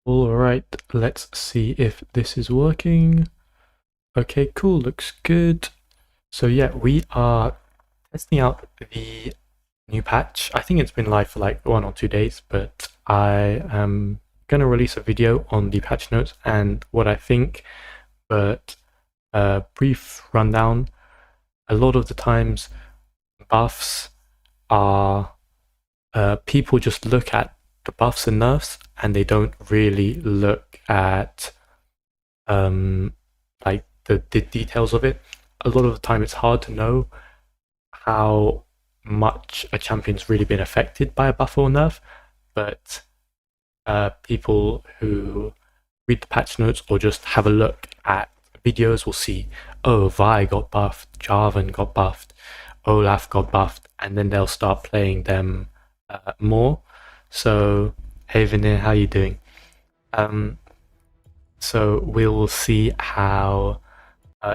All right, let's see if this is working. Okay, cool, looks good. So yeah, we are testing out the new patch. I think it's been live for like 1 or 2 days, but I am gonna release a video on the patch notes and what I think, but a brief rundown. A lot of the times buffs are people just look at the buffs and nerfs and they don't really look at um, like the details of it. A lot of the time it's hard to know how much a champion's really been affected by a buff or nerf, but people who read the patch notes or just have a look at videos will see, oh, Vi got buffed, Jarvan got buffed, Olaf got buffed, and then they'll start playing them more. So, hey Vinir, how you doing? Um, so we will see how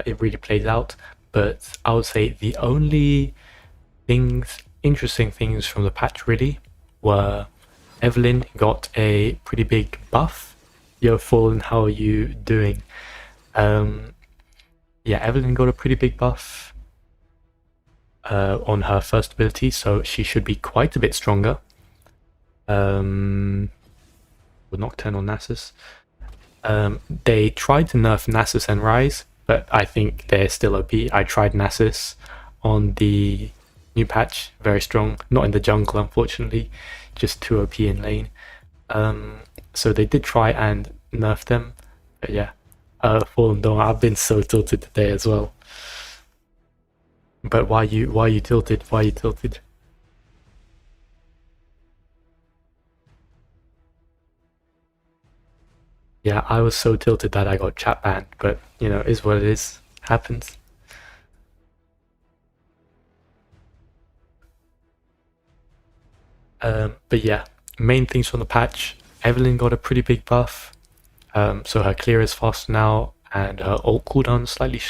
it really plays out. But I would say the only interesting things from the patch really were Evelynn got a pretty big buff. Yo, Fallen, how are you doing? Um, yeah, Evelynn got a pretty big buff on her first ability, so she should be quite a bit stronger. With Nocturne or Nasus. They tried to nerf Nasus and Ryze, but I think they're still OP. I tried Nasus on the new patch, very strong. Not in the jungle, unfortunately, just too OP in lane. So they did try and nerf them, but yeah. Fallen Dawn, I've been so tilted today as well. But why you tilted? Why you tilted? Yeah, I was so tilted that I got chat banned, but you know, is what it is. Happens. But yeah, main things from the patch. Evelynn got a pretty big buff, so her clear is faster now, and her ult cooldown slightly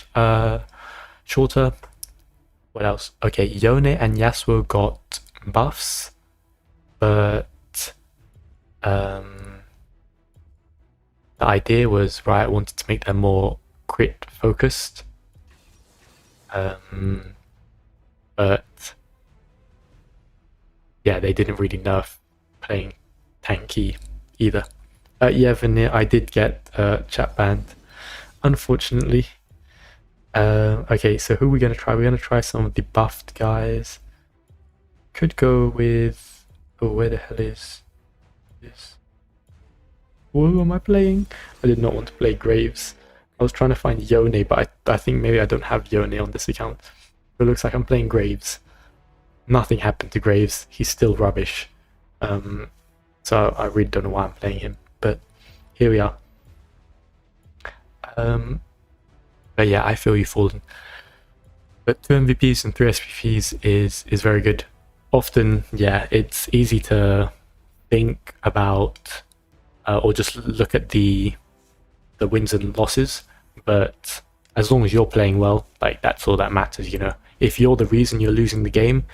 shorter. What else? Okay, Yone and Yasuo got buffs, but the idea was Riot wanted to make them more crit focused, but yeah, they didn't really nerf playing tanky either. Yeah, Vanir, I did get chat banned, unfortunately. Okay, so who are we going to try? We're going to try some of the buffed guys. Could go with... Oh, where the hell is this? Who am I playing? I did not want to play Graves. I was trying to find Yone, but I think maybe I don't have Yone on this account. It looks like I'm playing Graves. Nothing happened to Graves. He's still rubbish. So I really don't know why I'm playing him. But here we are. But yeah, I feel you, Fallen. But 2 MVPs and 3 SPPs is very good. Often, yeah, it's easy to think about or just look at the wins and losses, but as long as you're playing well, like that's all that matters, you know. If you're the reason you're losing the game,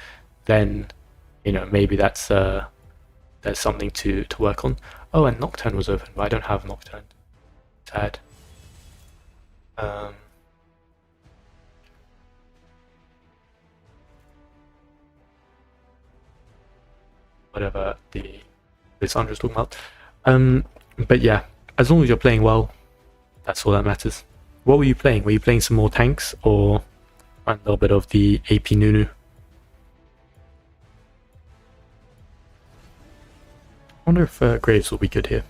then you know maybe that's there's something to work on. Oh, and Nocturne was open, but I don't have Nocturne. Sad. Whatever this Andre's talking about. But yeah, as long as you're playing well, that's all that matters. What were you playing? Were you playing some more tanks or a little bit of the AP Nunu? I wonder if Graves will be good here.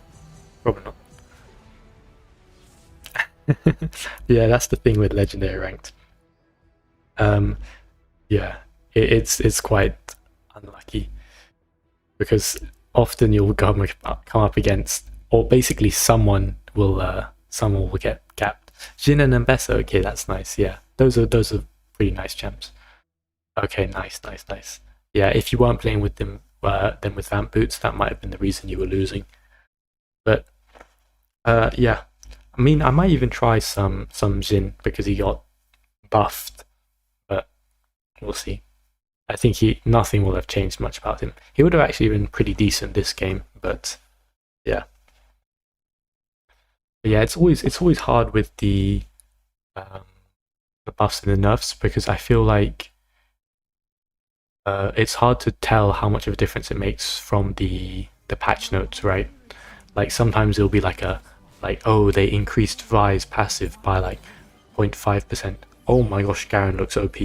Probably not. Yeah, that's the thing with Legendary Ranked. Yeah, it's quite unlucky because often you'll come up against, or basically someone will get capped. Jhin and Mbessa, okay, that's nice. Yeah, those are pretty nice champs. Okay, nice. Yeah, if you weren't playing with them, then with Vamp Boots, that might have been the reason you were losing. But yeah, I mean, I might even try some Jhin because he got buffed, but we'll see. I think nothing will have changed much about him. He would have actually been pretty decent this game, but yeah. But yeah, it's always hard with um, the buffs and the nerfs because I feel like it's hard to tell how much of a difference it makes from the patch notes, right? Like sometimes it'll be like oh, they increased Vi's passive by like 0.5%. Oh my gosh, Garen looks OP.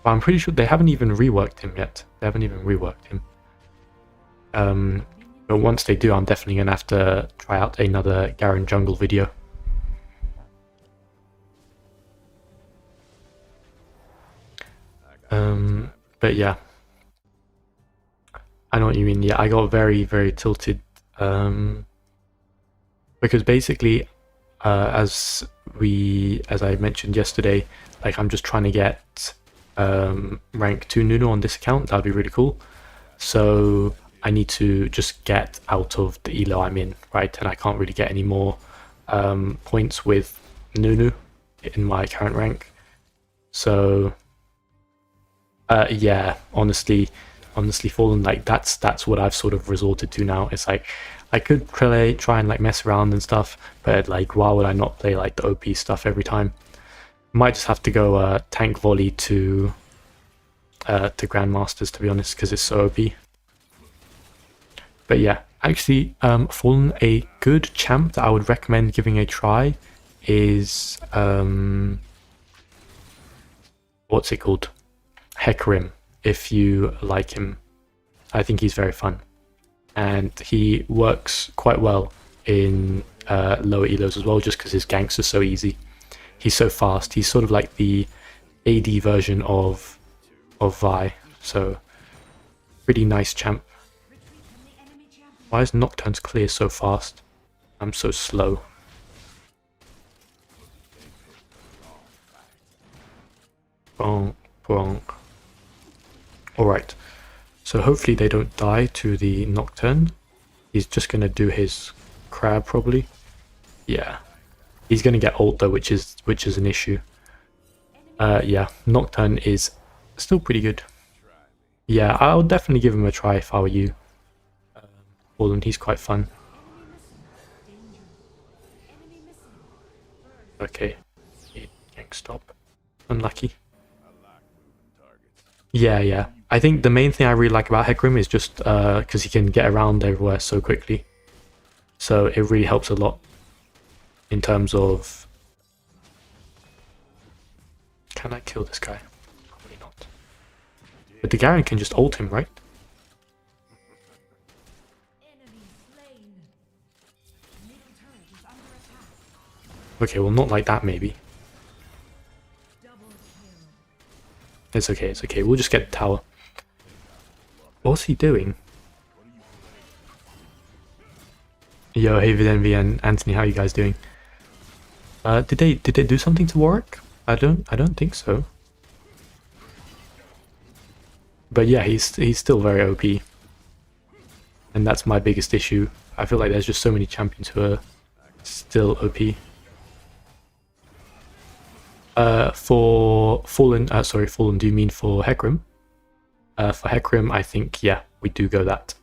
But I'm pretty sure they haven't even reworked him yet. They haven't even reworked him. But once they do, I'm definitely gonna have to try out another Garen jungle video. But yeah, I know what you mean. Yeah, I got very, very tilted because basically, as I mentioned yesterday, like I'm just trying to get rank 2 Nunu on this account. That'd be really cool. So I need to just get out of the elo I'm in, right? And I can't really get any more points with Nunu in my current rank. So yeah, honestly, Fallen, like that's what I've sort of resorted to now. It's like I could try and like mess around and stuff, but like why would I not play like the OP stuff every time? Might just have to go tank volley to Grandmasters, to be honest, because it's so OP. But yeah, actually, Fallen, a good champ that I would recommend giving a try is what's it called? Hecarim, if you like him. I think he's very fun. And he works quite well in lower elos as well, just because his ganks are so easy. He's so fast. He's sort of like the AD version of Vi. So, pretty nice champ. Why is Nocturne's clear so fast? I'm so slow. Bonk, bonk. Alright, so hopefully they don't die to the Nocturne. He's just gonna do his crab probably. Yeah. He's gonna get ult though, which is an issue. Yeah, Nocturne is still pretty good. Yeah, I would definitely give him a try if I were you. Fallen, he's quite fun. Okay. Gank stop. Unlucky. Yeah. I think the main thing I really like about Hecarim is just because he can get around everywhere so quickly. So it really helps a lot in terms of... Can I kill this guy? Probably not. But the Garen can just ult him, right? Okay, well not like that maybe. It's okay. We'll just get the tower. What's he doing? Yo, hey Videnvi and Anthony, how are you guys doing? Did they do something to Warwick? I don't think so. But yeah, he's still very OP. And that's my biggest issue. I feel like there's just so many champions who are still OP. For Fallen, Fallen, do you mean for Hecarim? For Hecarim, I think, yeah, we do go that.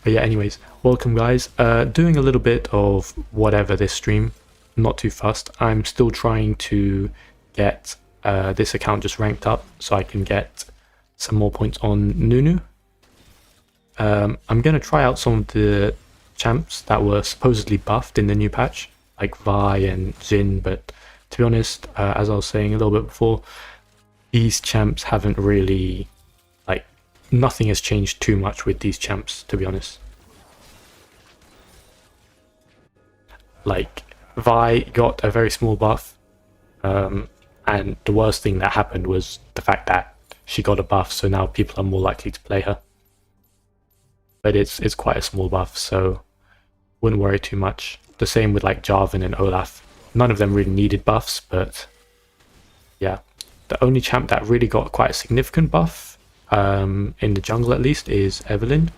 But yeah, anyways, welcome guys. Doing a little bit of whatever this stream, not too fast. I'm still trying to get this account just ranked up so I can get some more points on Nunu. I'm going to try out some of the champs that were supposedly buffed in the new patch, like Vi and Jhin, but to be honest, as I was saying a little bit before, these champs haven't really, like, nothing has changed too much with these champs, to be honest. Like, Vi got a very small buff, and the worst thing that happened was the fact that she got a buff, so now people are more likely to play her. But it's quite a small buff, so wouldn't worry too much. The same with like Jarvan and Olaf. None of them really needed buffs, but yeah. The only champ that really got quite a significant buff, in the jungle at least, is Evelynn.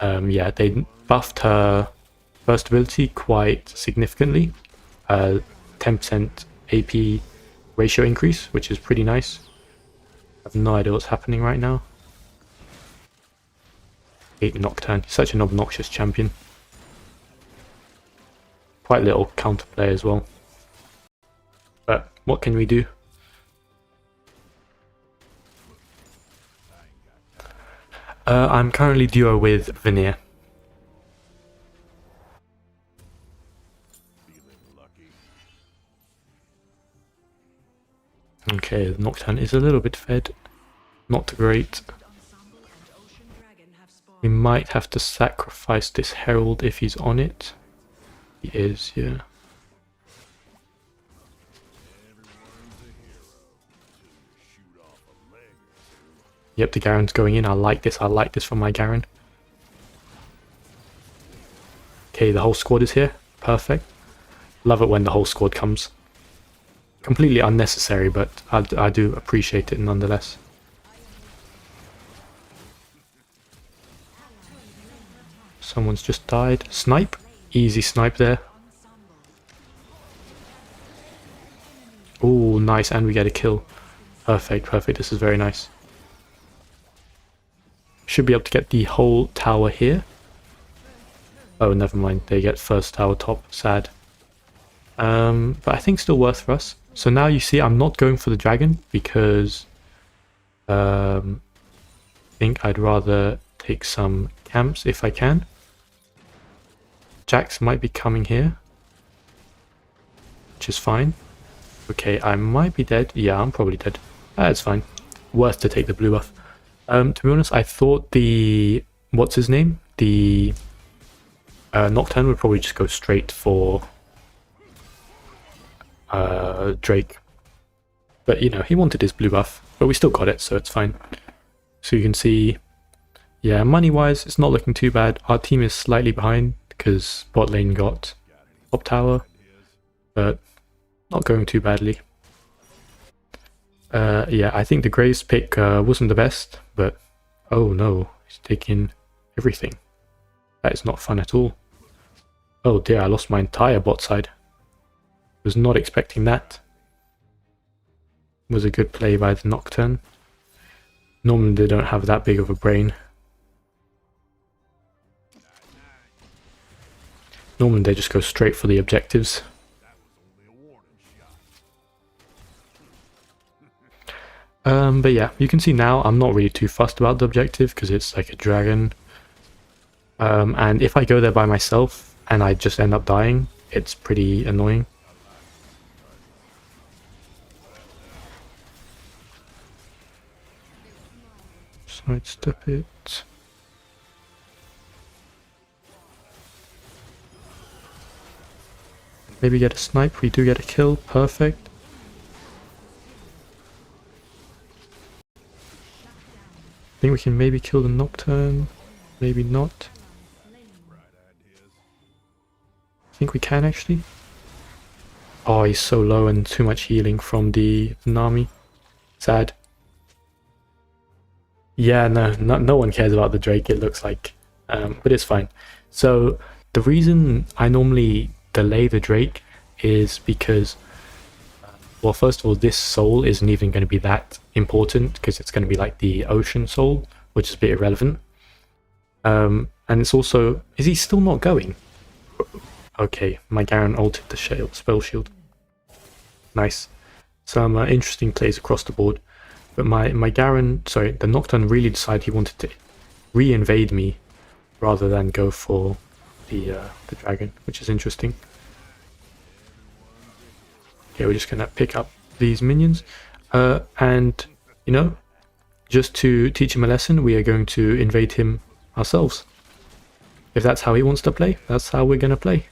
Yeah, they buffed her burst ability quite significantly. 10% AP ratio increase, which is pretty nice. have no idea what's happening right now. Hate Nocturne. He's such an obnoxious champion. Quite little counterplay as well. But what can we do? I'm currently duo with Veneer. Okay, the Nocturne is a little bit fed. Not great. We might have to sacrifice this Herald if he's on it. He is, yeah. Yep, the Garen's going in. I like this from my Garen. Okay, the whole squad is here. Perfect. Love it when the whole squad comes. Completely unnecessary, but I do appreciate it nonetheless. Someone's just died. Snipe. Easy snipe there. Oh, nice, and we get a kill. Perfect, perfect. This is very nice. Should be able to get the whole tower here. Oh, never mind. They get first tower top. Sad. But I think still worth for us. So now you see I'm not going for the dragon because I think I'd rather take some camps if I can. Jax might be coming here, which is fine. Okay, I might be dead. Yeah, I'm probably dead. It's fine. Worth to take the blue buff. To be honest, I thought the... what's his name? The Nocturne would probably just go straight for Drake. But, you know, he wanted his blue buff. But we still got it, so it's fine. So you can see... yeah, money-wise, it's not looking too bad. Our team is slightly behind because bot lane got top tower. But not going too badly. Yeah, I think the Graves pick wasn't the best, but oh no, he's taking everything. That is not fun at all. Oh dear, I lost my entire bot side. Was not expecting that. Was a good play by the Nocturne. Normally they don't have that big of a brain. Normally they just go straight for the objectives. But yeah, you can see now I'm not really too fussed about the objective because it's like a dragon. And if I go there by myself and I just end up dying, it's pretty annoying. Sidestep it. Maybe get a snipe. We do get a kill. Perfect. I think we can maybe kill the Nocturne, maybe not. I think we can actually. Oh, he's so low and too much healing from the Nami. Sad. Yeah, no one cares about the Drake, it looks like. But it's fine. So the reason I normally delay the Drake is because, well, first of all, this soul isn't even going to be that important because it's going to be like the ocean soul, which is a bit irrelevant. And it's also... is he still not going? Okay, my Garen ulted the spell shield. Nice. Some interesting plays across the board. But my Garen... sorry, the Nocturne really decided he wanted to re-invade me rather than go for the dragon, which is interesting. Okay, we're just going to pick up these minions. And, you know, just to teach him a lesson, we are going to invade him ourselves. If that's how he wants to play, that's how we're going to play.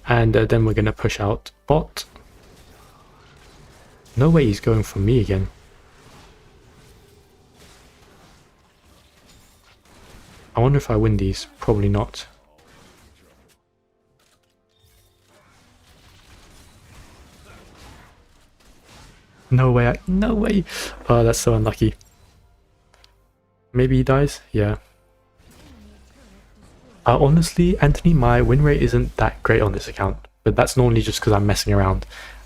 And then we're going to push out bot. No way he's going for me again. I wonder if I win these. Probably not. No way, no way! Oh, that's so unlucky. Maybe he dies? Yeah. Honestly, Anthony, my win rate isn't that great on this account. but that's normally just because I'm messing around.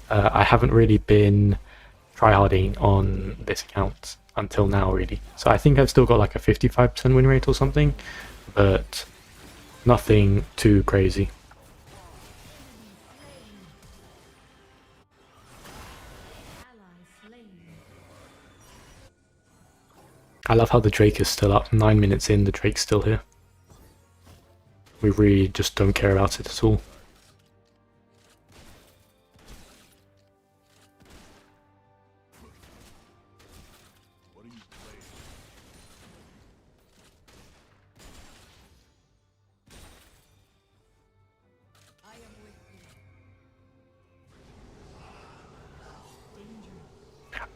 I haven't really been tryharding on this account until now, really. So I think I've still got like a 55% win rate or something, but nothing too crazy. I love how the Drake is still up. 9 minutes in, the Drake's still here. We really just don't care about it at all.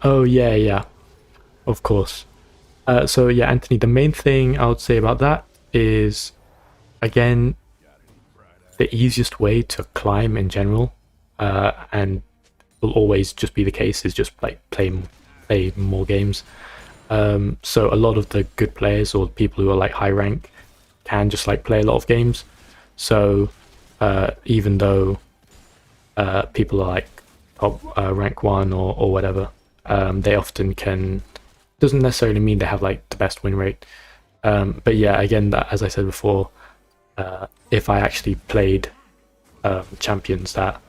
Oh yeah, yeah, of course. So yeah, Anthony, the main thing I would say about that is, again, the easiest way to climb in general, and will always just be the case, is just like play more games. So a lot of the good players or people who are like high rank can just like play a lot of games. So even though people are like top rank 1 or whatever, they often can, doesn't necessarily mean they have like the best win rate. But yeah, again, that, as I said before, if I actually played champions that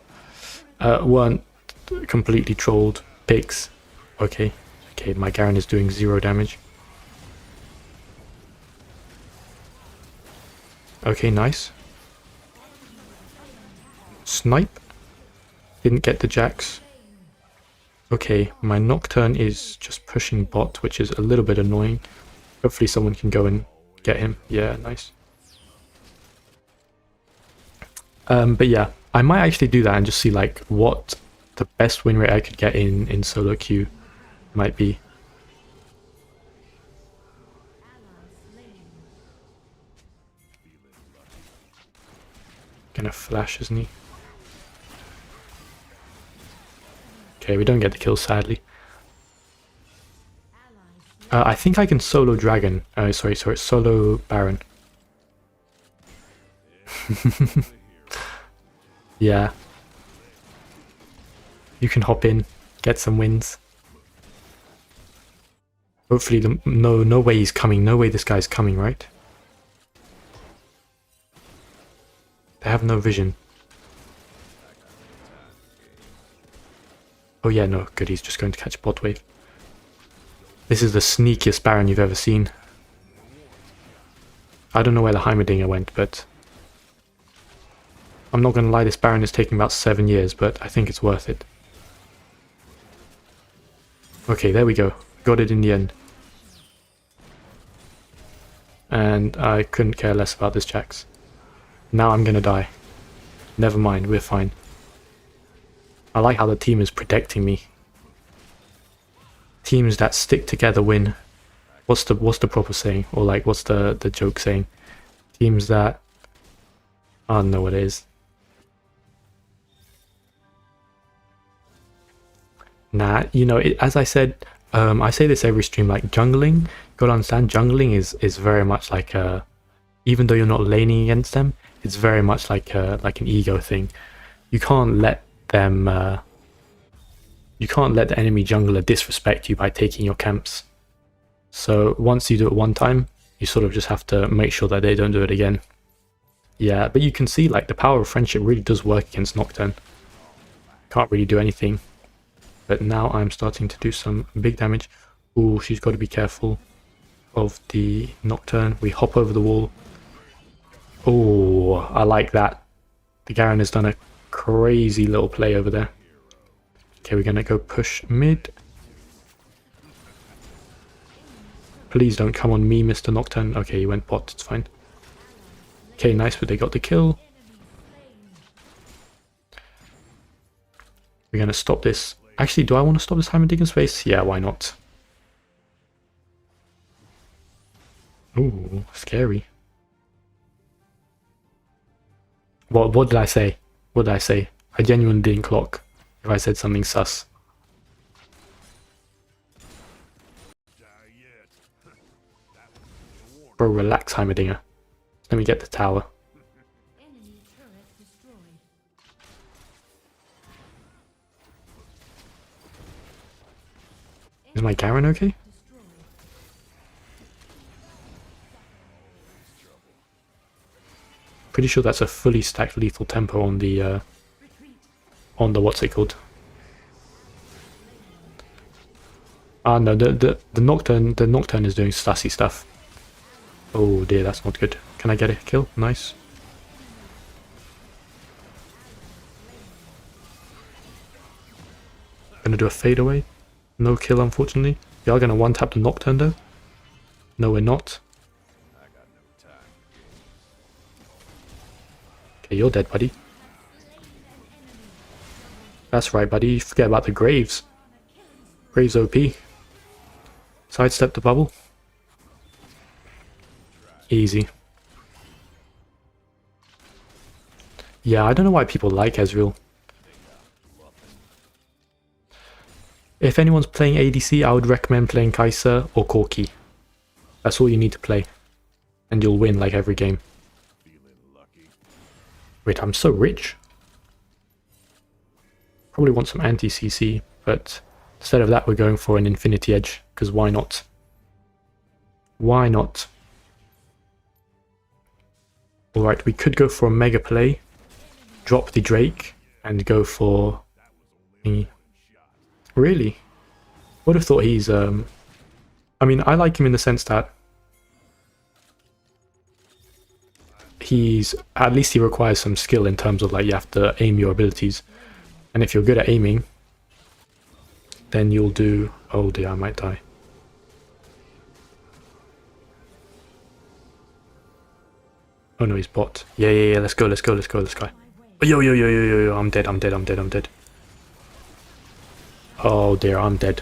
weren't completely trolled picks. Okay, my Garen is doing 0 damage. Okay, nice. Snipe. Didn't get the Jax. Okay, my Nocturne is just pushing bot, which is a little bit annoying. Hopefully someone can go and get him. Yeah, nice. But yeah, I might actually do that and just see like what the best win rate I could get in solo queue might be. Gonna flash, isn't he? Okay, we don't get the kill, sadly. I think I can solo Dragon. Sorry, solo Baron. Yeah. You can hop in, get some wins. Hopefully, no way he's coming. No way this guy's coming, right? They have no vision. Oh yeah, no, good, he's just going to catch bot wave. This is the sneakiest Baron you've ever seen. I don't know where the Heimerdinger went, but I'm not going to lie, this Baron is taking about 7 years, but I think it's worth it. Okay, there we go. Got it in the end. And I couldn't care less about this Jax. Now I'm going to die. Never mind, we're fine. I like how the team is protecting me. Teams that stick together win. What's the proper saying? Or like, what's the joke saying? Teams that... I don't know what it is. Nah, you know, as I said, I say this every stream, like jungling, you gotta understand, jungling is very much like a... Even though you're not laning against them, it's very much like an ego thing. You can't let them... you can't let the enemy jungler disrespect you by taking your camps. So once you do it one time, you sort of just have to make sure that they don't do it again. Yeah, but you can see like the power of friendship really does work against Nocturne. Can't really do anything. But now I'm starting to do some big damage. Ooh, she's got to be careful of the Nocturne. We hop over the wall. Oh, I like that. The Garen has done a crazy little play over there. Okay, we're going to go push mid. Please don't come on me, Mr. Nocturne. Okay, he went bot, it's fine. Okay, nice, but they got the kill. We're going to stop this. Actually, do I want to stop this Heimerdinger space? Yeah, why not? Ooh, scary. What did I say? What did I say? I genuinely didn't clock if I said something sus. Bro, relax, Heimerdinger. Let me get the tower. Is my Garen okay? Pretty sure that's a fully stacked lethal tempo on the what's it called? Ah no, the Nocturne is doing sassy stuff. Oh dear, that's not good. Can I get a kill? Nice. Gonna do a fadeaway. No kill, unfortunately. We are gonna one-tap the Nocturne though. No, we're not. Okay, you're dead, buddy. That's right, buddy. Forget about the Graves. Graves OP. Sidestep the bubble. Easy. Yeah, I don't know why people like Ezreal. If anyone's playing ADC, I would recommend playing Kai'Sa or Corki. That's all you need to play. And you'll win like every game. Wait, I'm so rich. Probably want some anti-CC, but instead of that we're going for an Infinity Edge, because why not? Why not? Alright, we could go for a Mega Play, drop the Drake, and go for... Really? Would have thought he's... I mean, I like him in the sense that he's... At least he requires some skill in terms of, like, you have to aim your abilities. And if you're good at aiming, then you'll do... Oh dear, I might die. Oh no, he's bot. Yeah, let's go. Oh, yo, I'm dead. Oh dear, I'm dead.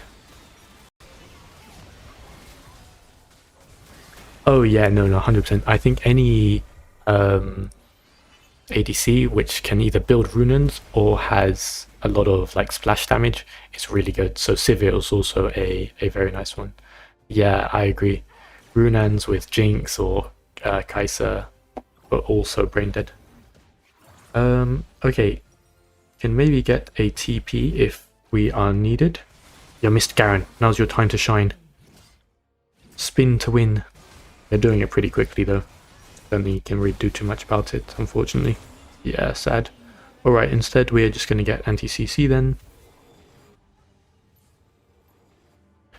Oh yeah, no, 100%. I think any ADC which can either build Runans or has a lot of like splash damage is really good. So Sivir is also a very nice one. Yeah, I agree. Runans with Jinx or Kai'Sa are also brain dead. Okay, can maybe get a TP if we are needed. Yo, Mr. Garen, now's your time to shine. Spin to win. They're doing it pretty quickly though. Don't think you can really do too much about it, unfortunately. Yeah, sad. Alright, instead we are just going to get anti-CC then.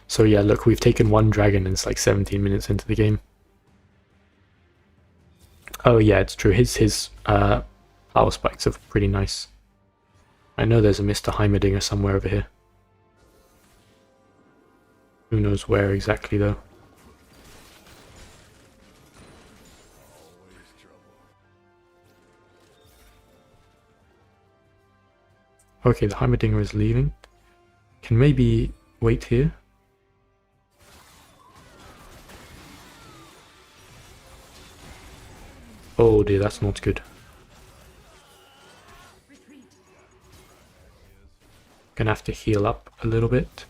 So yeah, look, we've taken one dragon and it's like 17 minutes into the game. Oh yeah, it's true. His power spikes are pretty nice. I know there's a Mr. Heimerdinger somewhere over here. Who knows where exactly though. Okay, the Heimerdinger is leaving. Can maybe wait here. Oh dear, that's not good. Gonna have to heal up a little bit.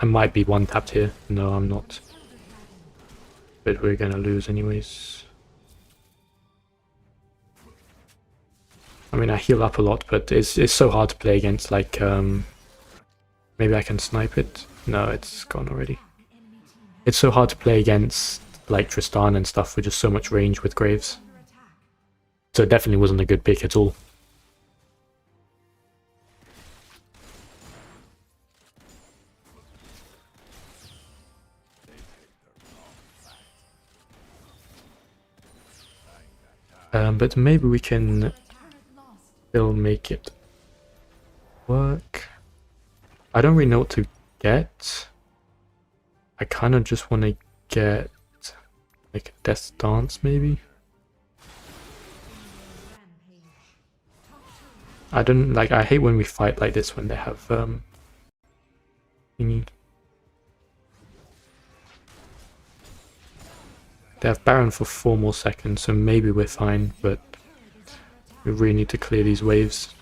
I might be one tapped here. No, I'm not. But we're gonna lose anyways. I mean, I heal up a lot, but it's so hard to play against, like, maybe I can snipe it? No, it's gone already. It's so hard to play against, like, Tristan and stuff with just so much range with Graves. So it definitely wasn't a good pick at all. But maybe we can still make it work. I don't really know what to get. I kind of just want to get like a Death Dance maybe. I don't like, I hate when we fight like this when they have thingy. They have Baron for 4 more seconds, so maybe we're fine, but we really need to clear these waves.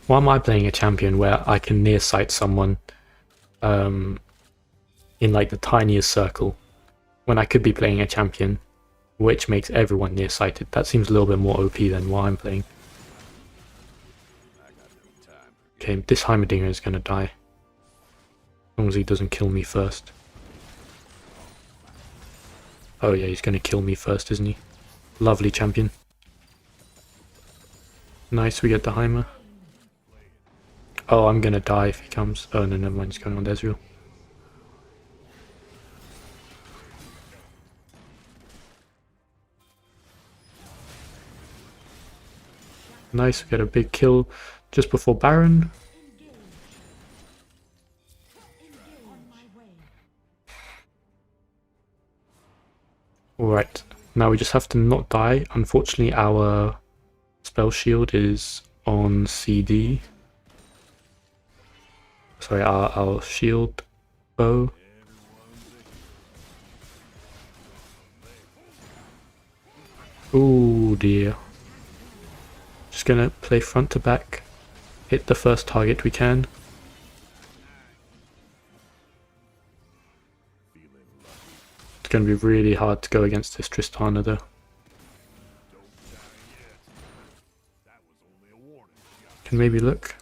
Why am I playing a champion where I can near sight someone in in like the tiniest circle when I could be playing a champion which makes everyone nearsighted. That seems a little bit more OP than what I'm playing. Okay, this Heimerdinger is gonna die. As long as he doesn't kill me first. Oh yeah, he's gonna kill me first, isn't he? Lovely champion. Nice, we get the Heimer. Oh, I'm gonna die if he comes. Oh no, never mind, he's going on Ezreal. Nice, we get a big kill just before Baron. Alright, now we just have to not die. Unfortunately, our spell shield is on CD. Sorry, our shield bow. Oh dear. Just gonna play front to back, hit the first target we can. It's gonna be really hard to go against this Tristana though. Can maybe look.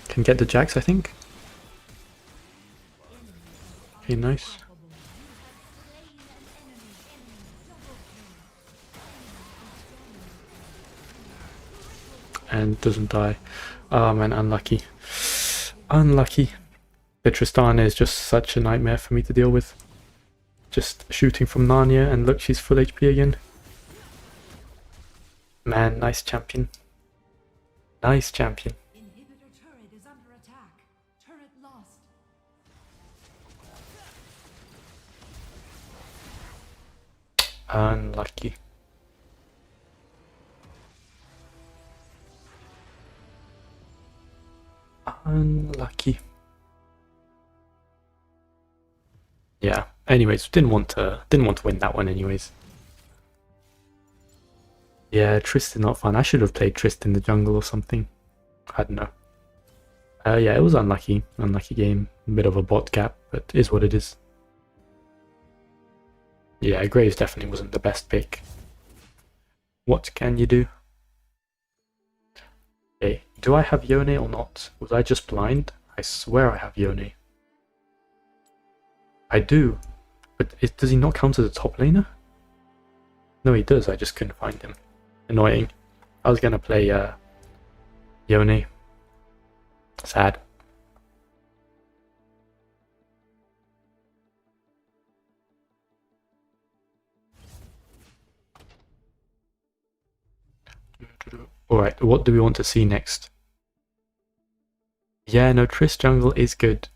Can get the Jax, I think. Okay, nice. And doesn't die. Oh man, unlucky. Unlucky. The Tristana is just such a nightmare for me to deal with. Just shooting from Narnia, and look, she's full HP again. Man, nice champion. Nice champion. Inhibitor turret is under attack. Turret lost. Unlucky. Unlucky. Yeah. Anyways, didn't want to win that one anyways. Yeah, Tristan not fun. I should have played Tristan in the jungle or something. I don't know. Yeah, it was unlucky. Unlucky game. A bit of a bot gap, but is what it is. Yeah, Graves definitely wasn't the best pick. What can you do? Okay, do I have Yone or not? Was I just blind? I swear I have Yone. I do. But does he not count as a top laner? No, he does. I just couldn't find him. Annoying. I was gonna play Yone. Sad. Alright, what do we want to see next? Yeah, no, Triss jungle is good.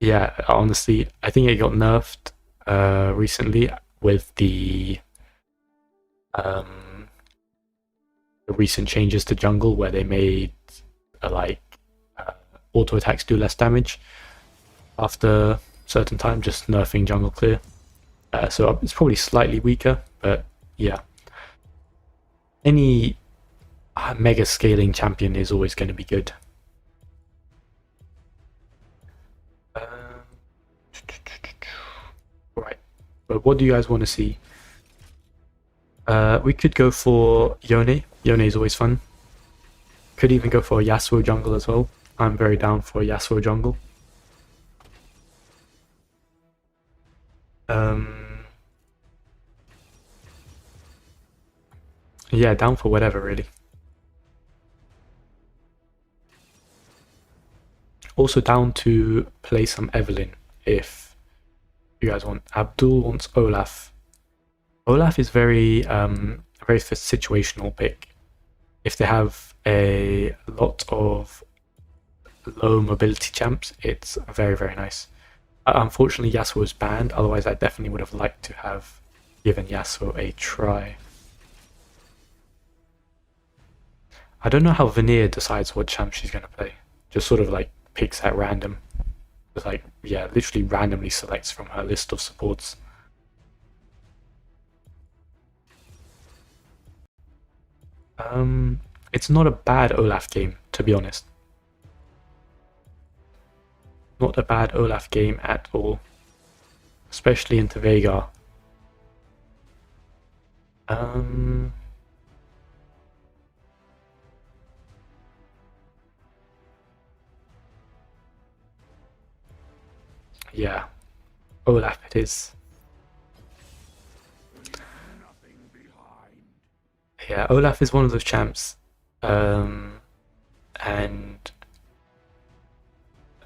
Yeah, honestly, I think it got nerfed recently with the recent changes to jungle where they made auto attacks do less damage after a certain time, just nerfing jungle clear. So it's probably slightly weaker, but yeah. Any mega scaling champion is always going to be good. Right, but what do you guys want to see? We could go for Yone. Yone is always fun. Could even go for a Yasuo jungle as well. I'm very down for a Yasuo jungle. Yeah, down for whatever, really. Also down to play some Evelynn if you guys want. Abdul wants Olaf. Olaf is very situational pick. If they have a lot of low mobility champs, it's very, very nice. Unfortunately, Yasuo is banned, otherwise I definitely would have liked to have given Yasuo a try. I don't know how Vanir decides what champ she's going to play. Just sort of like picks at random. Just like, yeah, literally randomly selects from her list of supports. It's not a bad Olaf game, to be honest. Not a bad Olaf game at all. Especially into Veigar. Yeah, Olaf it is. Yeah, Olaf is one of those champs. And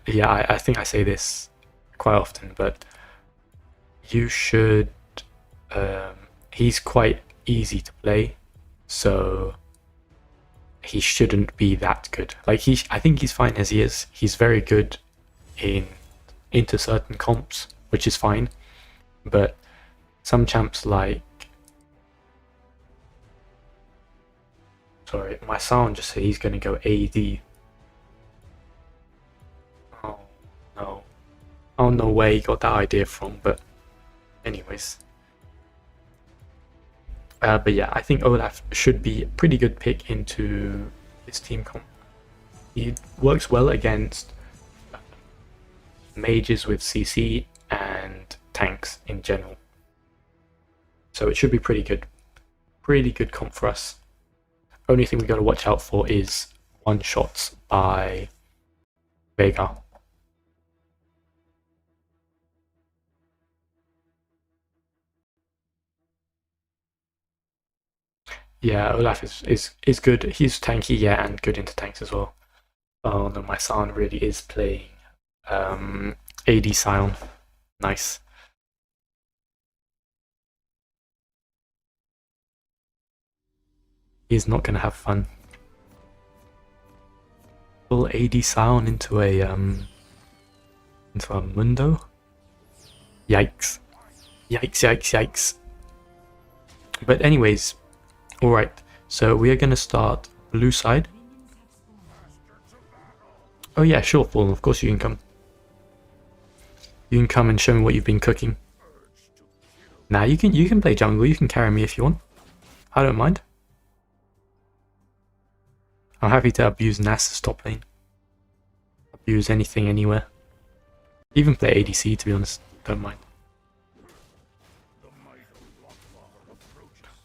yeah, I think I say this quite often, but you should. He's quite easy to play, so he shouldn't be that good. Like I think he's fine as he is. He's very good into certain comps, which is fine. But some champs like, sorry, my sound just said he's going to go AD. Oh no, I don't know where he got that idea from, but anyways. But yeah, I think Olaf should be a pretty good pick into this team comp. He works well against mages with CC and tanks in general. So it should be pretty good. Pretty good comp for us. Only thing we got to watch out for is one-shots by Veigar. Yeah, Olaf is good. He's tanky, yeah, and good into tanks as well. Oh no, my Sion really is playing AD Sion. Nice. He's not gonna have fun. Full AD Sion into a Mundo. Yikes. Yikes, yikes, yikes. But anyways, alright, so we are gonna start blue side. Oh yeah, sure, Fallen, of course you can come. You can come and show me what you've been cooking. Nah, you can play jungle, you can carry me if you want. I don't mind. I'm happy to abuse Nasus top lane. Abuse anything, anywhere. Even play ADC, to be honest. Don't mind.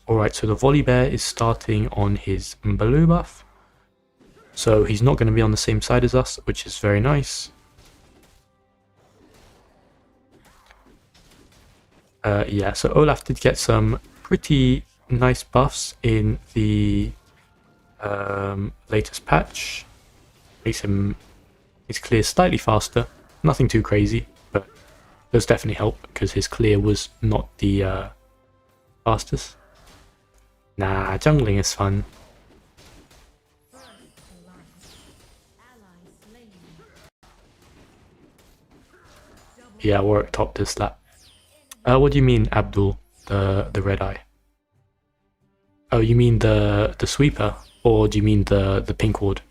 Alright, so the Volibear is starting on his blue buff. So he's not going to be on the same side as us, which is very nice. Yeah, so Olaf did get some pretty nice buffs in the latest patch. Makes his clear slightly faster. Nothing too crazy, but does definitely help because his clear was not the fastest. Nah, jungling is fun. Yeah, Warwick top this lap. What do you mean, Abdul? The red eye? Oh, you mean the sweeper, or do you mean the pink ward?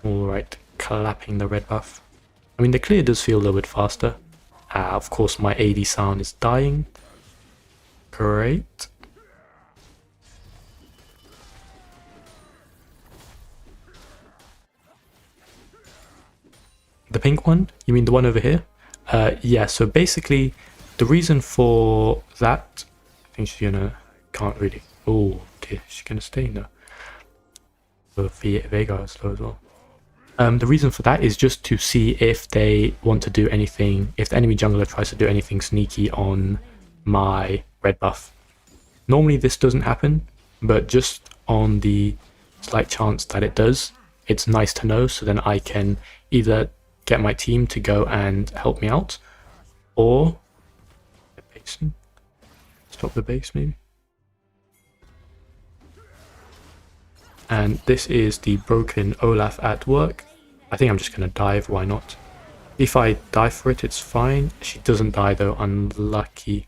Alright, clapping the red buff. I mean, the clear does feel a little bit faster. Of course, my AD sound is dying. Great. The pink one? You mean the one over here? Yeah, so basically, the reason for that... I think she's gonna... Can't really... Oh, okay, she's gonna stay now. So Veigar is slow as well. The reason for that is just to see if they want to do anything, if the enemy jungler tries to do anything sneaky on my red buff. Normally this doesn't happen, but just on the slight chance that it does, it's nice to know, so then I can either get my team to go and help me out, or stop the base maybe. And this is the broken Olaf at work. I think I'm just going to dive, why not? If I die for it, it's fine. She doesn't die though, unlucky.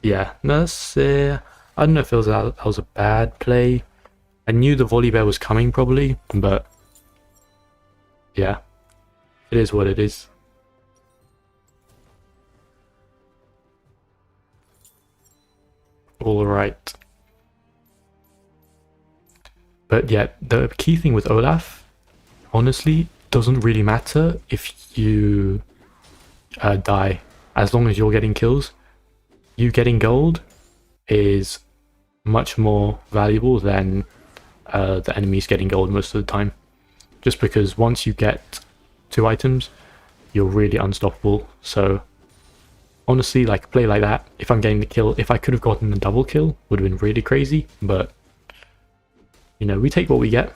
Yeah, that's, I don't know if that was a bad play. I knew the Volibear was coming probably, but yeah, it is what it is. All right. But yeah, the key thing with Olaf, honestly, doesn't really matter if you die. As long as you're getting kills, you getting gold is much more valuable than the enemies getting gold most of the time. Just because once you get 2 items, you're really unstoppable. So honestly, like, play like that. If I'm getting the kill, if I could have gotten a double kill, would have been really crazy. But you know, we take what we get.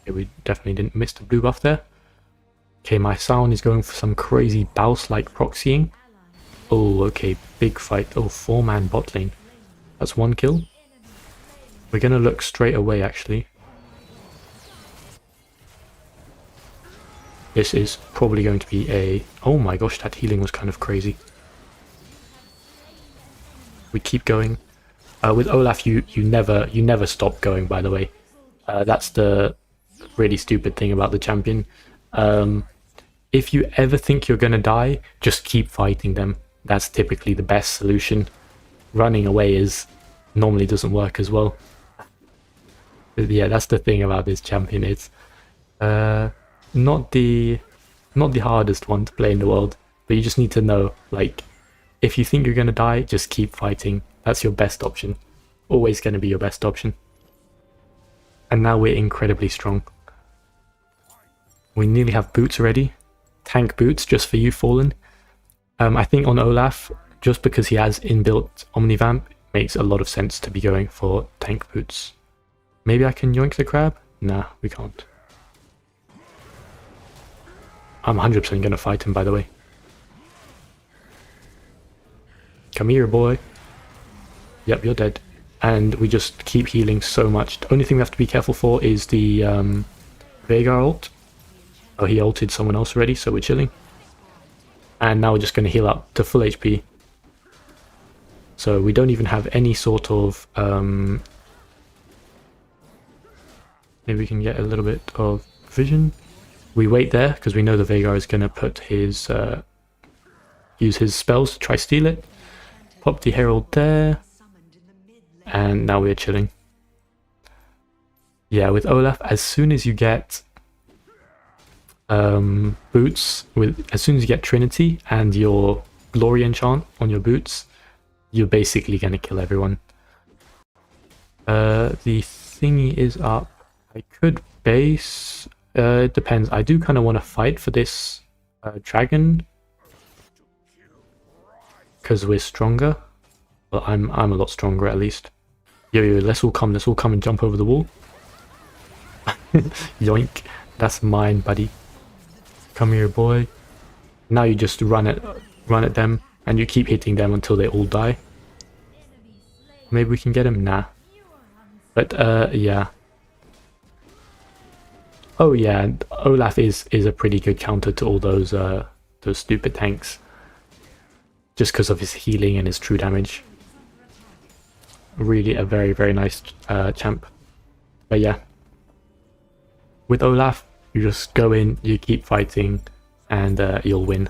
Okay, we definitely didn't miss the blue buff there. Okay, my Sion is going for some crazy Baus-like proxying. Oh, okay, big fight. Oh, 4-man bot lane. That's 1 kill. We're gonna look straight away, actually. This is probably going to be a... Oh my gosh, that healing was kind of crazy. We keep going. With Olaf, you never stop going, by the way. That's the really stupid thing about the champion. If you ever think you're gonna die, just keep fighting them. That's typically the best solution. Running away normally doesn't work as well. But yeah, that's the thing about this champion. It's not the hardest one to play in the world, but you just need to know, like, if you think you're gonna die, just keep fighting. That's your best option. Always gonna be your best option. And now we're incredibly strong. We nearly have boots already. Tank boots just for you, Fallen. I think on Olaf, just because he has inbuilt Omnivamp, makes a lot of sense to be going for tank boots. Maybe I can yoink the crab? Nah, we can't. I'm 100% gonna fight him, by the way. Come here, boy. Yep, you're dead. And we just keep healing so much. The only thing we have to be careful for is the Veigar ult. Oh, he ulted someone else already, so we're chilling. And now we're just going to heal up to full HP. So we don't even have any sort of... maybe we can get a little bit of vision. We wait there, because we know the Veigar is going to put his... use his spells to try steal it. Pop the Herald there. And now we're chilling. Yeah, with Olaf, as soon as you get... boots, as soon as you get Trinity and your Glory enchant on your boots, you're basically gonna kill everyone. The thingy is up. I could base. It depends. I do kind of want to fight for this dragon because we're stronger. Well, I'm a lot stronger at least. Yo, let's all come and jump over the wall. Yoink, that's mine, buddy. Come here, boy. Now you just run at them, and you keep hitting them until they all die. Maybe we can get him? Nah. But, yeah. Oh yeah, Olaf is a pretty good counter to all those stupid tanks. Just because of his healing and his true damage. Really a very, very nice champ. But yeah. With Olaf, you just go in, you keep fighting, and you'll win.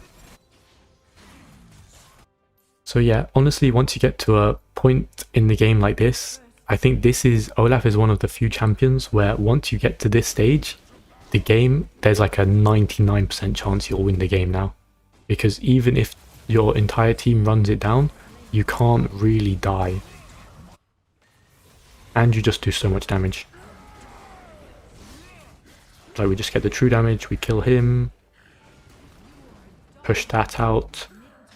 So yeah, honestly, once you get to a point in the game like this, I think Olaf is one of the few champions where once you get to this stage, the game, there's like a 99% chance you'll win the game now. Because even if your entire team runs it down, you can't really die. And you just do so much damage. Like, we just get the true damage, we kill him. Push that out.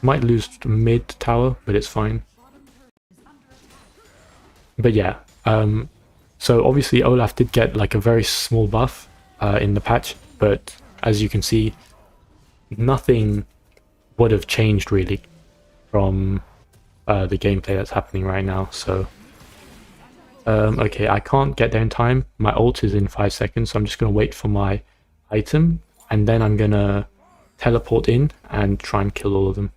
Might lose mid tower, but it's fine. But yeah, so obviously Olaf did get like a very small buff in the patch, but as you can see, nothing would have changed really from the gameplay that's happening right now. So okay, I can't get there in time. My ult is in 5 seconds, so I'm just going to wait for my item, and then I'm going to teleport in and try and kill all of them.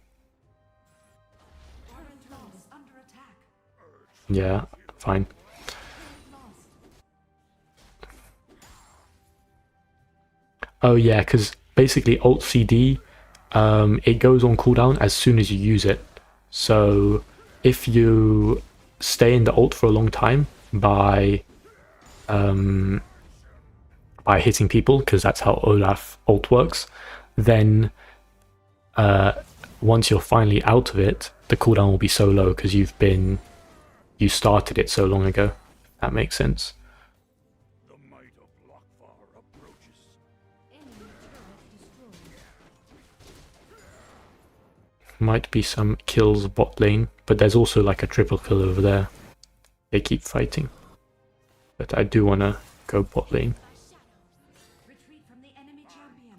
Yeah, fine. Oh yeah, because basically Alt CD, it goes on cooldown as soon as you use it. So if you stay in the ult for a long time by hitting people, because that's how Olaf ult works, then once you're finally out of it, the cooldown will be so low because you started it so long ago. If that makes sense. The might of Lockvar approaches. Enemy turret destroyed. Might be some kills bot lane, but there's also like a triple kill over there. They keep fighting. But I do want to go bot lane. Retreat from the enemy champion.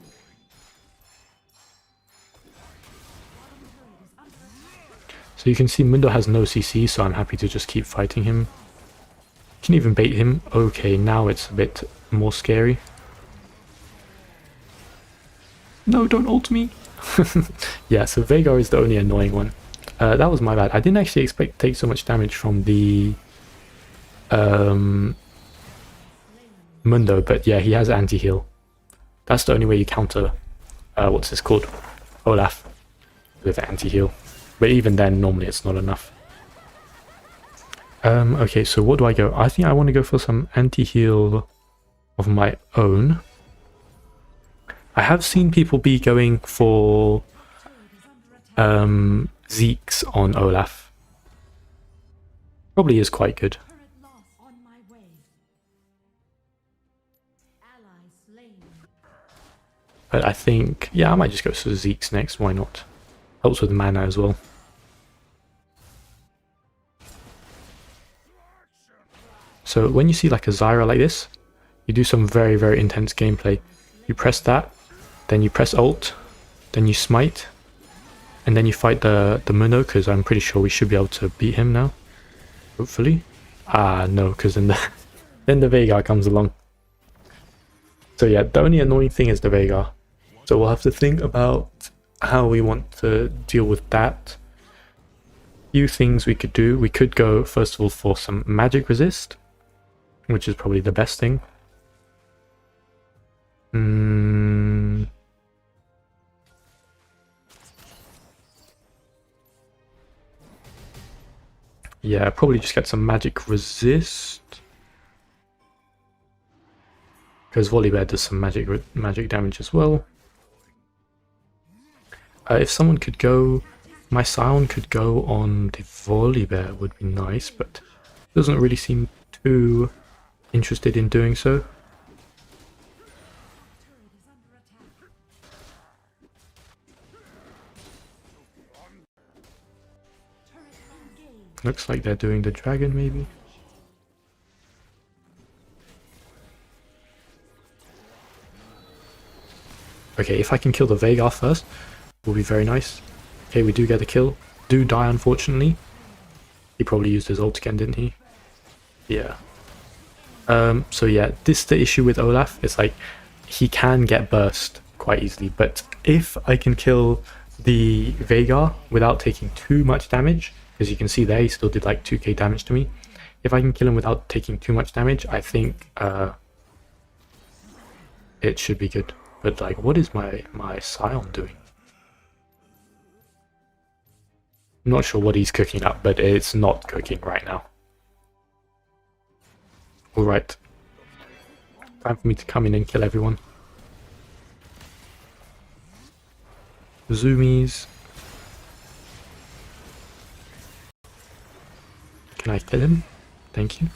Bottom turret is under attack. So you can see Mundo has no CC, so I'm happy to just keep fighting him. Can even bait him. Okay, now it's a bit more scary. No, don't ult me. Yeah, so Veigar is the only annoying one. That was my bad. I didn't actually expect to take so much damage from the Mundo, but yeah, he has anti-heal. That's the only way you counter, what's this called? Olaf, with anti-heal. But even then, normally it's not enough. Okay, so what do I go? I think I want to go for some anti-heal of my own. I have seen people be going for Zeke's on Olaf. Probably is quite good. Turret lost on my way. Ally slain. But I think, yeah, I might just go for Zeke's next. Why not? Helps with mana as well. So when you see like a Zyra like this, you do some very, very intense gameplay. You press that, then you press ult, then you smite, and then you fight the Mundo, because I'm pretty sure we should be able to beat him now. Hopefully. Ah, no, because then the Veigar comes along. So yeah, the only annoying thing is the Veigar. So we'll have to think about how we want to deal with that. Few things we could do. We could go, first of all, for some magic resist, which is probably the best thing. Yeah, probably just get some magic resist. Because Volibear does some magic damage as well. If someone could go, my Scion could go on the Volibear would be nice, but doesn't really seem too interested in doing so. Turret is under attack. Turret engaged. Looks like they're doing the dragon maybe. Okay, if I can kill the Veigar first, will be very nice. Okay, we do get the kill. Do die, unfortunately. He probably used his ult again, didn't he? Yeah. So yeah, this is the issue with Olaf. It's like, he can get burst quite easily, but if I can kill the Veigar without taking too much damage, because you can see there, he still did like 2k damage to me. If I can kill him without taking too much damage, I think it should be good. But like, what is my Scion doing? I'm not sure what he's cooking up, but it's not cooking right now. Alright. Time for me to come in and kill everyone. Zoomies. Can I kill him? Thank you.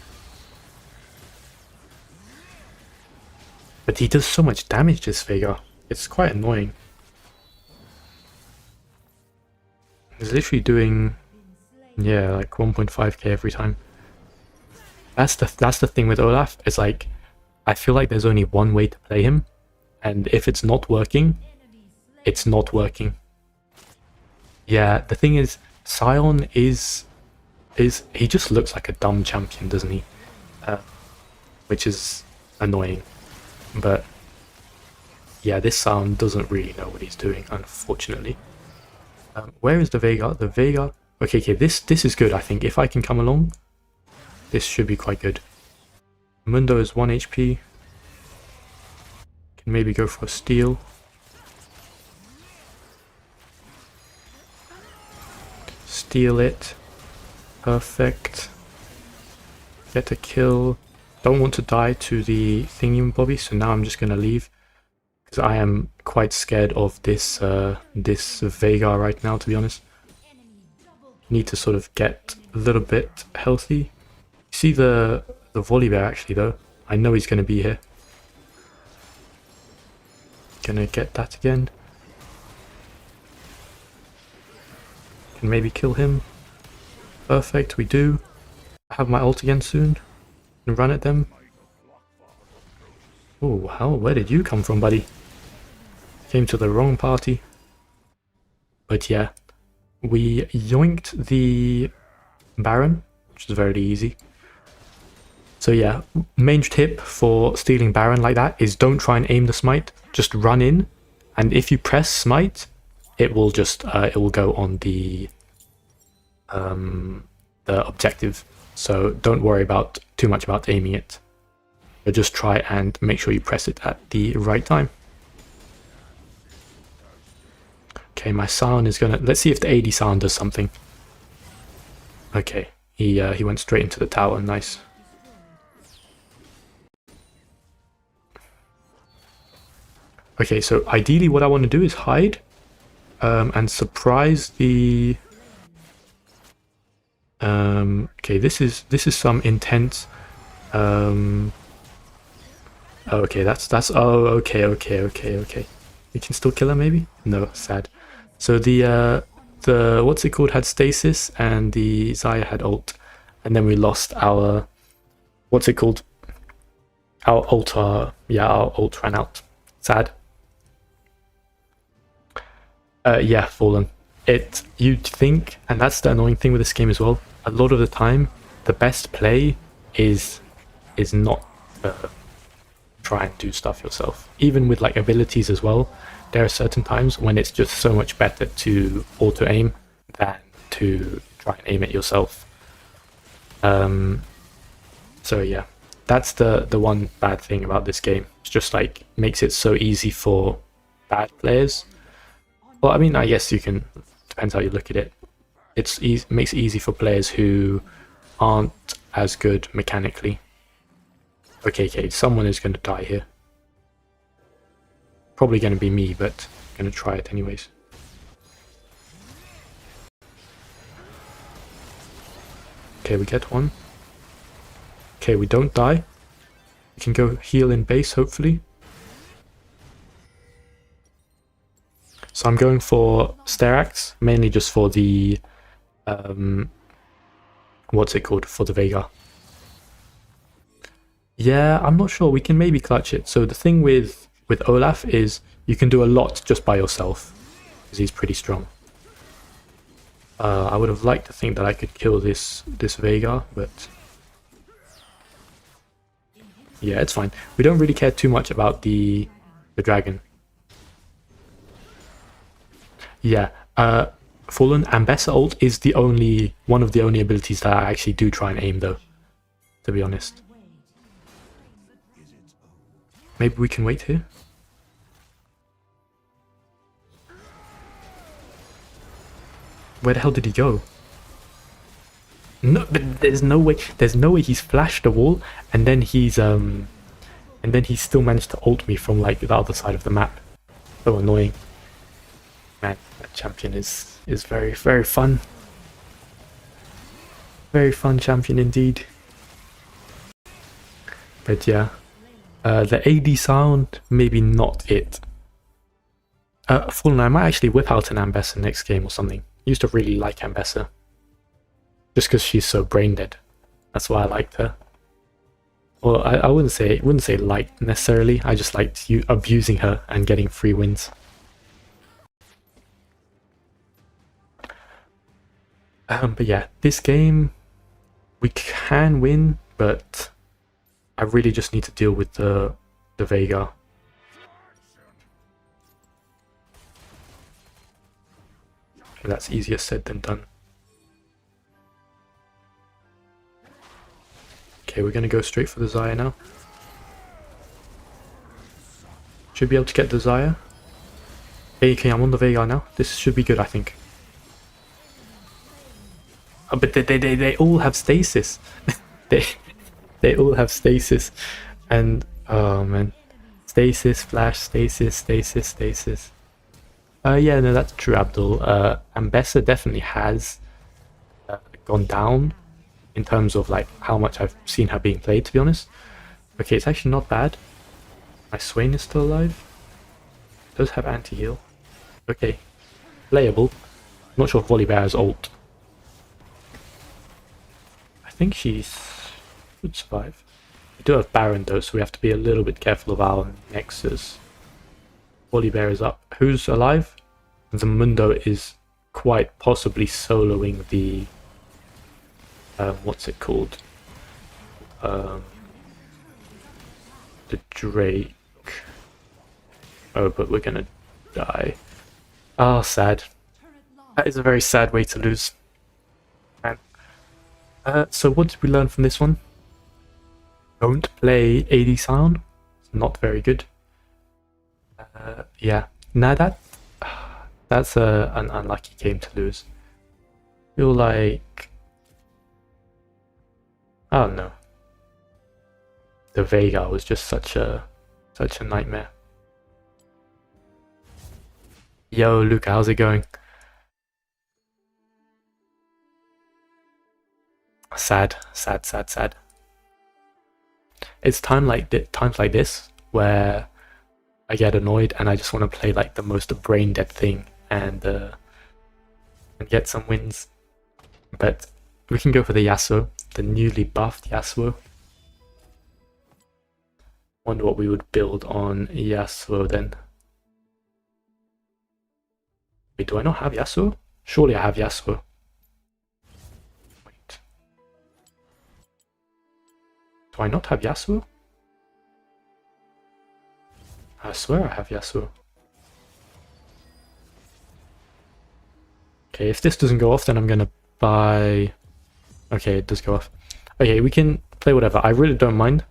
But he does so much damage, this Veigar. It's quite annoying. He's literally doing, yeah, like 1.5k every time. That's the thing with Olaf. It's like, I feel like there's only one way to play him, and if it's not working, it's not working. Yeah, the thing is, Scion is he just looks like a dumb champion, doesn't he? Which is annoying. But yeah, this Scion doesn't really know what he's doing, unfortunately. Where is the Veigar? The Veigar. Okay, this is good. I think if I can come along, this should be quite good. Mundo is 1 HP. Maybe go for a steal. Steal it. Perfect. Get a kill. Don't want to die to the thingy-bobby, so now I'm just going to leave. Because I am quite scared of this this Veigar right now, to be honest. Need to sort of get a little bit healthy. See the Volibear actually though. I know he's going to be here. Gonna get that again. Can maybe kill him. Perfect, we do. I have my ult again soon. And run at them. Oh, where did you come from, buddy? Came to the wrong party. But yeah, we yoinked the Baron, which is very easy. So yeah, main tip for stealing Baron like that is don't try and aim the smite. Just run in, and if you press smite, it will just it will go on the objective. So don't worry about too much about aiming it. But just try and make sure you press it at the right time. Okay, my Sion is gonna... Let's see if the AD Sion does something. Okay, he went straight into the tower. Nice. Okay, so ideally what I want to do is hide and surprise the... okay, this is some intense... okay, that's... Oh, okay. We can still kill her, maybe? No, sad. So the what's it called had stasis, and the Xayah had ult, and then we lost our... What's it called? Our ult, yeah, our ult ran out. Sad. Yeah, Fallen. You'd think, and that's the annoying thing with this game as well, a lot of the time, the best play is not try and do stuff yourself. Even with like abilities as well, there are certain times when it's just so much better to auto-aim than to try and aim it yourself. So yeah, that's the one bad thing about this game. It's just like, makes it so easy for bad players. Well, I mean, I guess you can, depends how you look at it. It's makes it easy for players who aren't as good mechanically. Okay, someone is going to die here. Probably going to be me, but I'm going to try it anyways. Okay, we get one. Okay, we don't die. We can go heal in base, hopefully. So I'm going for Sterak's, mainly just for the... what's it called? For the Veigar. Yeah, I'm not sure. We can maybe clutch it. So the thing with Olaf is you can do a lot just by yourself, because he's pretty strong. I would have liked to think that I could kill this Veigar, but yeah, it's fine. We don't really care too much about the dragon. Yeah, Fallen Ambessa ult is one of the only abilities that I actually do try and aim, though, to be honest. Maybe we can wait here. Where the hell did he go? No, but there's no way. There's no way he's flashed the wall, and then he's still managed to ult me from like the other side of the map. So annoying. Man, that champion is very, very fun. Very fun champion indeed. But yeah, the AD sound, maybe not it. Fallen, I might actually whip out an Ambessa next game or something. I used to really like Ambessa. Just because she's so brain dead. That's why I liked her. Well, I wouldn't say liked necessarily. I just liked abusing her and getting free wins. But yeah, this game we can win, but I really just need to deal with the Veigar. That's easier said than done. Okay, we're gonna go straight for the Xayah now. Should be able to get the Zaya. Okay, I'm on the Veigar now. This should be good, I think. Oh, but they all have stasis. they they all have stasis, and oh man, stasis, flash, stasis, stasis, stasis. Yeah, no, that's true, Abdul. Ambessa definitely has gone down in terms of like how much I've seen her being played, to be honest. Okay, it's actually not bad. My Swain is still alive. Does have anti-heal. Okay, playable. Not sure if Volibear has ult. I think she should survive. We do have Baron though, so we have to be a little bit careful of our Nexus. Volibear is up. Who's alive? Zamundo is quite possibly soloing the what's it called? The Drake. Oh, but we're gonna die. Oh, sad. That is a very sad way to lose. Man. So what did we learn from this one? Don't play AD Sion. It's not very good. Yeah. Now that's an unlucky game to lose. Feel like, I don't know. The Veigar was just such a nightmare. Yo, Luca, how's it going? Sad. It's times like this where I get annoyed and I just want to play like the most brain dead thing and get some wins. But we can go for the Yasuo, the newly buffed Yasuo. Wonder what we would build on Yasuo then. Wait, do I not have Yasuo? Surely I have Yasuo. Wait. Do I not have Yasuo? I swear I have Yasuo. Okay, if this doesn't go off, then I'm gonna buy... Okay, it does go off. Okay, we can play whatever. I really don't mind.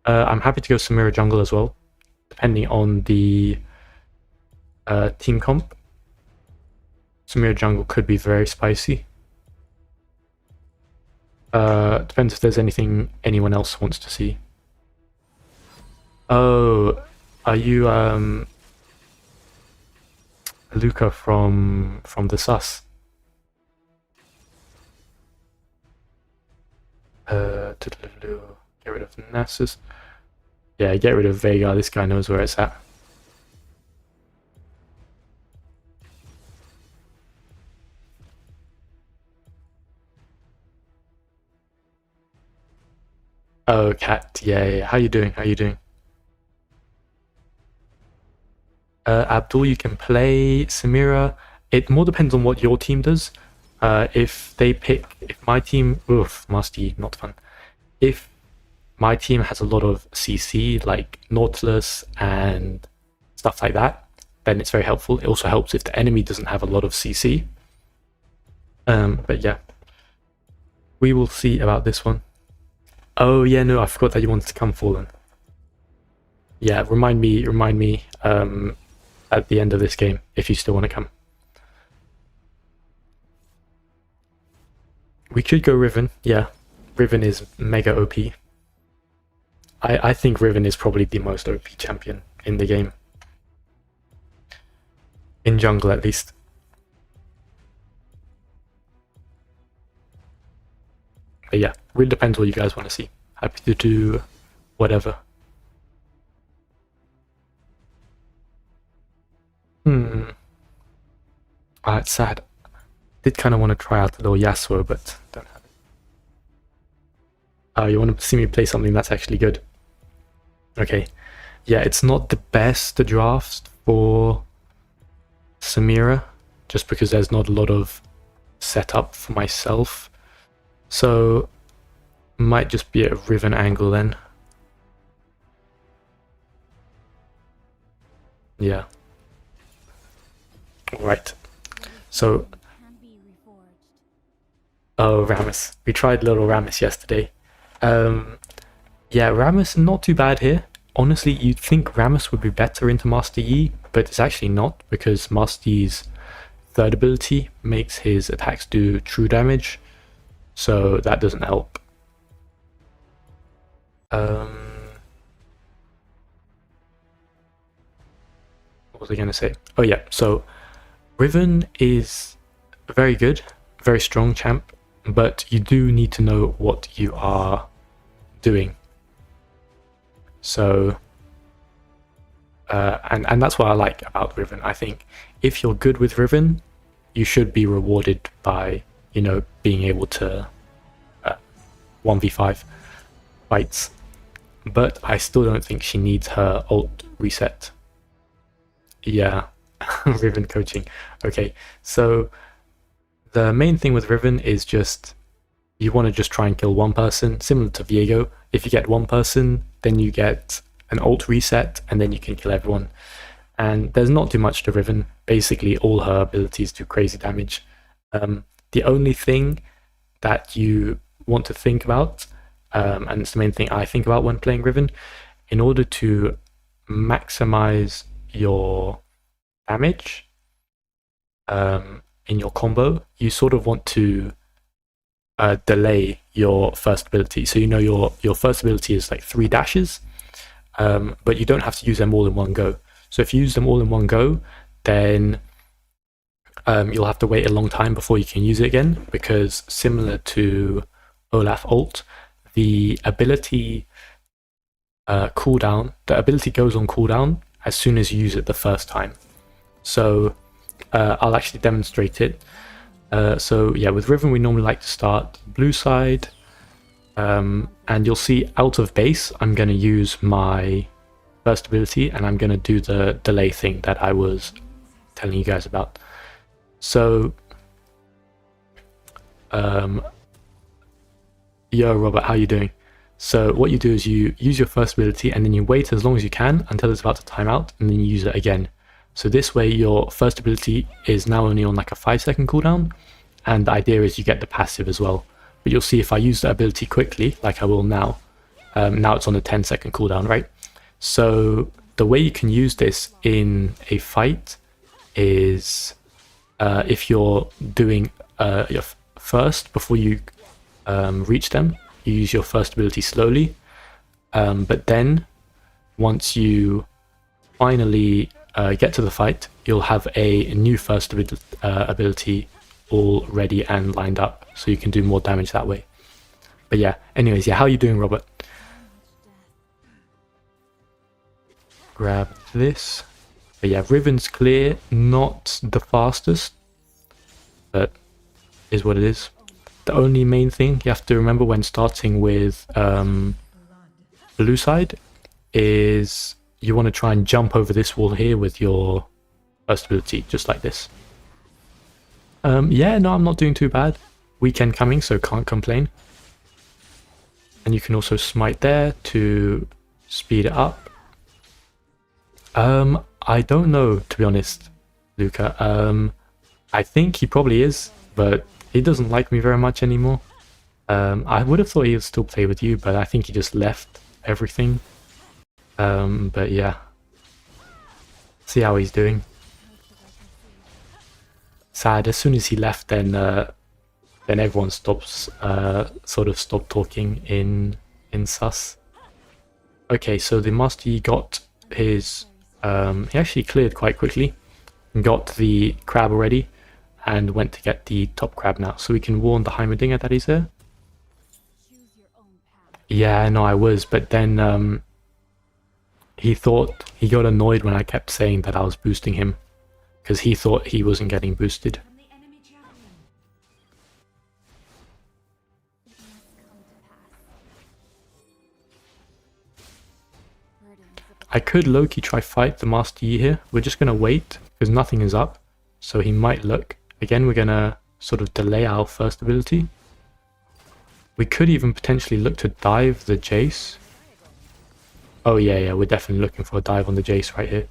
I'm happy to go Samira jungle as well, depending on the team comp. Samira jungle could be very spicy. Depends if there's anything anyone else wants to see. Oh, are you Luca from the sus? Get rid of Nasus. Yeah, get rid of Veigar. This guy knows where it's at. Oh, Cat. Yeah. How you doing? Abdul, you can play Samira. It more depends on what your team does. If my team, Master Yi, not fun. If my team has a lot of CC, like Nautilus and stuff like that, then it's very helpful. It also helps if the enemy doesn't have a lot of CC. But yeah, we will see about this one. Oh yeah, no, I forgot that you wanted to come Fallen. Yeah, remind me at the end of this game if you still want to come. We could go Riven. Yeah, Riven is mega OP. I think Riven is probably the most OP champion in the game. In jungle, at least. But yeah, really depends what you guys want to see. Happy to do whatever. It's sad. Did kind of want to try out the little Yasuo, but don't have it. Oh, you want to see me play something that's actually good? Okay. Yeah, it's not the best draft for Samira, just because there's not a lot of setup for myself. So, might just be a Riven angle then. Yeah. Right. So, oh, Rammus. We tried little Rammus yesterday. Yeah, Rammus not too bad here. honestly, you'd think Rammus would be better into Master Yi, but it's actually not, because Master Yi's third ability makes his attacks do true damage, so that doesn't help. What was I going to say? Oh yeah, so Riven is very good, very strong champ, but you do need to know what you are doing. So, and that's what I like about Riven. I think if you're good with Riven, you should be rewarded by, you know, being able to 1v5 fights. But I still don't think she needs her ult reset. Yeah, Riven coaching. Okay, so the main thing with Riven is just you want to just try and kill one person, similar to Viego. If you get one person, then you get an ult reset, and then you can kill everyone. And there's not too much to Riven. Basically, all her abilities do crazy damage. The only thing that you want to think about, and it's the main thing I think about when playing Riven, in order to maximize your damage in your combo, you sort of want to delay your first ability. So you know your first ability is like 3 dashes, but you don't have to use them all in one go. So if you use them all in one go, then you'll have to wait a long time before you can use it again, because similar to Olaf ult, the ability cooldown, the ability goes on cooldown as soon as you use it the first time. So I'll actually demonstrate it. So yeah, with Riven we normally like to start blue side, and you'll see out of base I'm going to use my first ability, and I'm going to do the delay thing that I was telling you guys about. So yo Robert, how you doing? So what you do is you use your first ability, and then you wait as long as you can until it's about to time out, and then you use it again. So this way your first ability is now only on like a 5-second cooldown, and the idea is you get the passive as well. But you'll see if I use that ability quickly, like I will now, now it's on a 10-second cooldown, right? So the way you can use this in a fight is if you're doing your first, before you reach them, you use your first ability slowly, but then once you finally get to the fight, you'll have a new first ability all ready and lined up, so you can do more damage that way. But yeah, anyways, yeah, how are you doing, Robert? Grab this. But yeah, Riven's clear, not the fastest, but is what it is. The only main thing you have to remember when starting with blue side is you want to try and jump over this wall here with your first ability, just like this. Yeah, no, I'm not doing too bad. Weekend coming, so can't complain. And you can also smite there to speed it up. I don't know, to be honest, Luca. I think he probably is, but he doesn't like me very much anymore. I would have thought he would still play with you, but I think he just left everything. But yeah, see how he's doing. Sad. As soon as he left, then everyone stops, sort of stopped talking in sus. Okay, so the Master Yi got his. He actually cleared quite quickly, got the crab already, and went to get the top crab now. So we can warn the Heimerdinger that he's there. Yeah, no, I was, but then he got annoyed when I kept saying that I was boosting him, because he thought he wasn't getting boosted. I could low-key try fight the Master Yi here. We're just going to wait, because nothing is up, so he might look. Again, we're going to sort of delay our first ability. We could even potentially look to dive the Jace. Oh yeah, we're definitely looking for a dive on the Jace right here.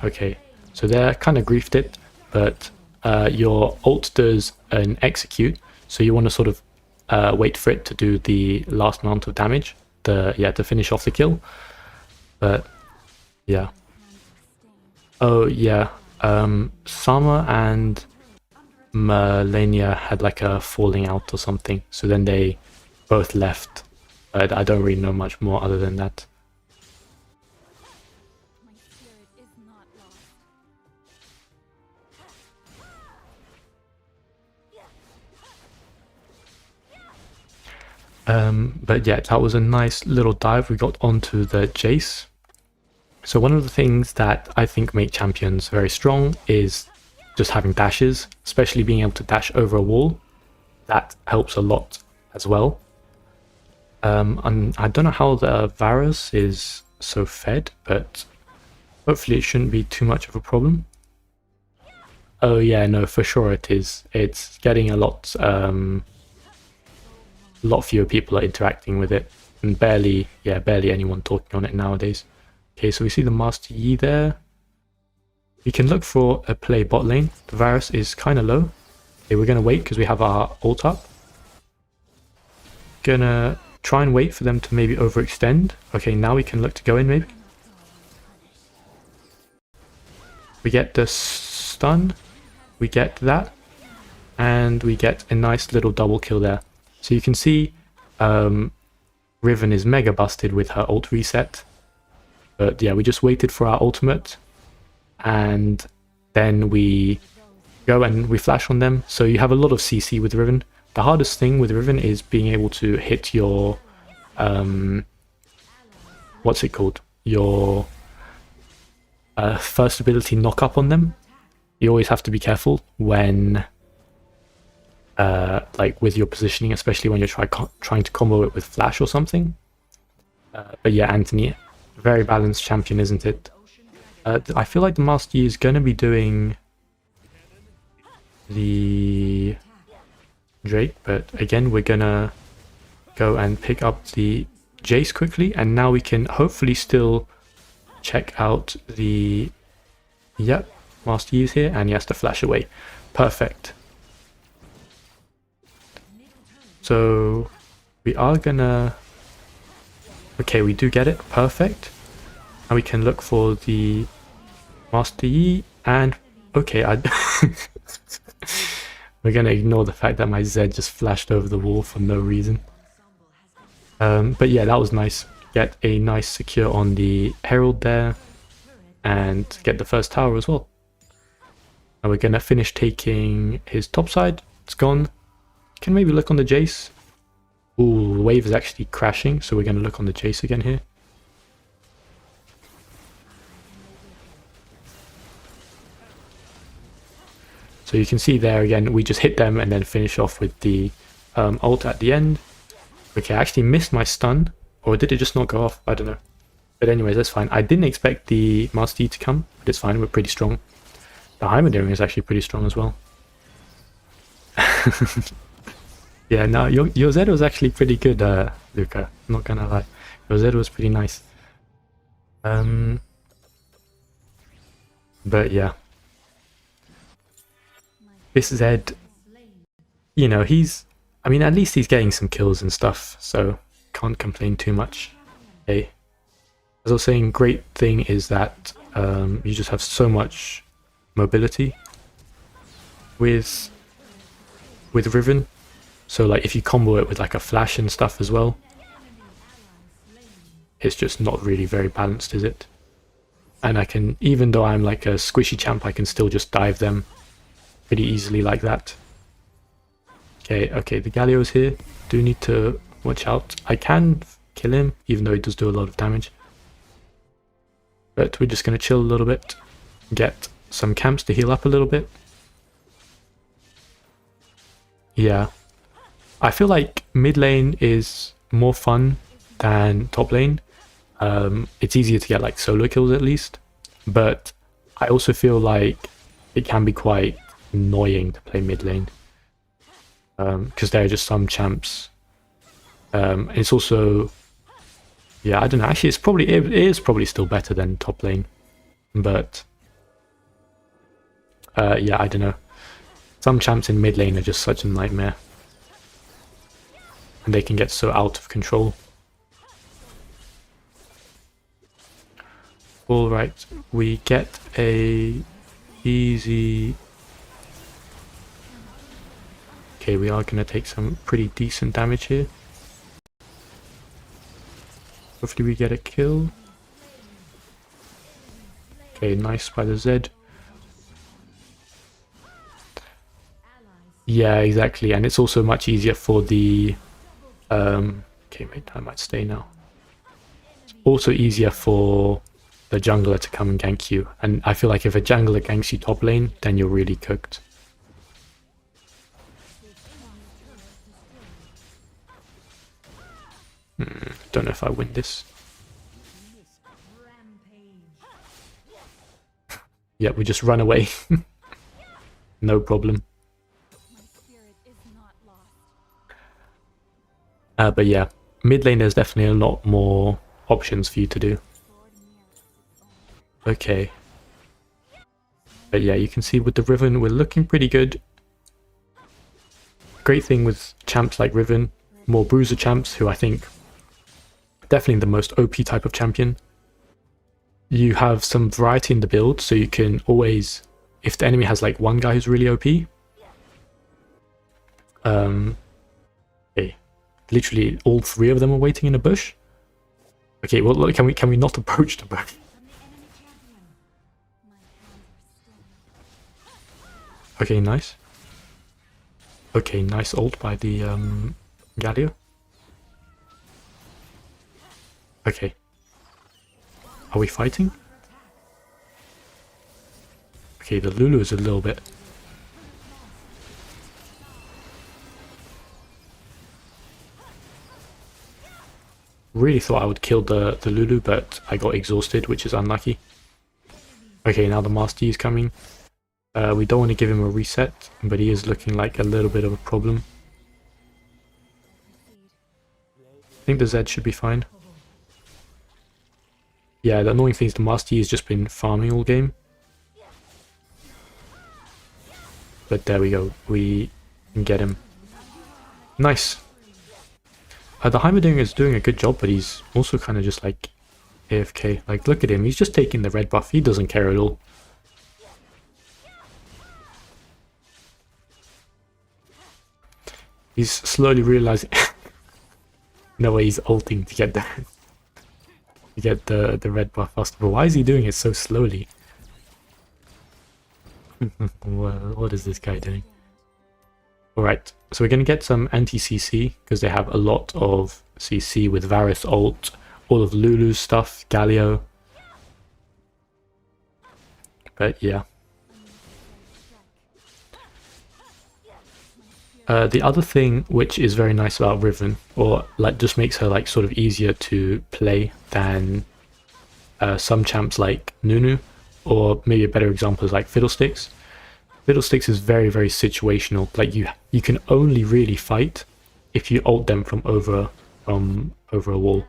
Okay, so there, kind of griefed it, but your ult does an execute, so you want to sort of wait for it to do the last amount of damage, to finish off the kill. But yeah. Oh yeah, Sama and Melania had like a falling out or something, so then they both left. But I don't really know much more other than that. My spirit is not lost. But yeah, that was a nice little dive. We got onto the Jace. So one of the things that I think make champions very strong is just having dashes, especially being able to dash over a wall. That helps a lot as well. And I don't know how the Varus is so fed, but hopefully it shouldn't be too much of a problem. Oh yeah, no, for sure it is. It's getting a lot fewer people are interacting with it, and barely anyone talking on it nowadays. Okay, so we see the Master Yi there. We can look for a play bot lane. The Varus is kind of low. Okay, we're going to wait because we have our ult up. Gonna try and wait for them to maybe overextend. Okay, now we can look to go in maybe. We get the stun. We get that. And we get a nice little double kill there. So you can see Riven is mega busted with her ult reset. But yeah, we just waited for our ultimate. And then we go and we flash on them. So you have a lot of CC with Riven. The hardest thing with Riven is being able to hit your... what's it called? Your first ability knock up on them. You always have to be careful when... like with your positioning, especially when you're trying to combo it with flash or something. But yeah, Anthony, very balanced champion, isn't it? I feel like the Master Yi is going to be doing the Drake, but again, we're going to go and pick up the Jace quickly, and now we can hopefully still check out the... Yep, Master Yi is here, and he has to flash away. Perfect. So we are gonna... Okay, we do get it. Perfect. Now we can look for the Master Yi, and okay, we're gonna ignore the fact that my Zed just flashed over the wall for no reason. But yeah, that was nice. Get a nice secure on the Herald there, and get the first tower as well. And we're gonna finish taking his top side. It's gone. Can maybe look on the Jace. Ooh, the wave is actually crashing, so we're going to look on the Jace again here. So you can see there again, we just hit them and then finish off with the ult at the end. Okay, I actually missed my stun, or did it just not go off? I don't know. But anyways, that's fine. I didn't expect the Master Yi to come, but it's fine, we're pretty strong. The Heimerdinger is actually pretty strong as well. Yeah, no, your Zed was actually pretty good, Luca. I'm not gonna lie. Your Zed was pretty nice. But yeah. This Zed, you know, I mean, at least he's getting some kills and stuff, so can't complain too much. Okay. As I was saying, great thing is that you just have so much mobility with Riven. So like if you combo it with like a flash and stuff as well, it's just not really very balanced, is it? And I can, even though I'm like a squishy champ, I can still just dive them pretty easily like that. Okay, the Galio's here. Do need to watch out. I can kill him, even though he does do a lot of damage. But we're just going to chill a little bit, get some camps to heal up a little bit. Yeah. I feel like mid lane is more fun than top lane. It's easier to get like solo kills at least, but I also feel like it can be quite annoying to play mid lane because there are just some champs. And it's also, yeah, I don't know. Actually, it is probably still better than top lane, but yeah, I don't know. Some champs in mid lane are just such a nightmare. and they can get so out of control. Alright, we get a easy... Okay, we are going to take some pretty decent damage here. Hopefully we get a kill. Okay, nice by the Zed. Yeah, exactly, and it's also much easier for the... okay, wait, I might stay now. It's also easier for the jungler to come and gank you, and I feel like if a jungler ganks you top lane, then you're really cooked. Don't know if I win this. Yeah, we just run away. No problem. My spirit is not lost. But yeah, mid lane there's definitely a lot more options for you to do. Sword mirrors its own. Okay. But yeah, you can see with the Riven, we're looking pretty good. Great thing with champs like Riven, more bruiser champs, who I think definitely the most OP type of champion. You have some variety in the build, so you can always, if the enemy has like one guy who's really OP, okay, literally all three of them are waiting in a bush. Okay, well, look, can we not approach the bush? Okay, nice. Okay, nice ult by the Galio. Okay. Are we fighting? Okay, the Lulu is a little bit... Really thought I would kill the Lulu, but I got exhausted, which is unlucky. Okay, now the Master Yi is coming. We don't want to give him a reset, but he is looking like a little bit of a problem. I think the Zed should be fine. Yeah, the annoying thing is the Master Yi has just been farming all game. But there we go, we can get him. Nice. The Heimerdinger is doing a good job, but he's also kind of just like AFK. Like, look at him, he's just taking the red buff, he doesn't care at all. He's slowly realizing... No way, he's ulting to get the red buff faster. But why is he doing it so slowly? Well, what is this guy doing? Alright, so we're going to get some anti-CC, because they have a lot of CC with Varus ult, all of Lulu's stuff, Galio. But yeah. The other thing which is very nice about Riven, or like just makes her like sort of easier to play than some champs like Nunu, or maybe a better example is like Fiddlesticks. Fiddlesticks is very, very situational. Like you can only really fight if you ult them from over a wall.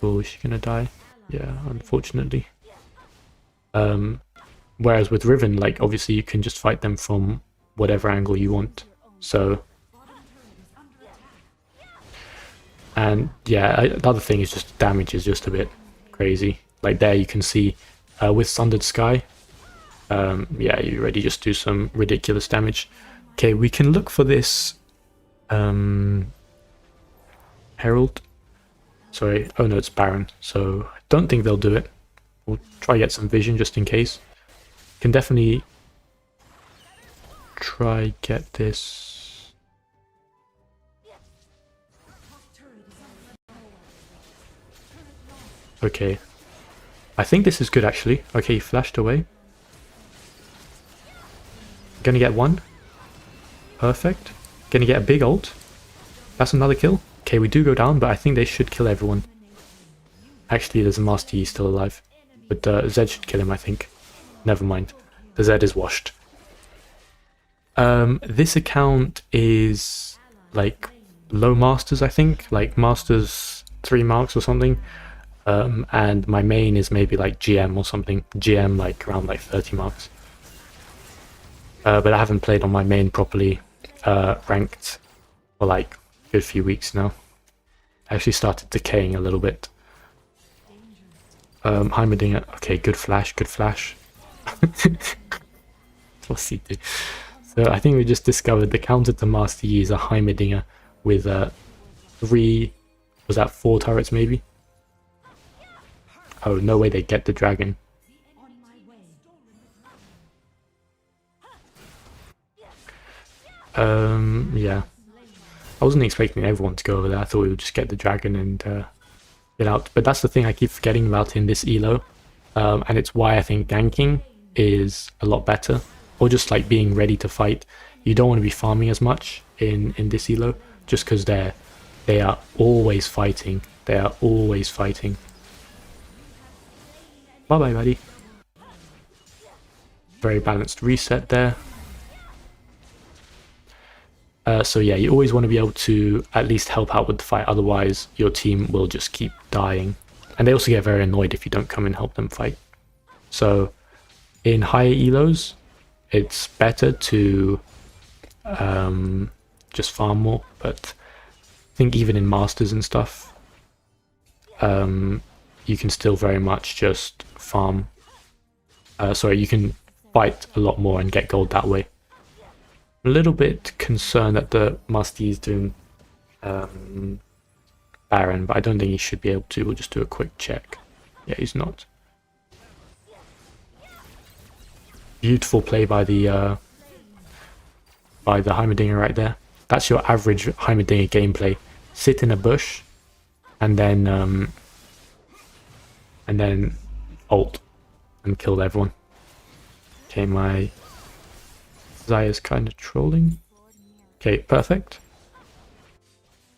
Oh, is she gonna die? Yeah, unfortunately. Whereas with Riven, like obviously you can just fight them from whatever angle you want. So, and yeah, the other thing is just damage is just a bit crazy. Like there you can see with Sundered Sky, yeah, you already just do some ridiculous damage. Okay, we can look for this Herald. Sorry, oh no, it's Baron. So I don't think they'll do it. We'll try to get some vision just in case. Can definitely try get this. Okay, I think this is good actually. Okay, he flashed away. Gonna get one. Perfect. Gonna get a big ult. That's another kill. Okay, we do go down, but I think they should kill everyone. Actually, there's a Master Yi still alive, but Zed should kill him, I think. Never mind. The Zed is washed. This account is like low masters, I think, like masters 3 marks or something. And my main is maybe like GM or something. GM like around like 30 marks. But I haven't played on my main properly ranked for like good few weeks now. Actually started decaying a little bit. Heimerdinger. Okay, good flash, good flash. What's he do? So I think we just discovered the counter to Master Yi is a Heimerdinger with 4 turrets maybe? Oh, no way they get the dragon. Yeah. I wasn't expecting everyone to go over there. I thought we would just get the dragon and get out. But that's the thing I keep forgetting about in this elo. And it's why I think ganking is a lot better. Or just like being ready to fight. You don't want to be farming as much in this elo. Just because they are always fighting. They are always fighting. Bye bye, buddy. Very balanced reset there. So yeah, you always want to be able to at least help out with the fight, otherwise your team will just keep dying. And they also get very annoyed if you don't come and help them fight. So in higher elos, it's better to just farm more, but I think even in masters and stuff, you can still very much just farm. Sorry, you can fight a lot more and get gold that way. A little bit concerned that the Master Yi is doing Baron, but I don't think he should be able to. We'll just do a quick check. Yeah, he's not. Beautiful play by the Heimerdinger right there. That's your average Heimerdinger gameplay. Sit in a bush, and then ult and kill everyone. Okay, my Xayah's kind of trolling. Okay, perfect.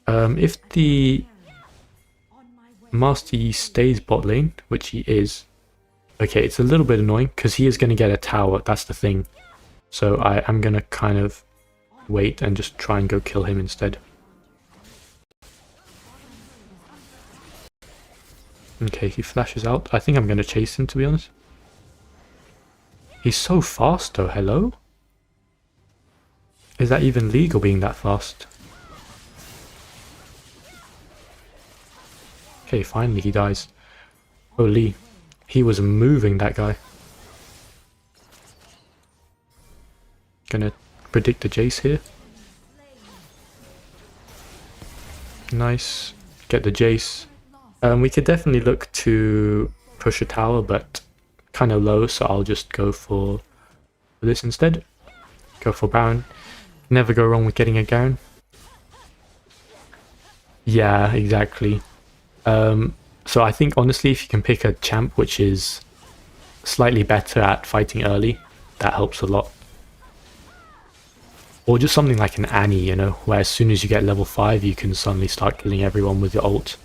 If the Master Yi stays bot lane, which he is, okay, it's a little bit annoying because he is going to get a tower, that's the thing. So I am going to kind of wait and just try and go kill him instead. Okay, he flashes out. I think I'm going to chase him, to be honest. He's so fast though, hello? Is that even legal being that fast? Okay, finally he dies. Holy, he was moving, that guy. Gonna predict the Jace here. Nice. Get the Jace. We could definitely look to push a tower, but kind of low, so I'll just go for this instead. Go for Baron. Never go wrong with getting a Garen. Yeah, exactly. So I think honestly, if you can pick a champ which is slightly better at fighting early, that helps a lot. Or just something like an Annie, you know, where as soon as you get level 5, you can suddenly start killing everyone with your ult.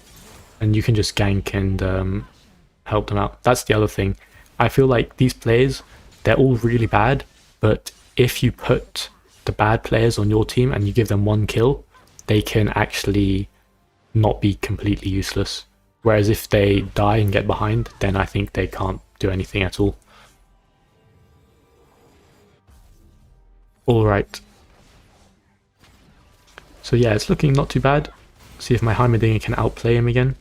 And you can just gank and help them out. That's the other thing. I feel like these players, they're all really bad, but if you put the bad players on your team and you give them 1 kill, they can actually not be completely useless. Whereas if they die and get behind, then I think they can't do anything at all. Alright. So yeah, it's looking not too bad. See if my Heimerdinger can outplay him again.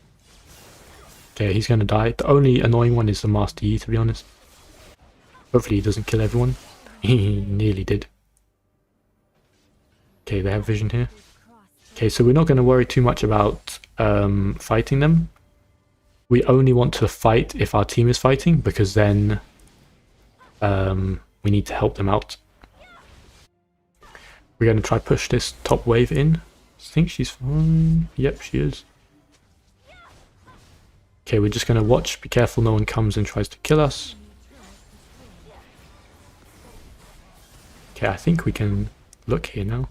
Okay, he's gonna die. The only annoying one is the Master Yi, to be honest. Hopefully he doesn't kill everyone. He nearly did. Okay, they have vision here. Okay, so we're not going to worry too much about fighting them. We only want to fight if our team is fighting, because then we need to help them out. We're going to try push this top wave in. I think she's fine. Yep, she is. Okay, we're just going to watch. Be careful no one comes and tries to kill us. Okay, I think we can look here now.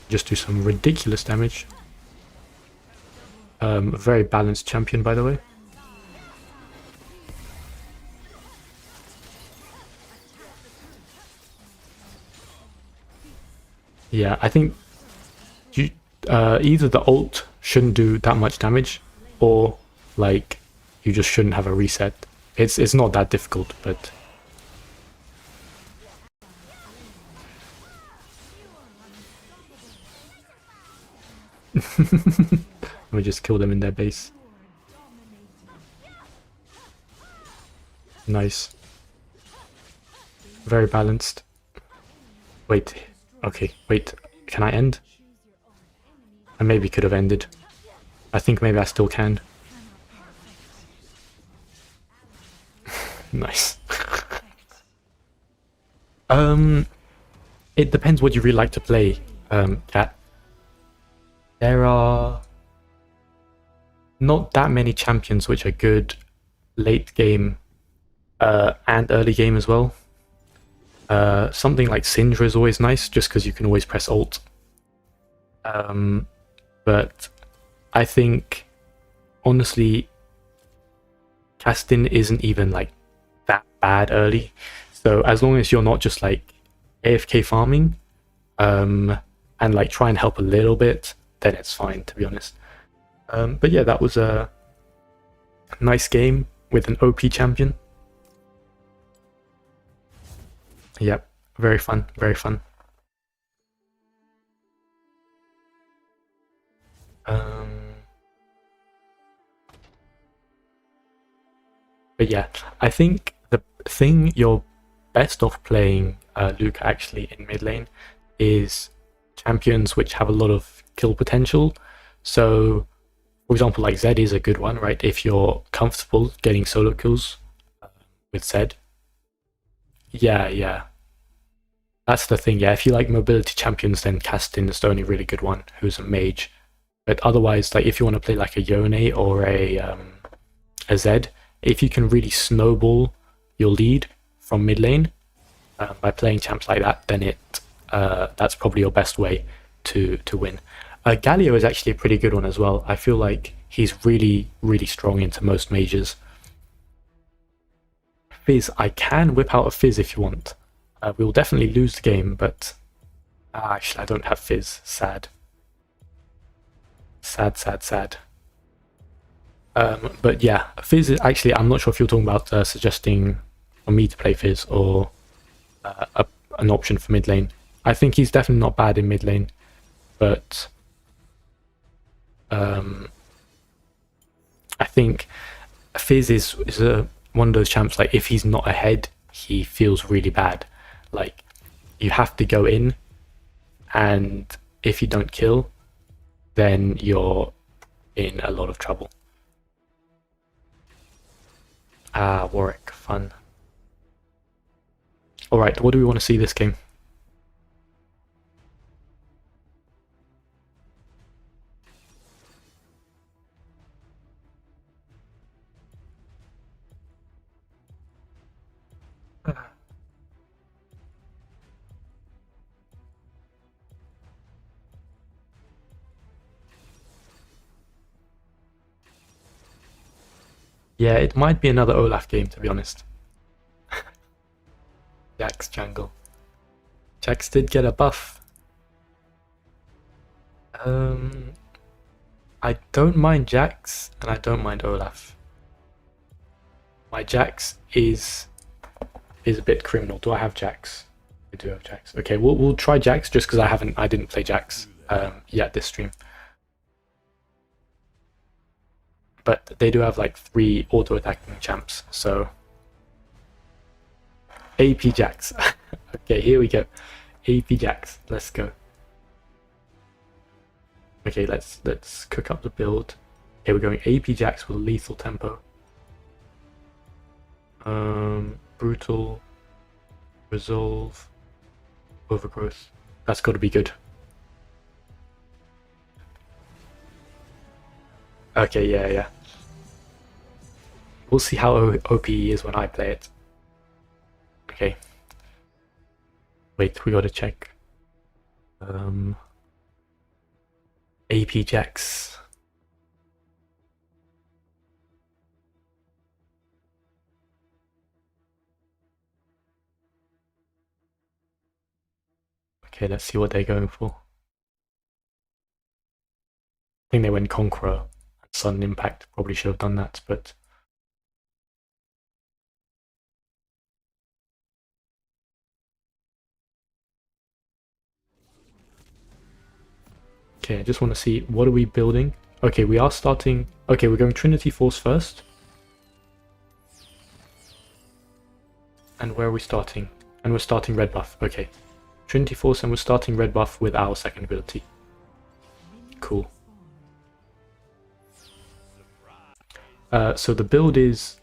Just do some ridiculous damage. A very balanced champion, by the way. Yeah, I think you, either the ult shouldn't do that much damage, or like you just shouldn't have a reset. It's not that difficult, but We just kill them in their base. Nice. Very balanced. Wait. Okay, wait. Can I end? I maybe could have ended. I think maybe I still can. Nice. It depends what you really like to play, Cat. There are not that many champions which are good late game and early game as well. Something like Syndra is always nice, just because you can always press Alt. But I think, honestly, Castin isn't even like that bad early. So as long as you're not just like AFK farming, and like try and help a little bit, then it's fine, to be honest. But yeah, that was a nice game with an OP champion. Yep, very fun, very fun. But yeah, I think the thing you're best off playing Luke actually in mid lane is champions which have a lot of kill potential. So, for example, like Zed is a good one, right? If you're comfortable getting solo kills with Zed. Yeah, yeah. That's the thing, yeah. If you like mobility champions, then Castin is the only really good one who's a mage. But otherwise, like if you want to play like a Yone or a Zed, if you can really snowball your lead from mid lane by playing champs like that, then that's probably your best way to win. Galio is actually a pretty good one as well. I feel like he's really, really strong into most majors. Fizz, I can whip out a Fizz if you want. We will definitely lose the game, but actually I don't have Fizz. Sad. Sad, sad, sad. But yeah, Fizz is actually, I'm not sure if you're talking about suggesting for me to play Fizz or an option for mid lane. I think he's definitely not bad in mid lane, but I think Fizz is one of those champs, like if he's not ahead, he feels really bad. Like you have to go in, and if you don't kill, then you're in a lot of trouble. Warwick, fun. Alright, what do we want to see this game? Yeah, it might be another Olaf game, to be honest. Jax jungle. Jax did get a buff. I don't mind Jax, and I don't mind Olaf. My Jax is a bit criminal. Do I have Jax? I do have Jax. Okay, we'll try Jax just because I didn't play Jax yet this stream. But they do have like 3 auto-attacking champs, so AP Jax. Okay, here we go. AP Jax. Let's go. Okay, let's cook up the build. Okay, we're going AP Jax with lethal tempo. Brutal, resolve, overgrowth. That's got to be good. Okay, yeah. We'll see how OP he is when I play it. Okay. Wait, we gotta check. AP Jax. Okay, let's see what they're going for. I think they went Conqueror and Sudden Impact. Probably should have done that, but Okay, I just want to see, what are we building? Okay, we are starting... Okay, we're going Trinity Force first. And where are we starting? And we're starting red buff. Okay. Trinity Force, and we're starting red buff with our second ability. Cool. So the build is...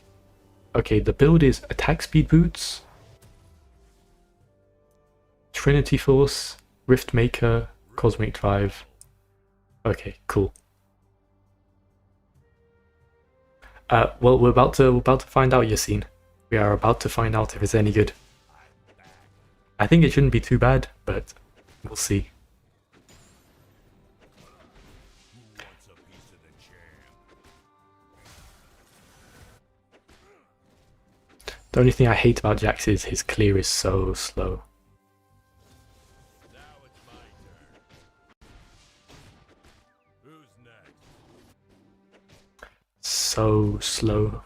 Okay, the build is attack speed boots, Trinity Force, Rift Maker, Cosmic Drive. Okay, cool. Well, we're about to find out, Yassine. We are about to find out if it's any good. I think it shouldn't be too bad, but we'll see. The only thing I hate about Jax is his clear is so slow. Now it's my turn. Who's next? So slow.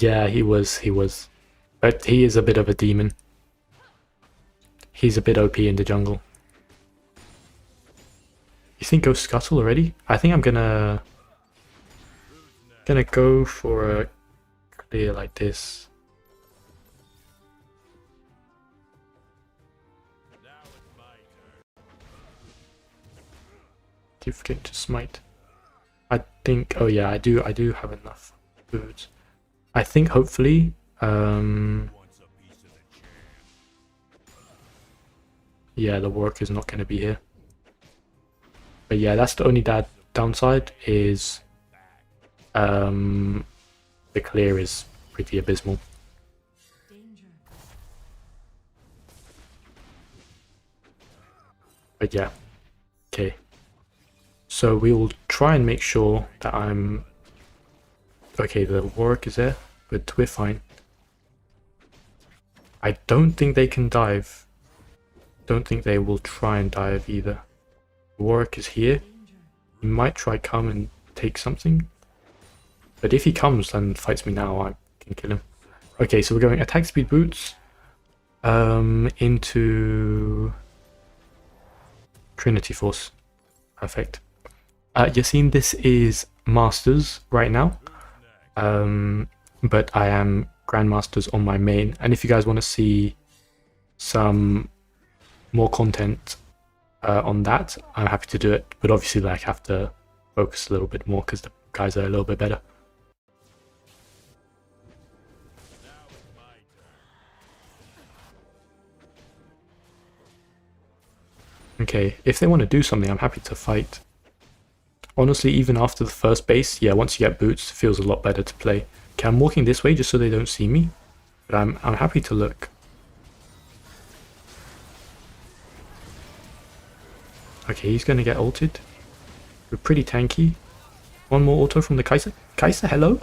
Yeah, he was. But he is a bit of a demon. He's a bit OP in the jungle. You think go Scuttle already? I think I'm gonna go for a clear like this. Now it's my turn. Keep forgetting to smite. I think. Oh yeah, I do have enough foods. I think hopefully. Wants a piece of the champ. Yeah, the work is not going to be here. But yeah, that's the only downside is the clear is pretty abysmal. Danger. But yeah, okay. So we will try and make sure that I'm... Okay, the work is there, but we're fine. I don't think they can dive. Don't think they will try and dive either. Warwick is here. He might try come and take something. But if he comes and fights me now, I can kill him. Okay, so we're going attack speed boots into Trinity Force. Perfect. Yassine, this is Masters right now. But I am Grandmasters on my main, and if you guys want to see some more content on that, I'm happy to do it, but obviously like have to focus a little bit more because the guys are a little bit better. Okay, if they want to do something, I'm happy to fight. Honestly, even after the first base, yeah, once you get boots, it feels a lot better to play. Okay, I'm walking this way just so they don't see me, but I'm happy to look. Okay, he's going to get ulted. We're pretty tanky. One more auto from the Kai'Sa. Kai'Sa, hello?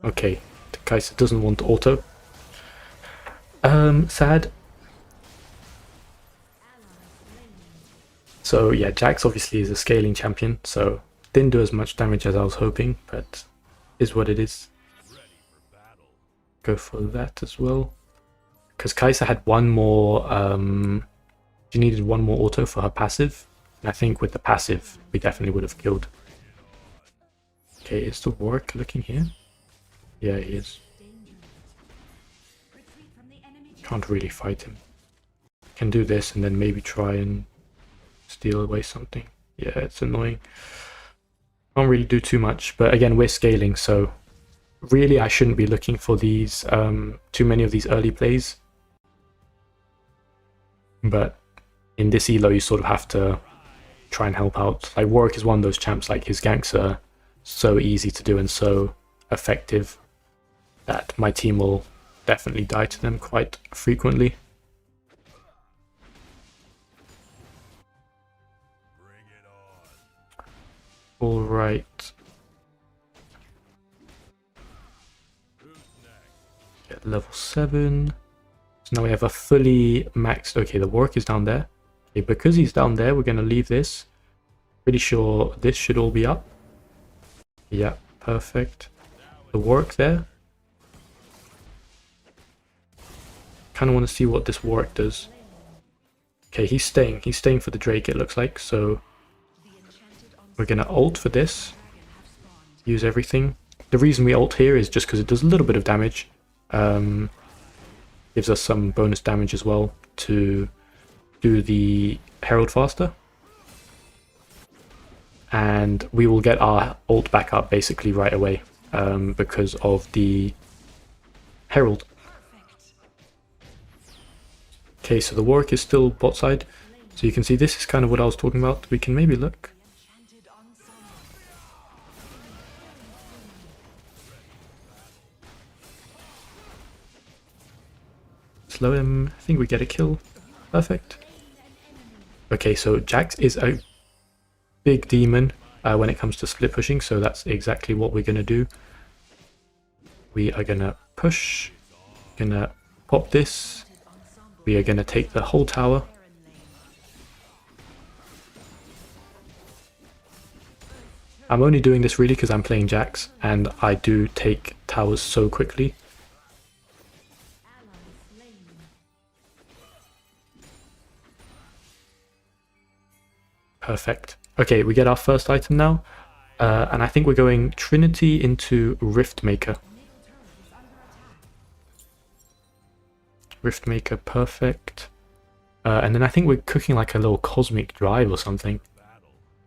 Okay, the Kai'Sa doesn't want auto. Sad. So yeah, Jax obviously is a scaling champion, so didn't do as much damage as I was hoping, but is what it is. Go for that as well. Because Kai'Sa had one more, she needed one more auto for her passive, and I think with the passive, we definitely would have killed. Okay, is the Warwick looking here? Yeah, he is. Can't really fight him. Can do this and then maybe try and steal away something. Yeah, it's annoying. Can't really do too much, but again, we're scaling, so really I shouldn't be looking for these, too many of these early plays. But in this elo, you sort of have to try and help out. Like, Warwick is one of those champs, like, his ganks are so easy to do and so effective that my team will definitely die to them quite frequently. All right. Get level 7. So now we have a fully maxed... Okay, the Warwick is down there. Okay, because he's down there, we're going to leave this. Pretty sure this should all be up. Yeah, perfect. The work there. Kind of want to see what this work does. Okay, he's staying. He's staying for the Drake, it looks like. So we're going to ult for this. Use everything. The reason we ult here is just because it does a little bit of damage. Gives us some bonus damage as well to do the Herald faster. And we will get our ult back up basically right away because of the Herald. Okay, so the Warwick is still bot side. So you can see this is kind of what I was talking about. We can maybe look. Slow him. I think we get a kill. Perfect. Okay, so Jax is a big demon when it comes to split pushing, so that's exactly what we're going to do. We are going to push. Going to pop this. We are going to take the whole tower. I'm only doing this really because I'm playing Jax, and I do take towers so quickly. Perfect. Okay, we get our first item now, and I think we're going Trinity into Riftmaker. Riftmaker, perfect. And then I think we're cooking like a little Cosmic Drive or something.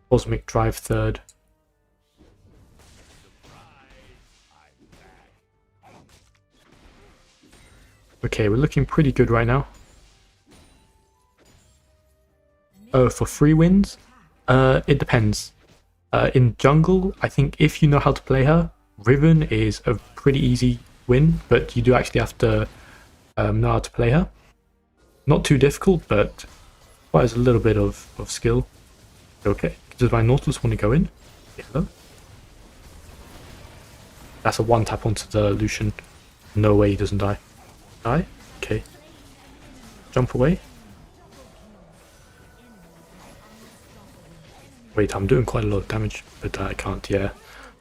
Cosmic Drive third. Okay, we're looking pretty good right now. Oh, for free wins? It depends. In jungle, I think if you know how to play her, Riven is a pretty easy win, but you do actually have to know how to play her. Not too difficult, but requires a little bit of skill. Okay, does my Nautilus want to go in? Hello? That's a one tap onto the Lucian. No way he doesn't die. Die? Okay. Jump away. Wait, I'm doing quite a lot of damage, but I can't, yeah.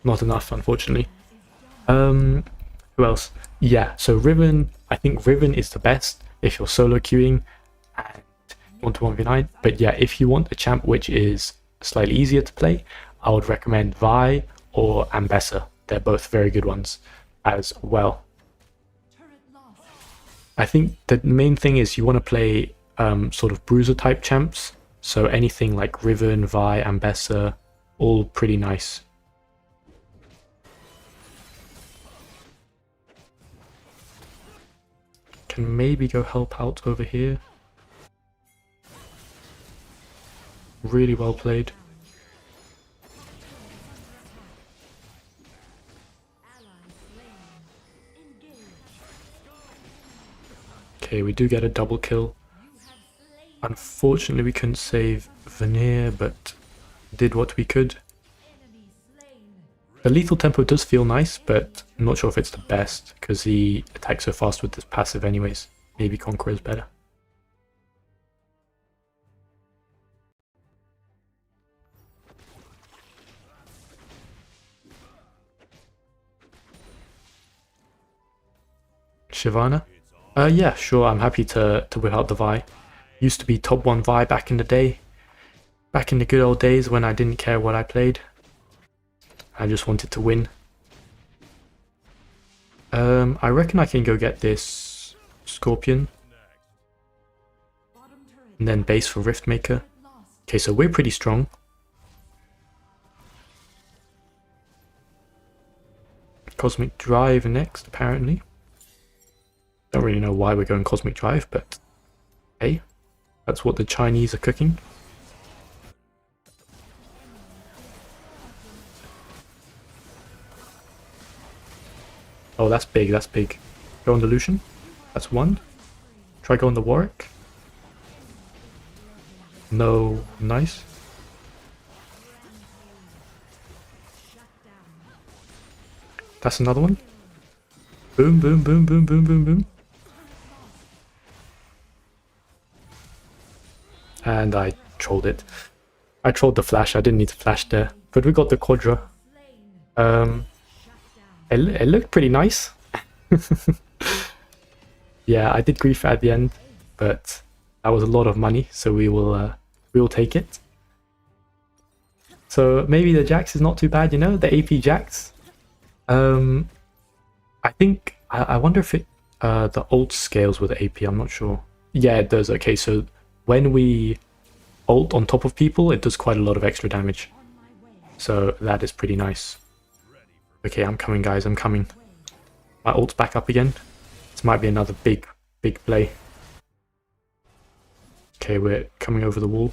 Not enough, unfortunately. Who else? Yeah, so Riven, I think Riven is the best if you're solo queuing and want to 1v9. But yeah, if you want a champ which is slightly easier to play, I would recommend Vi or Ambessa. They're both very good ones as well. I think the main thing is you want to play sort of bruiser type champs. So anything like Riven, Vi, Ambessa, all pretty nice. Can maybe go help out over here. Really well played. Okay, we do get a double kill. Unfortunately, we couldn't save Veneer, but did what we could. The lethal tempo does feel nice, but I'm not sure if it's the best, because he attacks so fast with this passive anyways. Maybe Conqueror is better. Shyvana? Yeah, sure, I'm happy to whip out the Vi. Used to be top 1 Vi back in the day. Back in the good old days when I didn't care what I played. I just wanted to win. I reckon I can go get this Scorpion. And then base for Riftmaker. Okay, so we're pretty strong. Cosmic Drive next, apparently. Don't really know why we're going Cosmic Drive, but hey, that's what the Chinese are cooking. Oh, that's big, that's big. Go on the Lucian. That's one. Try go on the Warwick. No, nice. That's another one. Boom, boom, boom, boom, boom, boom, boom. and I trolled it. I trolled the flash. I didn't need to flash there, but we got the Quadra. It looked pretty nice. Yeah, I did grief at the end, but that was a lot of money, so we will take it. So maybe the Jax is not too bad, you know, the AP Jax. I think I wonder if it the ult scales with the AP. I'm not sure. Yeah, it does. Okay, so when we ult on top of people, it does quite a lot of extra damage. So that is pretty nice. Okay, I'm coming, guys. I'm coming. My ult's back up again. This might be another big play. Okay, we're coming over the wall.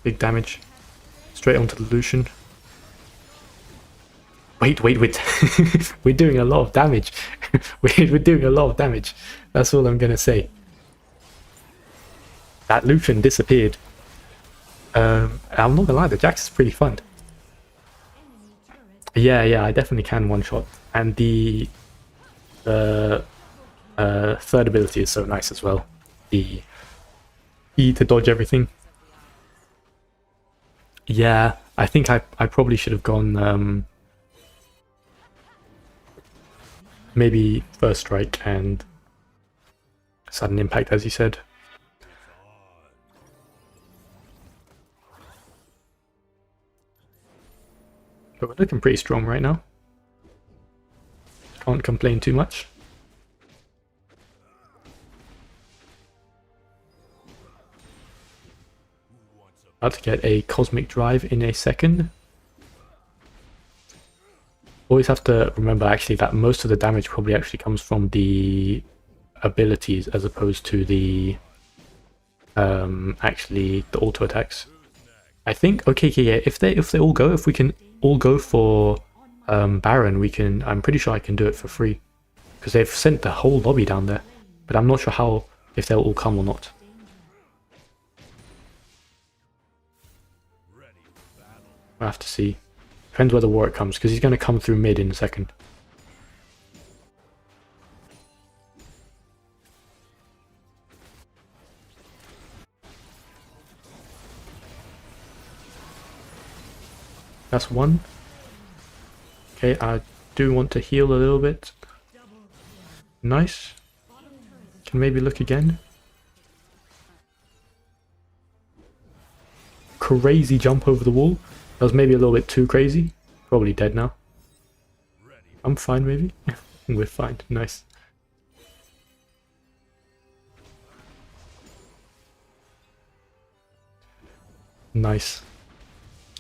Big damage. Straight onto the Lucian. Wait. We're doing a lot of damage. We're doing a lot of damage. That's all I'm gonna say. That Lucian disappeared. I'm not gonna lie, the Jax is pretty fun. Yeah, I definitely can one-shot. And the third ability is so nice as well. The E to dodge everything. Yeah, I think I probably should have gone maybe first strike and sudden impact, as you said. But we're looking pretty strong right now. Can't complain too much. About to get a Cosmic Drive in a second. Always have to remember actually that most of the damage probably actually comes from the abilities as opposed to the actually the auto attacks. I think okay, yeah, if they all go, if we can all go for Baron, we can. I'm pretty sure I can do it for free because they've sent the whole lobby down there, but I'm not sure how, if they'll all come or not. We'll have to see. Depends where the Warwick comes, because he's going to come through mid in a second. That's one. Okay, I do want to heal a little bit. Nice. Can maybe look again. Crazy jump over the wall. That was maybe a little bit too crazy. Probably dead now. I'm fine, maybe. We're fine. Nice. Nice.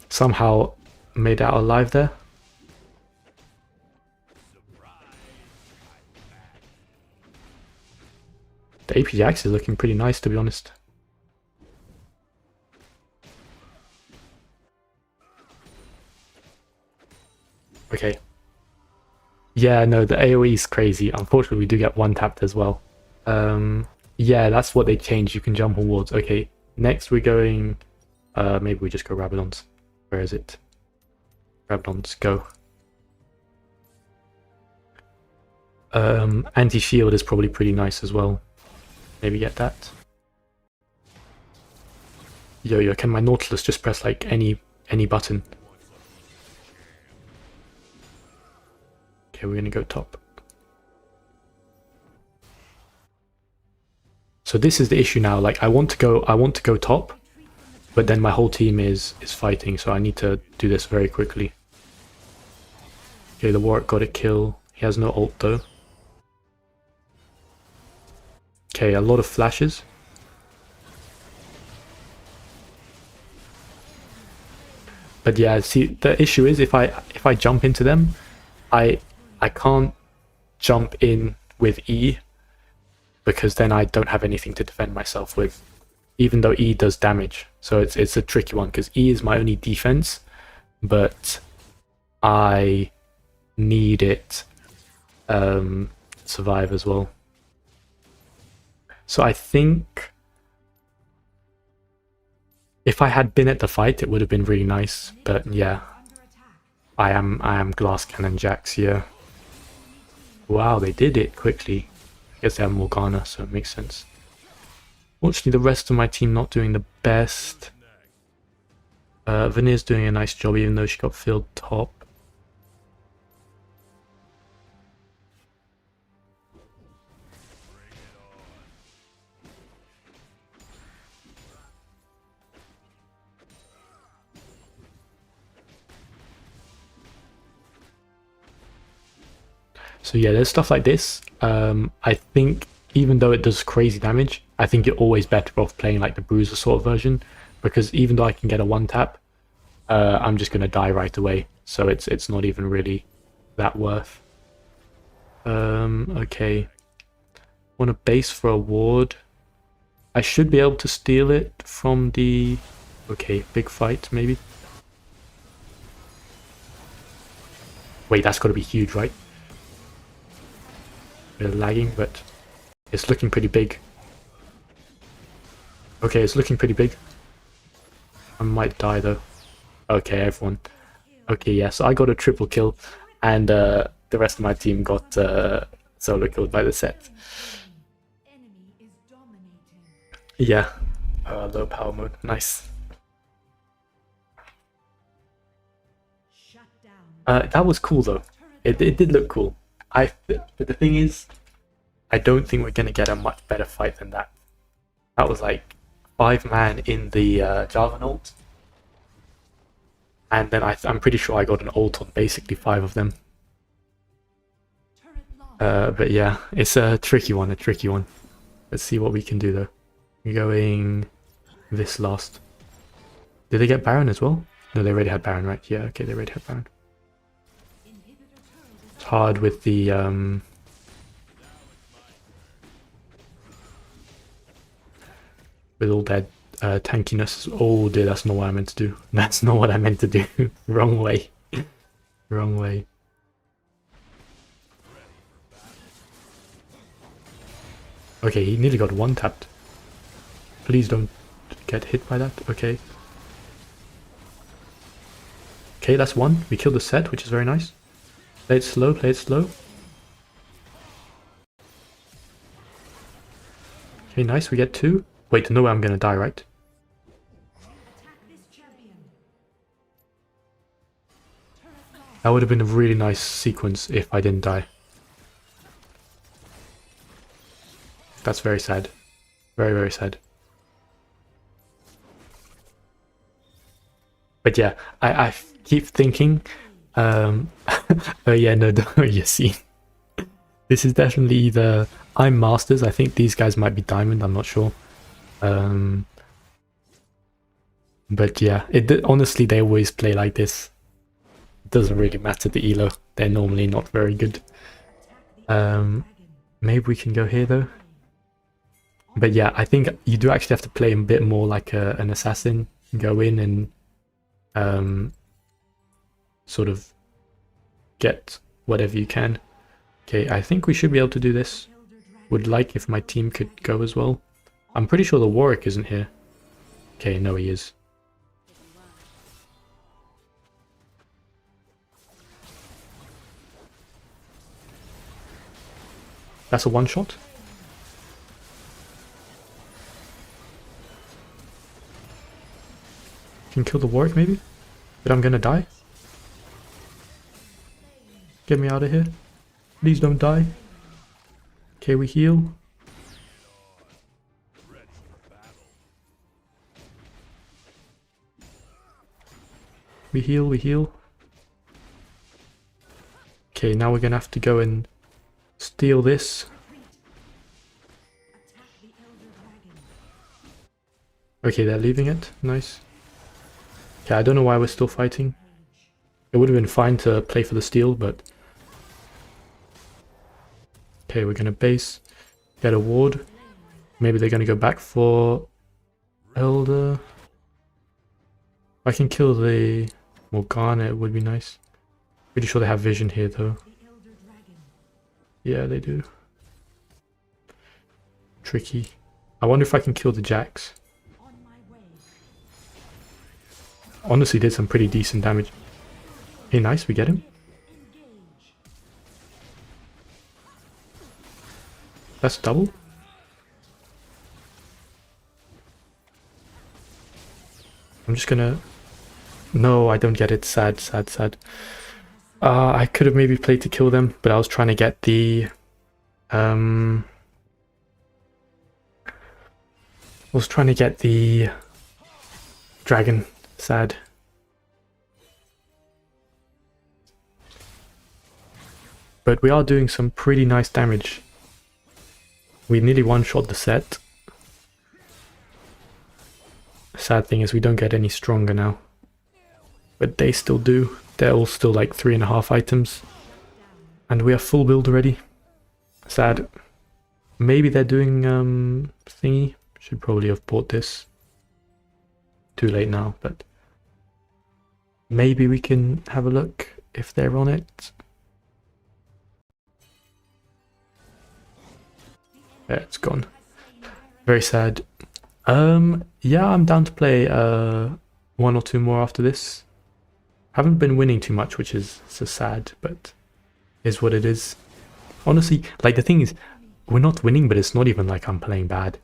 Somehow made out alive there. The AP Jax is looking pretty nice, to be honest. Okay. Yeah, no, the AoE is crazy. Unfortunately, we do get one tapped as well. Yeah, that's what they changed. You can jump on wards. Okay, next we're going... maybe we just go Rabadons. Where is it? Rabadons, go. Anti-shield is probably pretty nice as well. Maybe get that. Yo, can my Nautilus just press like any button? Okay, we're gonna go top. So this is the issue now. Like I want to go top, but then my whole team is fighting, so I need to do this very quickly. Okay, the Warwick got a kill. He has no ult though. Okay, a lot of flashes. But yeah, see, the issue is if I jump into them, I can't jump in with E because then I don't have anything to defend myself with, even though E does damage. So it's a tricky one because E is my only defense, but I need it survive as well. So I think if I had been at the fight, it would have been really nice. But yeah, I am Glass Cannon Jax here. Wow, they did it quickly. I guess they have Morgana, so it makes sense. Fortunately, the rest of my team not doing the best. Vanir's doing a nice job, even though she got filled top. So yeah, there's stuff like this. I think even though it does crazy damage, I think you're always better off playing like the Bruiser sort of version, because even though I can get a one tap, I'm just gonna die right away. So it's not even really that worth. Okay. Want a base for a ward. I should be able to steal it from the... Okay, big fight maybe. Wait, that's gotta be huge, right? Bit of lagging, but it's looking pretty big. Okay, it's looking pretty big. I might die though. Okay, everyone. Okay, yes, I got a triple kill, and the rest of my team got solo killed by the set. Enemy is dominating. Yeah, low power mode, nice. Shut down. That was cool though. It did look cool. But the thing is, I don't think we're gonna get a much better fight than that. That was like 5-man in the Jarvan ult, and then I'm pretty sure I got an ult on basically 5 of them. Turret lost. But yeah, it's a tricky one, Let's see what we can do though. We're going this last. Did they get Baron as well? No, they already had Baron, right? Yeah, okay, they already had Baron. Inhibitor turret It's hard with the with all that tankiness. Oh dear, that's not what I meant to do. That's not what I meant to do. Wrong way. Wrong way. Okay, he nearly got one tapped. Please don't get hit by that. Okay. Okay, that's one. We killed the set, which is very nice. Play it slow, play it slow. Okay, nice, we get 2. Wait, no way I'm gonna die, right? attack this champion. Turret lost. That would have been a really nice sequence if I didn't die. That's very sad. Very, very sad. But yeah, I keep thinking, oh yeah, no, you see. This is definitely either I'm Masters, I think these guys might be Diamond, I'm not sure. But yeah, honestly, they always play like this. It doesn't really matter the elo, they're normally not very good. Maybe we can go here though. But yeah, I think you do actually have to play a bit more like an assassin. Go in and sort of get whatever you can. Okay, I think we should be able to do this. Would like if my team could go as well. I'm pretty sure the Warwick isn't here. Okay, no he is. That's a one-shot. Can kill the Warwick maybe? But I'm gonna die. Get me out of here. Please don't die. Okay, we heal. We heal, we heal. Okay, now we're gonna have to go and steal this. Attack the elder dragon. Okay, they're leaving it. Nice. Okay, I don't know why we're still fighting. It would have been fine to play for the steal, but... Okay, we're gonna base. Get a ward. Maybe they're gonna go back for... Elder. I can kill the Morgana, it would be nice. Pretty sure they have vision here though. The elder dragon. Yeah, they do. Tricky. I wonder if I can kill the Jax. On my way. Honestly did some pretty decent damage. Hey, nice, we get him. Engage. That's double? I'm just gonna... No, I don't get it. Sad, sad, sad. I could have maybe played to kill them, but I was trying to get the... I was trying to get the dragon. Sad. But we are doing some pretty nice damage. We nearly one-shot the set. Sad thing is we don't get any stronger now. But they still do. They're all still like 3.5 items. And we are full build already. Sad. Maybe they're doing thingy. Should probably have bought this. Too late now, but maybe we can have a look if they're on it. Yeah, it's gone. Very sad. Yeah, I'm down to play 1 or 2 more after this. Haven't been winning too much, which is so sad, but is what it is. Honestly, like the thing is, we're not winning, but it's not even like I'm playing bad.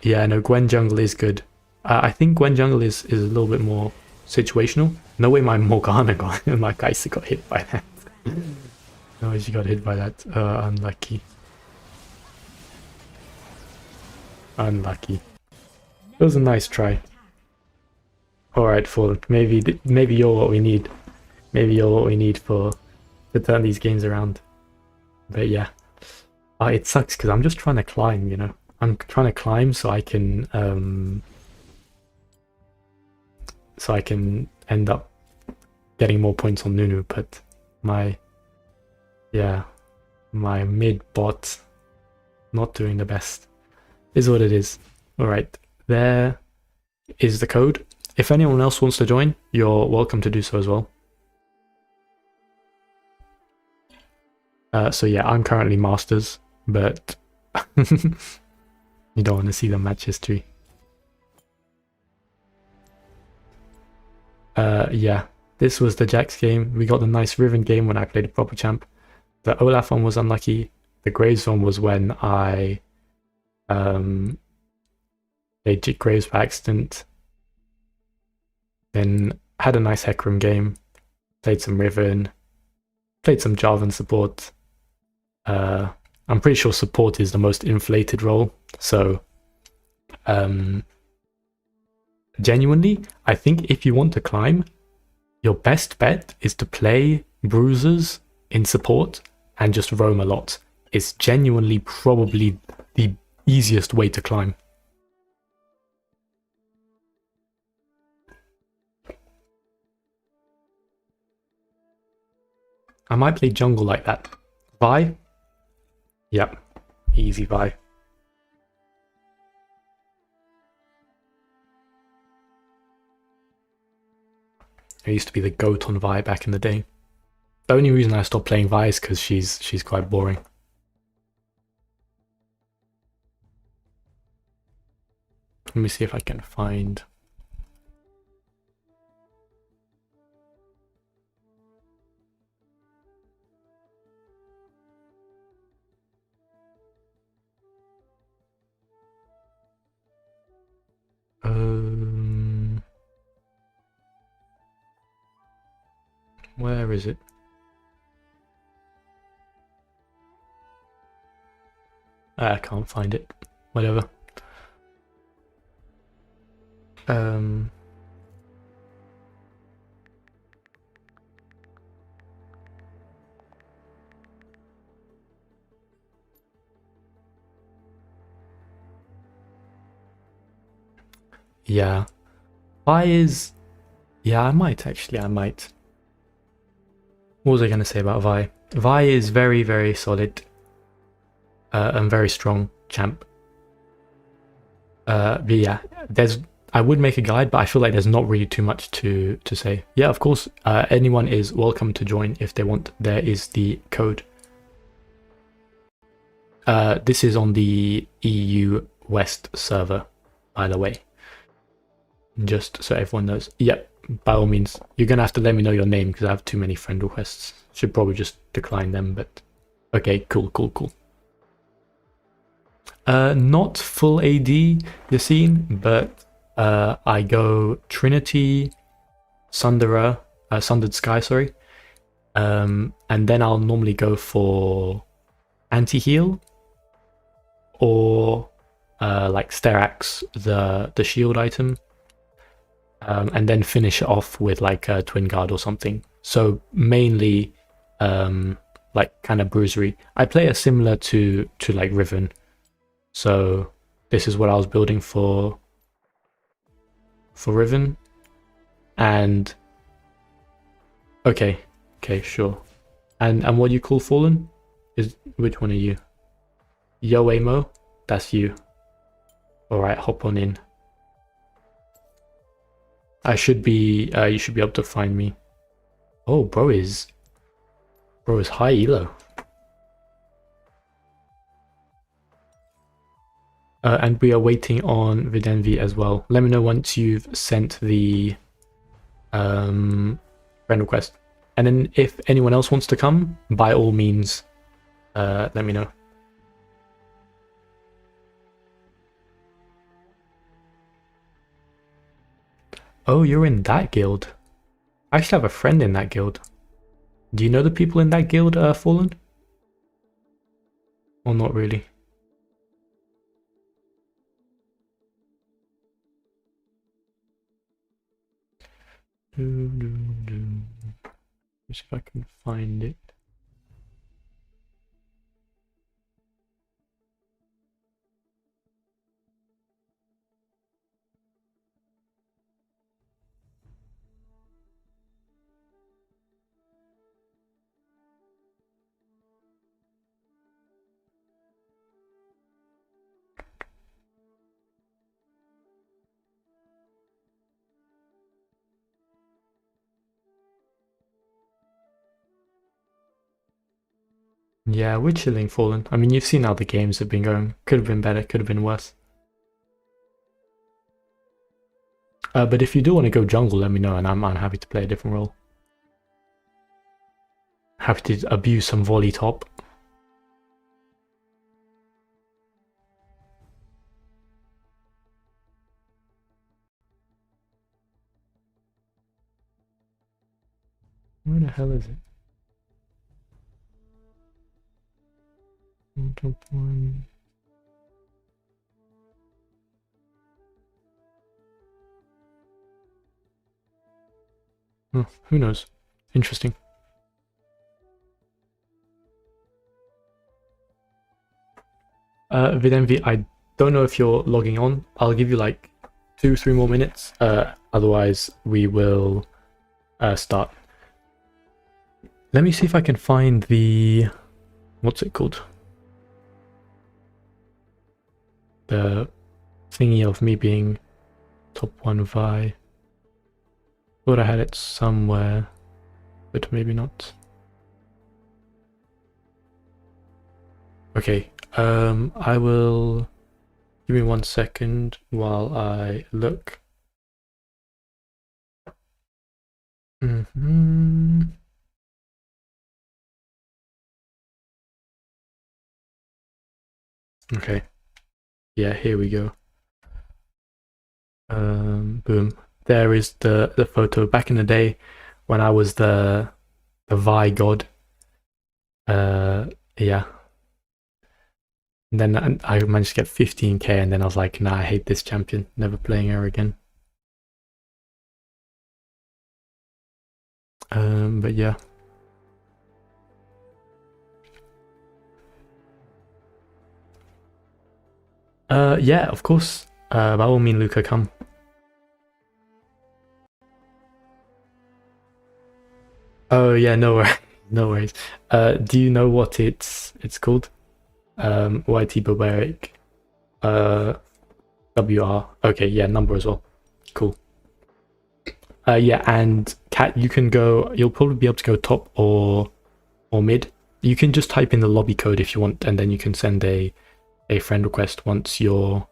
Yeah, no, Gwen jungle is good. I think Gwen jungle is a little bit more situational. No way my Morgana got, my Kai'Sa got hit by that. No, she got hit by that. Unlucky. Unlucky. It was a nice try. Alright, Fallen. Maybe you're what we need. Maybe you're what we need to turn these games around. But yeah. It sucks because I'm just trying to climb, you know. I'm trying to climb so I can end up getting more points on Nunu, but my mid bot not doing the best. Is what it is. Alright, there is the code. If anyone else wants to join, you're welcome to do so as well. So yeah, I'm currently Masters, but you don't want to see the match history. Yeah, this was the Jax game. We got the nice Riven game when I played a proper champ. The Olaf one was unlucky. The Graves one was when I played Graves by accident. Then had a nice Hecarim game. Played some Riven. Played some Jarvan support. I'm pretty sure support is the most inflated role. So, genuinely, I think if you want to climb, your best bet is to play bruisers in support and just roam a lot. It's genuinely probably the easiest way to climb. I might play jungle like that. Vi? Yep. Easy Vi. I used to be the goat on Vi back in the day. The only reason I stopped playing Vi is because she's quite boring. Let me see if I can find... Where is it? I can't find it. Whatever. Yeah. Vi is... Yeah, I might actually, I might. What was I going to say about Vi? Vi is very, very solid. And very strong champ. But yeah, I would make a guide, but I feel like there's not really too much to say. Yeah, of course, anyone is welcome to join if they want. There is the code. This is on the EU West server, by the way. Just so everyone knows. Yep, by all means. You're going to have to let me know your name because I have too many friend requests. Should probably just decline them, but... Okay, cool. Not full AD Yassine, but I go Trinity, Sundered Sky, sorry. And then I'll normally go for anti-heal or like Sterax, the shield item, and then finish it off with like a Twin Guard or something. So mainly like kind of bruisery. I play a similar to like Riven. So this is what I was building for Riven. And okay, sure. And what you call Fallen? Is which one are you? Yo Amo? That's you. Alright, hop on in. I should be you should be able to find me. Oh, bro is high elo. And we are waiting on Videnvi as well. Let me know once you've sent the friend request. And then if anyone else wants to come, by all means, let me know. Oh, you're in that guild. I actually have a friend in that guild. Do you know the people in that guild, Fallen? Or not really? Let me see if I can find it. Yeah, we're chilling, Fallen. I mean, you've seen how the games have been going. Could have been better, could have been worse. But if you do want to go jungle, let me know, and I'm happy to play a different role. Happy to abuse some volley top. Where the hell is it? Oh, who knows? Interesting. Videnvi, I don't know if you're logging on. I'll give you like 2-3 more minutes. Otherwise, we will start. Let me see if I can find the... what's it called? The thingy of me being top 1 Vi. Thought I had it somewhere, but maybe not. Okay, I will... give me 1 second while I look. Okay. Yeah, here we go. Boom. There is the photo back in the day when I was the Vi god. Yeah. And then I managed to get 15k, and then I was like, nah, I hate this champion. Never playing her again. But yeah. Yeah, of course. By all means, Luca, come. Oh yeah, no worries. No worries. Do you know what it's called? YT Barbaric. WR. Okay, yeah, number as well. Cool. Yeah, and Cat, you can go. You'll probably be able to go top or mid. You can just type in the lobby code if you want, and then you can send a friend request once you're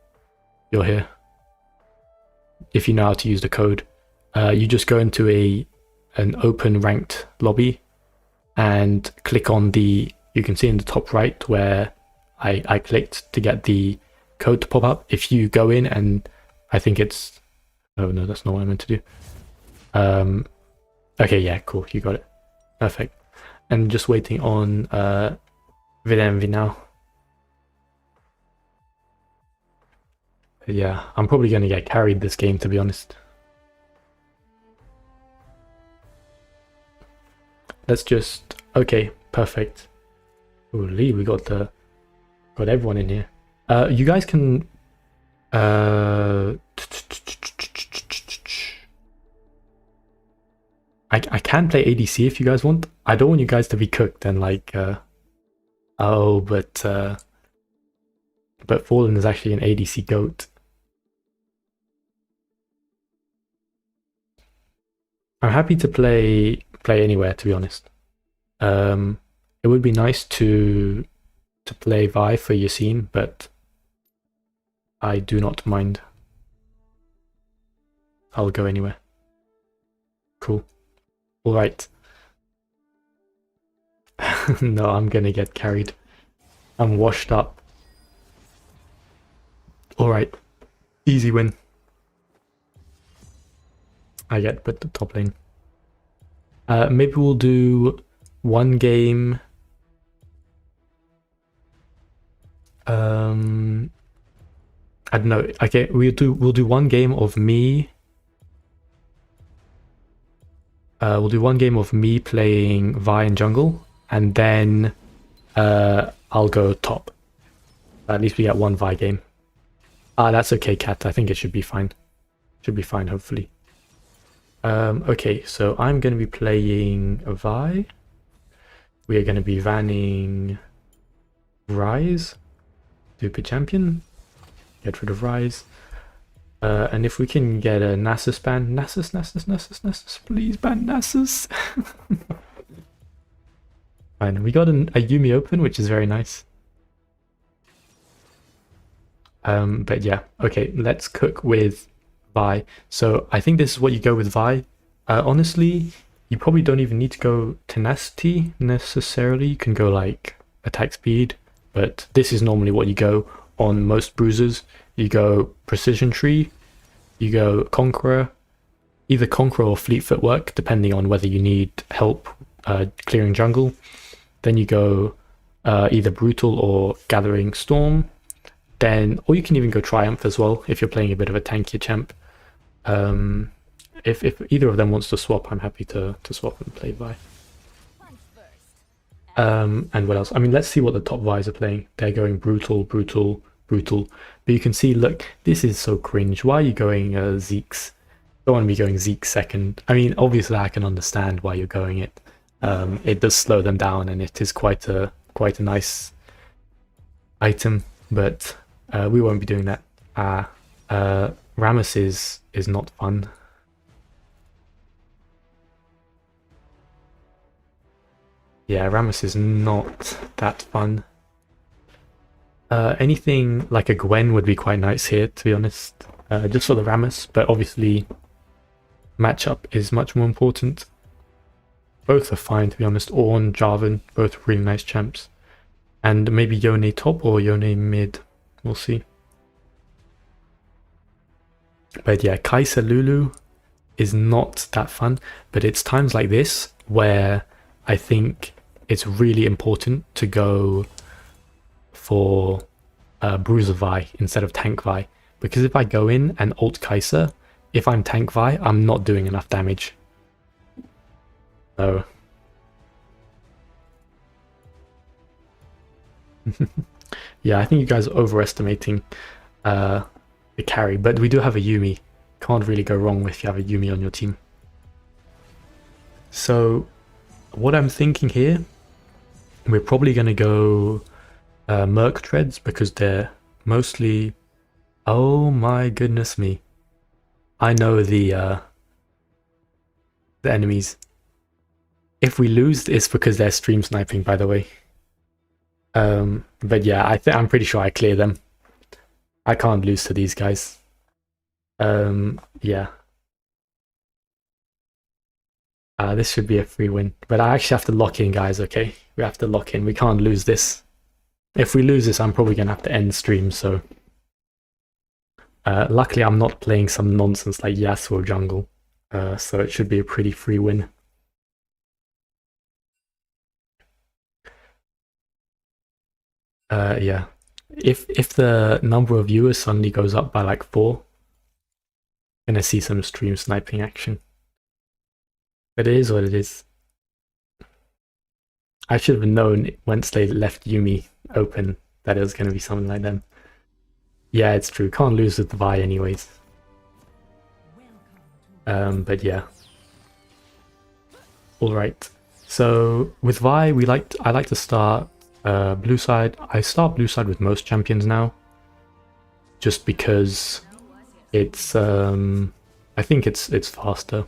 here. If you know how to use the code, you just go into an open ranked lobby and click on the, you can see in the top right where I clicked to get the code to pop up. If you go in and I think it's... Oh no, that's not what I meant to do. Okay, yeah, cool, you got it. Perfect. And just waiting on Videnvi now. Yeah, I'm probably going to get carried this game, to be honest. Let's just... Okay, perfect. Holy, we got everyone in here. You guys can... I can play ADC if you guys want. I don't want you guys to be cooked and like... Oh, but Fallen is actually an ADC goat. I'm happy to play anywhere, to be honest. It would be nice to play Vi for Yassine, but I do not mind. I'll go anywhere. Cool. Alright. No, I'm gonna get carried. I'm washed up. Alright. Easy win. I get put the top lane. Maybe we'll do one game. I don't know. Okay, we'll do one game of me. We'll do one game of me playing Vi in jungle, and then I'll go top. At least we get one Vi game. That's okay, Cat. I think it should be fine. Should be fine, hopefully. Okay, so I'm going to be playing Vi. We are going to be vanning Ryze. Stupid champion. Get rid of Ryze. And if we can get a Nasus ban. Nasus, please ban Nasus. Fine, we got a Yuumi open, which is very nice. But yeah, okay, let's cook with Vi. So I think this is what you go with Vi. Honestly, you probably don't even need to go tenacity necessarily. You can go like attack speed, but this is normally what you go on most bruisers. You go precision tree, you go conqueror, either conqueror or fleet footwork, depending on whether you need help clearing jungle. Then you go either brutal or gathering storm. Then, or you can even go triumph as well if you're playing a bit of a tankier champ. If either of them wants to swap, I'm happy to swap and play Vi. And what else? I mean, let's see what the top Vi's are playing. They're going brutal. But you can see, look, this is so cringe. Why are you going Zeke's? Don't want to be going Zeke second. I mean, obviously I can understand why you're going it. It does slow them down, and it is quite a nice item. But we won't be doing that. Rammus is not fun. Yeah, Rammus is not that fun. Anything like a Gwen would be quite nice here, to be honest. Just for the Rammus, but obviously matchup is much more important. Both are fine, to be honest. Ornn, Jarvan, both really nice champs. And maybe Yone top or Yone mid. We'll see. But yeah, Kai'Sa Lulu is not that fun. But it's times like this where I think it's really important to go for Bruiser Vi instead of Tank Vi. Because if I go in and ult Kai'Sa, if I'm Tank Vi, I'm not doing enough damage. So... yeah, I think you guys are overestimating the carry, but we do have a Yuumi. Can't really go wrong if you have a Yuumi on your team. So what I'm thinking here, we're probably going to go Merc Treads because they're mostly... Oh my goodness me. I know the enemies. If we lose, it's because they're stream sniping, by the way. But yeah, I'm pretty sure I clear them. I can't lose to these guys. Yeah. This should be a free win. But I actually have to lock in, guys, okay? We have to lock in. We can't lose this. If we lose this, I'm probably going to have to end stream, so... luckily, I'm not playing some nonsense like Yasuo jungle, so it should be a pretty free win. Yeah. If the number of viewers suddenly goes up by like 4, I'm gonna see some stream sniping action. But it is what it is. I should have known once they left Yuumi open that it was gonna be something like them. Yeah, it's true. Can't lose with the Vi anyways. But yeah. Alright. So with Vi, I like to start blue side. I start blue side with most champions now. Just because it's I think it's faster.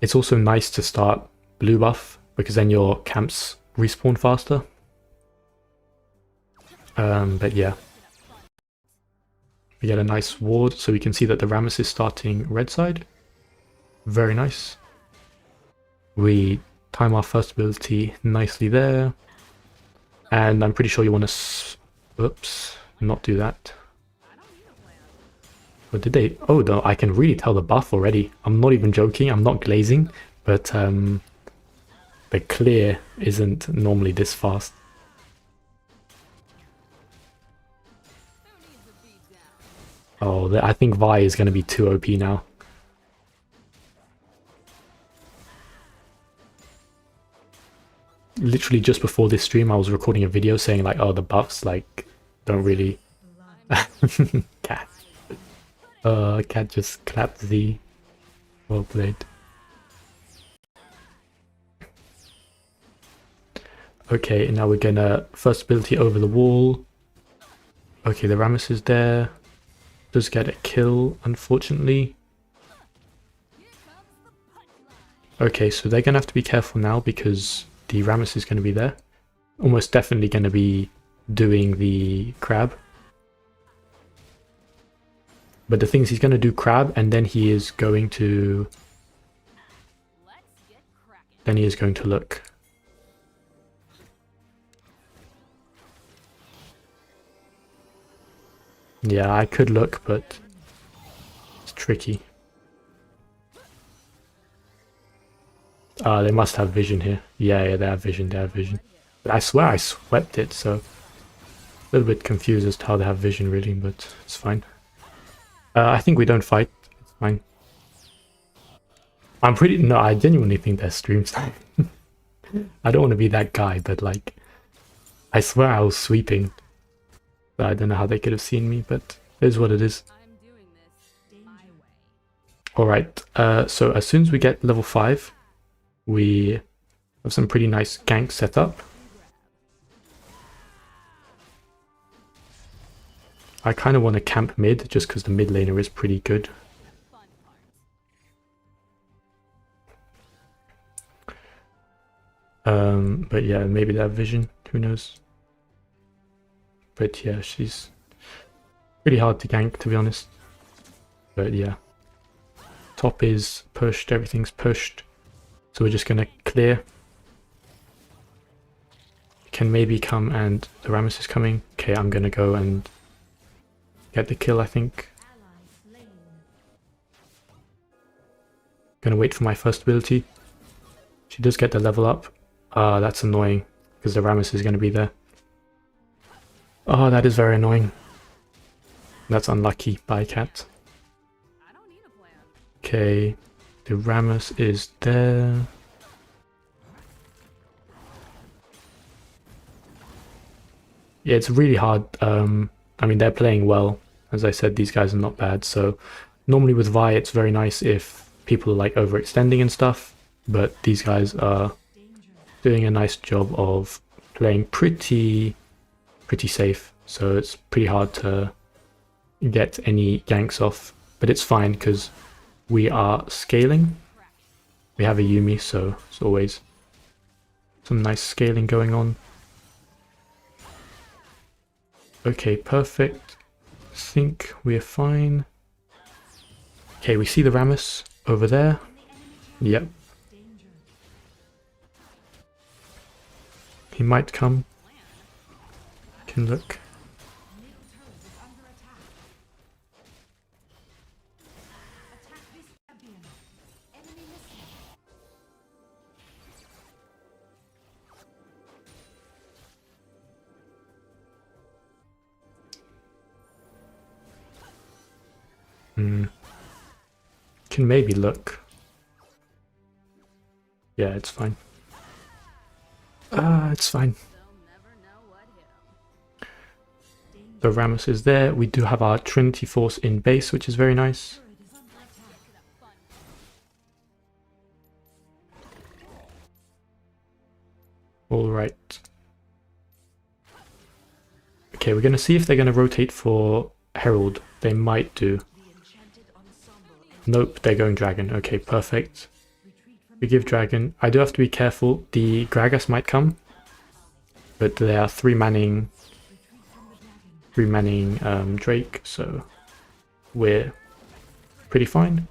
It's also nice to start blue buff because then your camps respawn faster. But yeah. We get a nice ward, so we can see that the Rammus is starting red side. Very nice. We time our first ability nicely there. And I'm pretty sure you want to... Oops, not do that. What did they... Oh, no, I can really tell the buff already. I'm not even joking, I'm not glazing, but the clear isn't normally this fast. Oh, I think Vi is going to be too OP now. Literally just before this stream, I was recording a video saying like, oh, the buffs like don't really... Cat. Cat just clapped Z. Well played. Okay, and now we're gonna first ability over the wall. Okay, the Rammus is there. Does get a kill, unfortunately. Okay, so they're gonna have to be careful now because the Rammus is gonna be there. Almost definitely gonna be doing the crab. But the thing is, he's gonna do crab and then he is going to... Then he is going to look. Yeah, I could look, but it's tricky. They must have vision here. Yeah, they have vision, they have vision. But I swear I swept it, so... A little bit confused as to how they have vision, really, but it's fine. I think we don't fight. It's fine. I'm pretty... No, I genuinely think they're stream sniping. I don't want to be that guy, but like... I swear I was sweeping. I don't know how they could have seen me, but it is what it is. Alright, so as soon as we get level 5, we have some pretty nice ganks set up. I kind of want to camp mid, just because the mid laner is pretty good. But yeah, maybe they have vision, who knows. But yeah, she's pretty hard to gank, to be honest. But yeah. Top is pushed, everything's pushed. So we're just gonna clear. Can maybe come and the Rammus is coming. Okay, I'm gonna go and get the kill, I think. Gonna wait for my first ability. She does get the level up. That's annoying, because the Rammus is gonna be there. Oh, that is very annoying. That's unlucky. Bye, cat. Okay, the Rammus is there. Yeah, it's really hard. I mean, they're playing well. As I said, these guys are not bad. So normally with Vi, it's very nice if people are like overextending and stuff. But these guys are doing a nice job of playing pretty safe, so it's pretty hard to get any ganks off, but it's fine because we are scaling. We have a Yuumi, so it's always some nice scaling going on. Okay, perfect. I think we're fine. Okay, we see the Rammus over there. Yep. He might come. can look. Middle turret is under attack. Attack this champion. Enemy missing. Can maybe look. Yeah, it's fine. It's fine. So Rammus is there. We do have our Trinity Force in base, which is very nice. Turret is under attack. All right. Okay, we're going to see if they're going to rotate for Herald. They might do. Nope, they're going Dragon. Okay, perfect. We give Dragon. I do have to be careful. The Gragas might come. But they are three manning Drake, so we're pretty fine.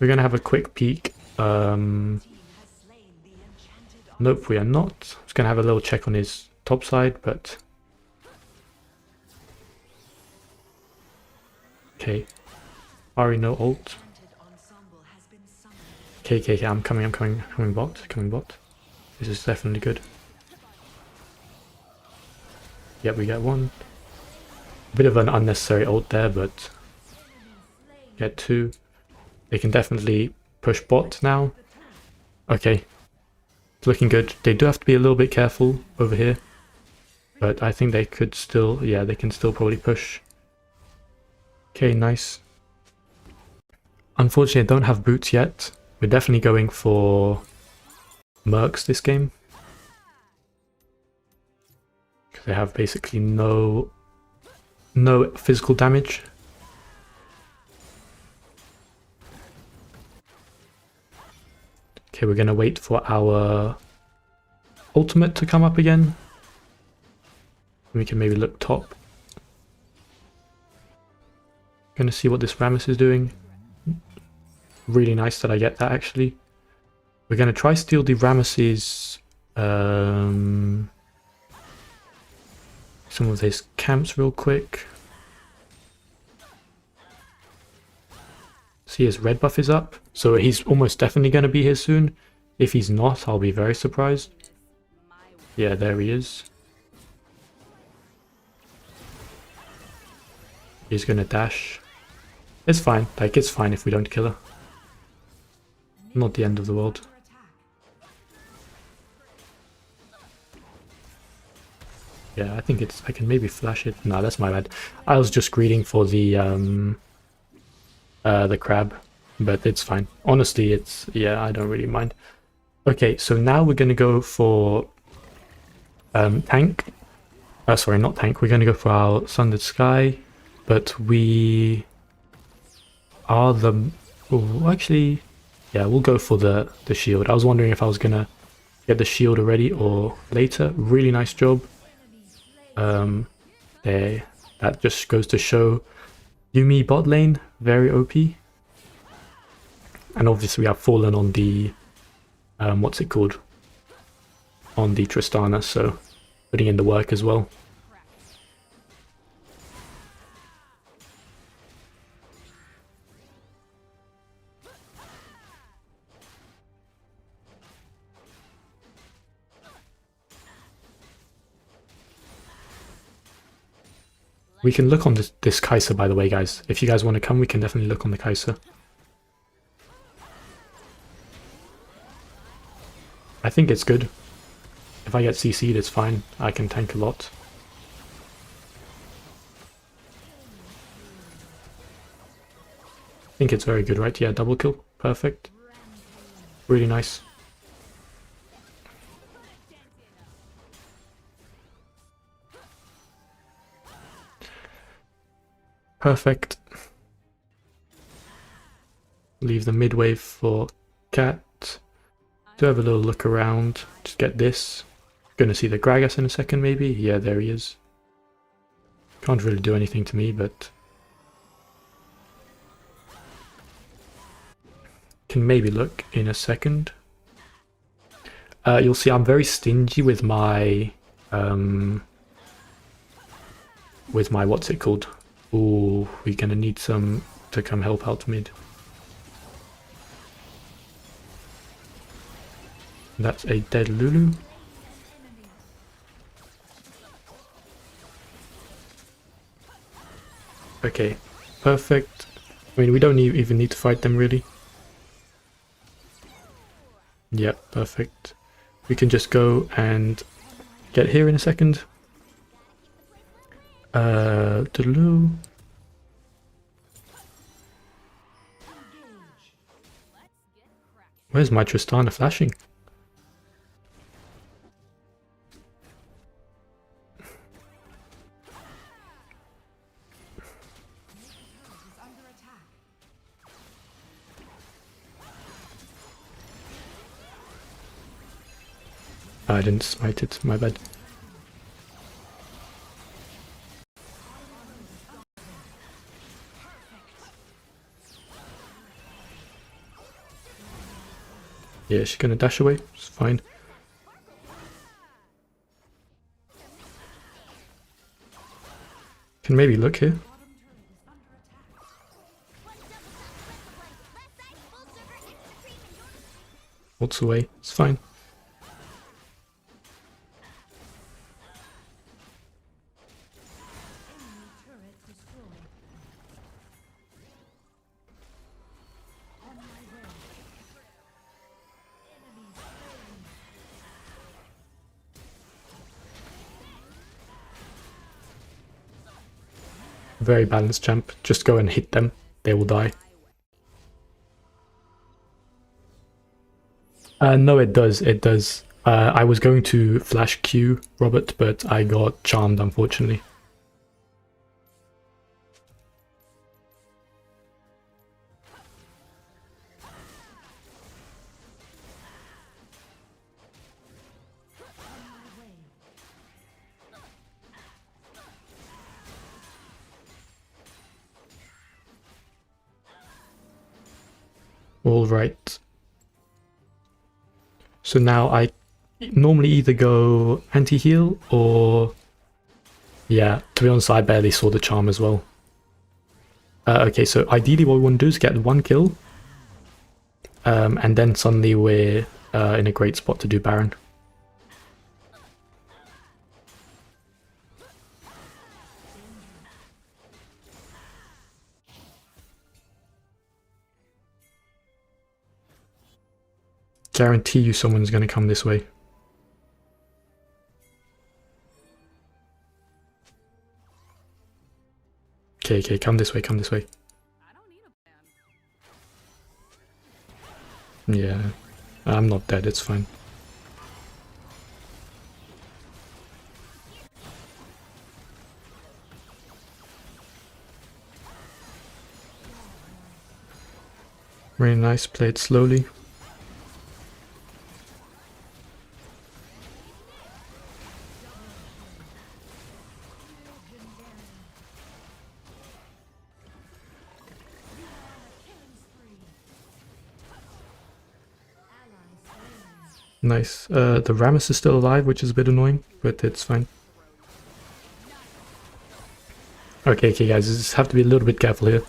We're going to have a quick peek. Nope, we are not. I was going to have a little check on his top side, but... Okay. Ari, no ult. Okay, I'm coming bot. This is definitely good. Yep, we get one. A bit of an unnecessary ult there, but... Get two. They can definitely push bot now. Okay. It's looking good. They do have to be a little bit careful over here. But I think they could still... Yeah, they can still probably push. Okay, nice. Unfortunately, I don't have boots yet. We're definitely going for Mercs this game. Because they have basically no physical damage. Okay, we're going to wait for our ultimate to come up again. We can maybe look top. Gonna see what this Rammus is doing. Really nice that I get that, actually. We're gonna try steal the Rammus's some of his camps real quick. See, his red buff is up, so he's almost definitely gonna be here soon. If he's not, I'll be very surprised. Yeah, there he is. He's gonna dash. It's fine, like it's fine if we don't kill her. Not the end of the world. Yeah, I think it's, I can maybe flash it. No, that's my bad. I was just greeting for the crab, but it's fine. Honestly, it's, yeah, I don't really mind. Okay, so now we're gonna go for tank. Sorry, not tank. We're gonna go for our Sundered Sky, but we are the... Oh, actually, yeah, we'll go for the shield. I was wondering if I was gonna get the shield already or later. Really nice job. There, that just goes to show Yuumi bot lane, very OP. And obviously we have fallen on the, what's it called? On the Tristana, so putting in the work as well. We can look on this Kai'Sa, by the way, guys. If you guys want to come, we can definitely look on the Kai'Sa. I think it's good. If I get CC'd, it's fine. I can tank a lot. I think it's very good, right? Yeah, double kill. Perfect. Really nice. Perfect. Leave the mid wave for Cat. Do have a little look around. Just get this. Gonna see the Gragas in a second, maybe. Yeah, there he is. Can't really do anything to me, but can maybe look in a second. You'll see I'm very stingy with my what's it called? Ooh, we're gonna need some to come help out mid. That's a dead Lulu. Okay, perfect. I mean, we don't even need to fight them really. Yep, perfect. We can just go and get here in a second. Doodaloo. Where's my Tristana flashing? I didn't smite it, my bad. Yeah, she's gonna dash away, it's fine. Can maybe look here. Waltz away, it's fine. Very balanced champ. Just go and hit them. They will die. No, it does. It does. I was going to flash Q, Robert, but I got charmed, unfortunately. All right. So now I normally either go anti-heal or... Yeah, to be honest, I barely saw the charm as well. Okay, so ideally what we want to do is get one kill. And then suddenly we're in a great spot to do Baron. Guarantee you someone's going to come this way. Okay, come this way, come this way. Yeah, I'm not dead, it's fine. Very nice, play it slowly. Nice. The Rammus is still alive, which is a bit annoying, but it's fine. Okay, guys, just have to be a little bit careful here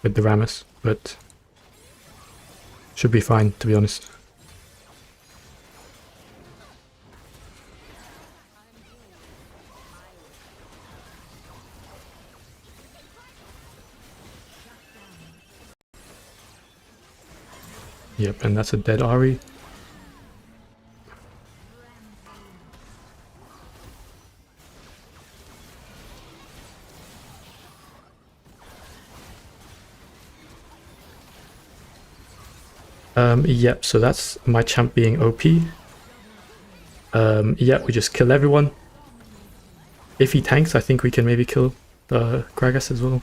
with the Rammus, but should be fine, to be honest. Yep, and that's a dead Ahri. Yep, so that's my champ being OP. Yeah, we just kill everyone. If he tanks, I think we can maybe kill the Gragas as well.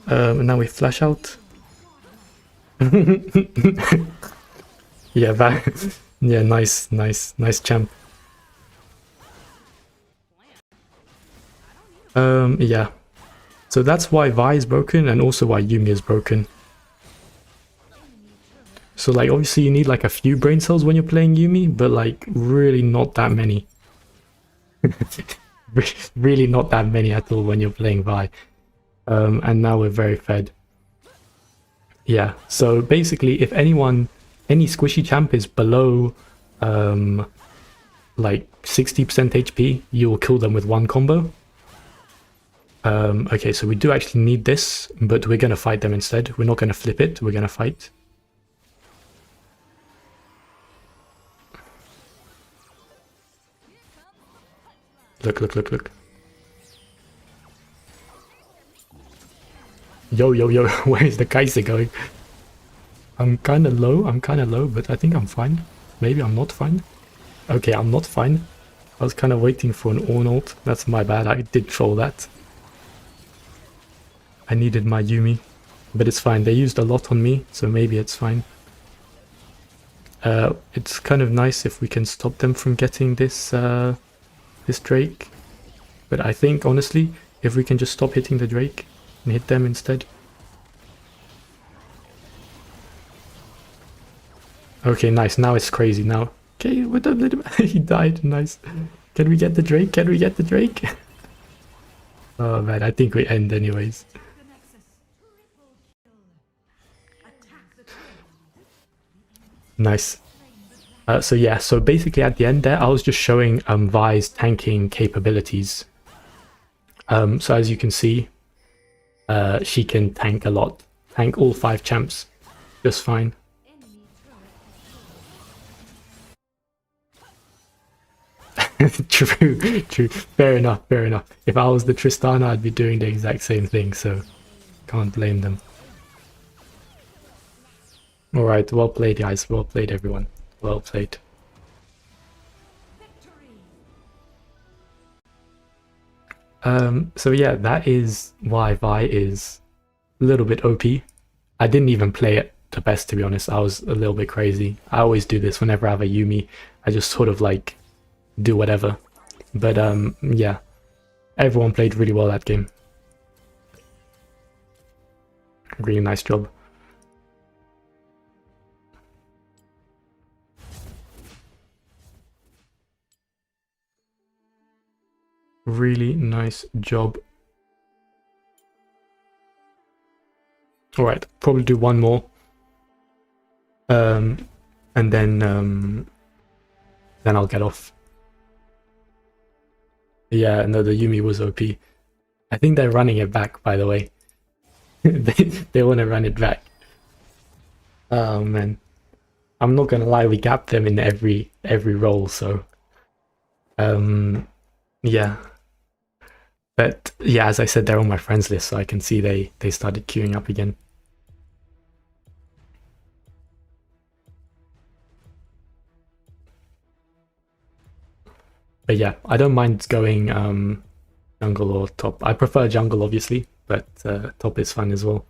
And now we flash out. Yeah, yeah, nice champ. Yeah. So that's why Vi is broken and also why Yuumi is broken. So like obviously you need like a few brain cells when you're playing Yuumi, but like really not that many. Really not that many at all when you're playing Vi. And now we're very fed. Yeah, so basically if any squishy champ is below like 60% HP, you will kill them with one combo. Okay, so we do actually need this, but we're gonna fight them instead. We're not gonna flip it, we're gonna fight. Look, look, look, look. Yo, yo, yo, where is the Kaiser going? I'm kinda low, but I think I'm fine. Maybe I'm not fine. Okay, I'm not fine. I was kind of waiting for an Ornn ult. That's my bad, I did troll that. I needed my Yuumi, but it's fine. They used a lot on me, so maybe it's fine. It's kind of nice if we can stop them from getting this this Drake. But I think, honestly, if we can just stop hitting the Drake and hit them instead. Okay, nice. Now it's crazy now. Okay, what the little he died. Nice. Can we get the Drake? Can we get the Drake? Oh man, I think we end anyways. The Nexus. Triple kill. Attack the turret. Nice. So yeah, so basically at the end there, I was just showing Vi's tanking capabilities. So as you can see, she can tank a lot. Tank all 5 champs just fine. Enemy True, true. Fair enough, fair enough. If I was the Tristana, I'd be doing the exact same thing, so can't blame them. Alright, well played guys, well played everyone. Well played. So yeah, that is why Vi is a little bit OP. I didn't even play it the best, to be honest. I was a little bit crazy. I always do this whenever I have a Yuumi. I just sort of like do whatever. But yeah, everyone played really well that game. Really nice job. Really nice job. Alright, probably do one more. And then I'll get off. Yeah, no, the Yuumi was OP. I think they're running it back, by the way. they want to run it back. Oh man. I'm not gonna lie, we gapped them in every role, so yeah. But yeah, as I said, they're on my friends list, so I can see they started queuing up again. But yeah, I don't mind going jungle or top. I prefer jungle, obviously, but top is fun as well.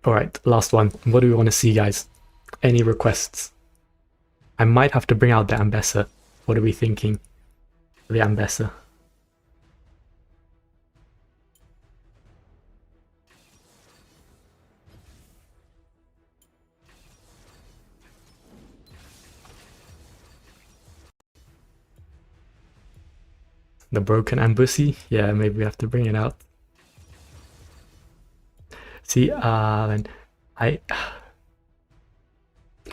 Alright, last one. What do we want to see, guys? Any requests? I might have to bring out the Ambessa. What are we thinking? The Ambessa. The broken Ambussy? Yeah, maybe we have to bring it out. See, then I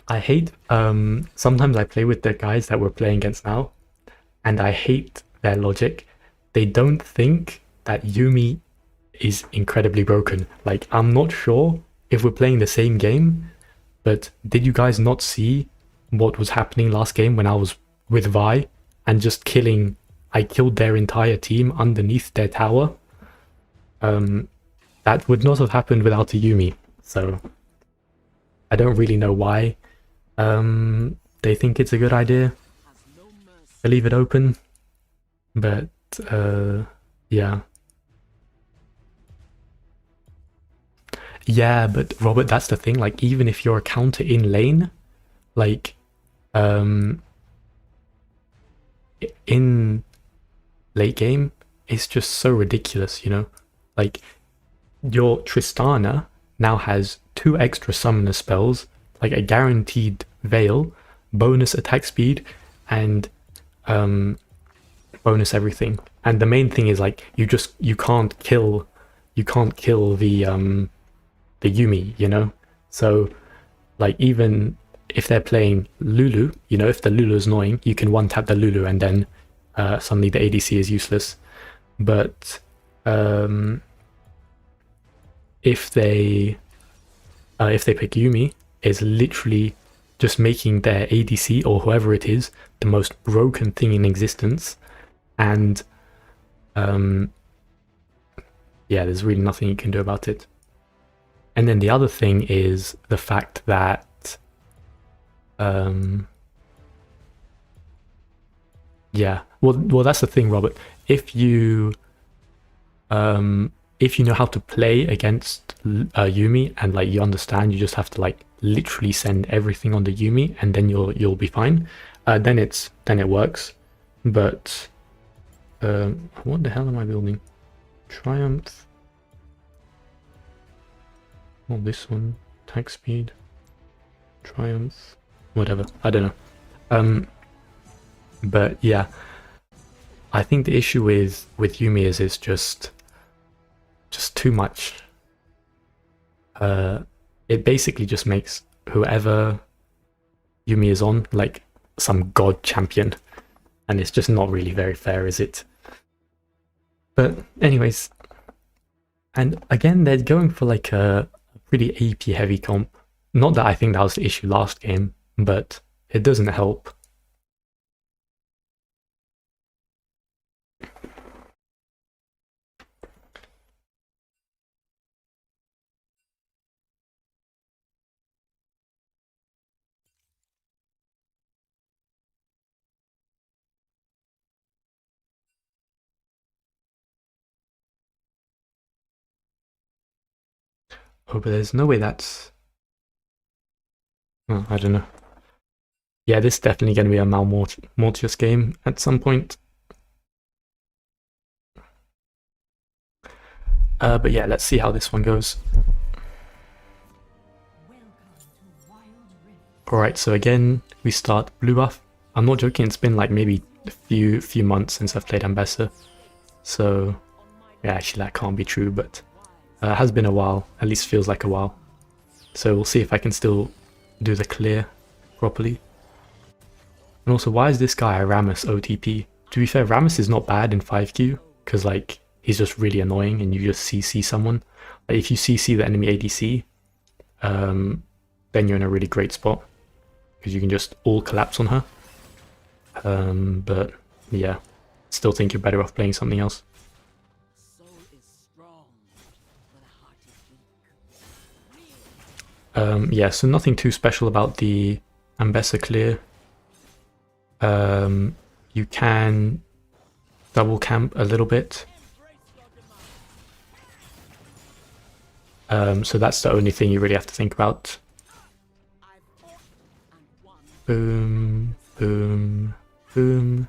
hate, sometimes I play with the guys that we're playing against now, and I hate their logic. They don't think that Yuumi is incredibly broken. Like, I'm not sure if we're playing the same game, but did you guys not see what was happening last game when I was with Vi and just killing, I killed their entire team underneath their tower? That would not have happened without a Yuumi, so I don't really know why they think it's a good idea to leave it open, but yeah. Yeah, but Robert, that's the thing, like, even if you're a counter in lane, like, in late game, it's just so ridiculous, you know? Like, your Tristana now has 2 extra summoner spells, like a guaranteed veil, bonus attack speed, and bonus everything. And the main thing is like you can't kill the Yumi, you know? So like even if they're playing Lulu, you know, if the Lulu is annoying, you can one tap the Lulu and then suddenly the ADC is useless. But if they pick Yumi, it's literally just making their ADC or whoever it is the most broken thing in existence. And yeah, there's really nothing you can do about it. And then the other thing is the fact that yeah, well that's the thing, Robert. If you know how to play against Yumi and like you understand, you just have to like literally send everything on the Yumi and then you'll be fine. Then it works. But what the hell am I building? Triumph. Oh, this one. Attack speed. Triumph. Whatever. I don't know. But yeah, I think the issue with Yumi is it's just too much. It basically just makes whoever Yumi is on like some god champion, and it's just not really very fair, is it? But anyways, and again they're going for like a pretty AP heavy comp. Not that I think that was the issue last game, but it doesn't help. Oh, but there's no way that's... Oh, I don't know. Yeah, this is definitely going to be a Malmortius game at some point. But yeah, let's see how this one goes. Alright, so again, we start blue buff. I'm not joking, it's been like maybe a few months since I've played Ambessa. So, yeah, actually that can't be true, but it has been a while, at least feels like a while. So we'll see if I can still do the clear properly. And also, why is this guy a Rammus OTP? To be fair, Rammus is not bad in 5Q, because like, he's just really annoying and you just CC someone. Like, if you CC the enemy ADC, then you're in a really great spot, because you can just all collapse on her. But yeah, still think you're better off playing something else. Yeah, so nothing too special about the Ambessa clear. You can double camp a little bit. So that's the only thing you really have to think about. Boom, boom, boom.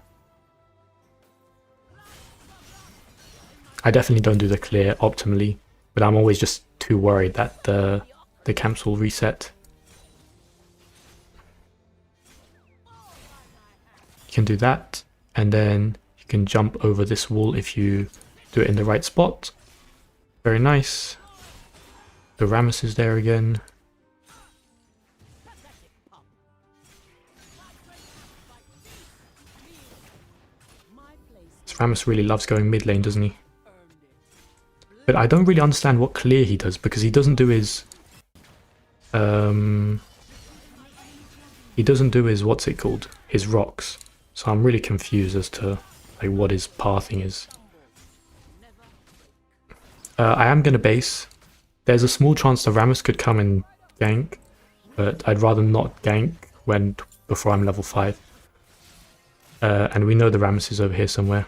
I definitely don't do the clear optimally, but I'm always just too worried that the camps will reset. You can do that, and then you can jump over this wall if you do it in the right spot. Very nice. The Rammus is there again. This Rammus really loves going mid lane, doesn't he? But I don't really understand what clear he does, because he doesn't do his... what's it called? His rocks. So I'm really confused as to like what his pathing is. I am gonna base. There's a small chance the Rammus could come and gank, but I'd rather not gank before I'm level 5. And we know the Rammus is over here somewhere.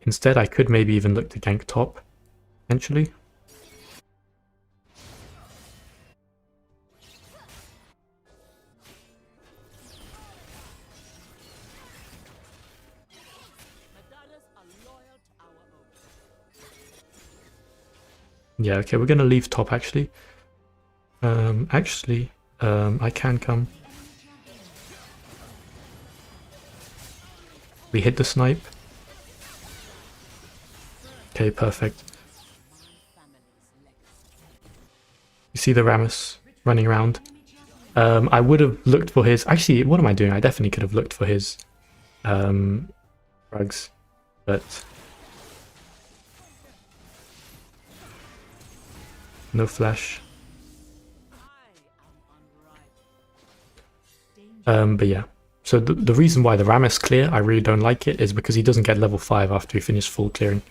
Instead, I could maybe even look to gank top, eventually. Yeah, okay, we're gonna leave top actually. I can come. We hit the snipe. Okay, perfect. You see the Rammus running around. I would have looked for his... Actually, what am I doing? I definitely could have looked for his rugs, but... No flash. But yeah. So the reason why the Rammus clear, I really don't like it, is because he doesn't get level 5 after he finishes full clearing.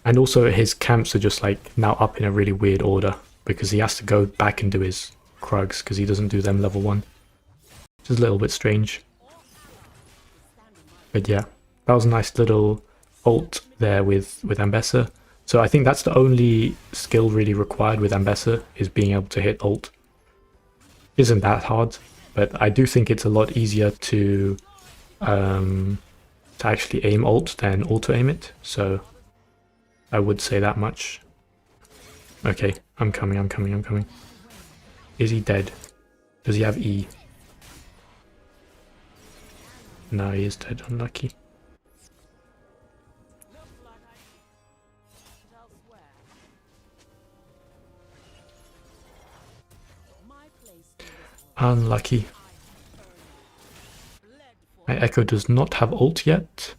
And also his camps are just like now up in a really weird order, because he has to go back and do his Krugs, because he doesn't do them level 1. Which is a little bit strange. But yeah, that was a nice little ult there with Ambessa. So I think that's the only skill really required with Ambessa, is being able to hit ult. Isn't that hard, but I do think it's a lot easier to actually aim ult than auto aim it. So I would say that much. Okay, I'm coming. Is he dead? Does he have E? No, he is dead. Unlucky. Unlucky. My Echo does not have ult yet.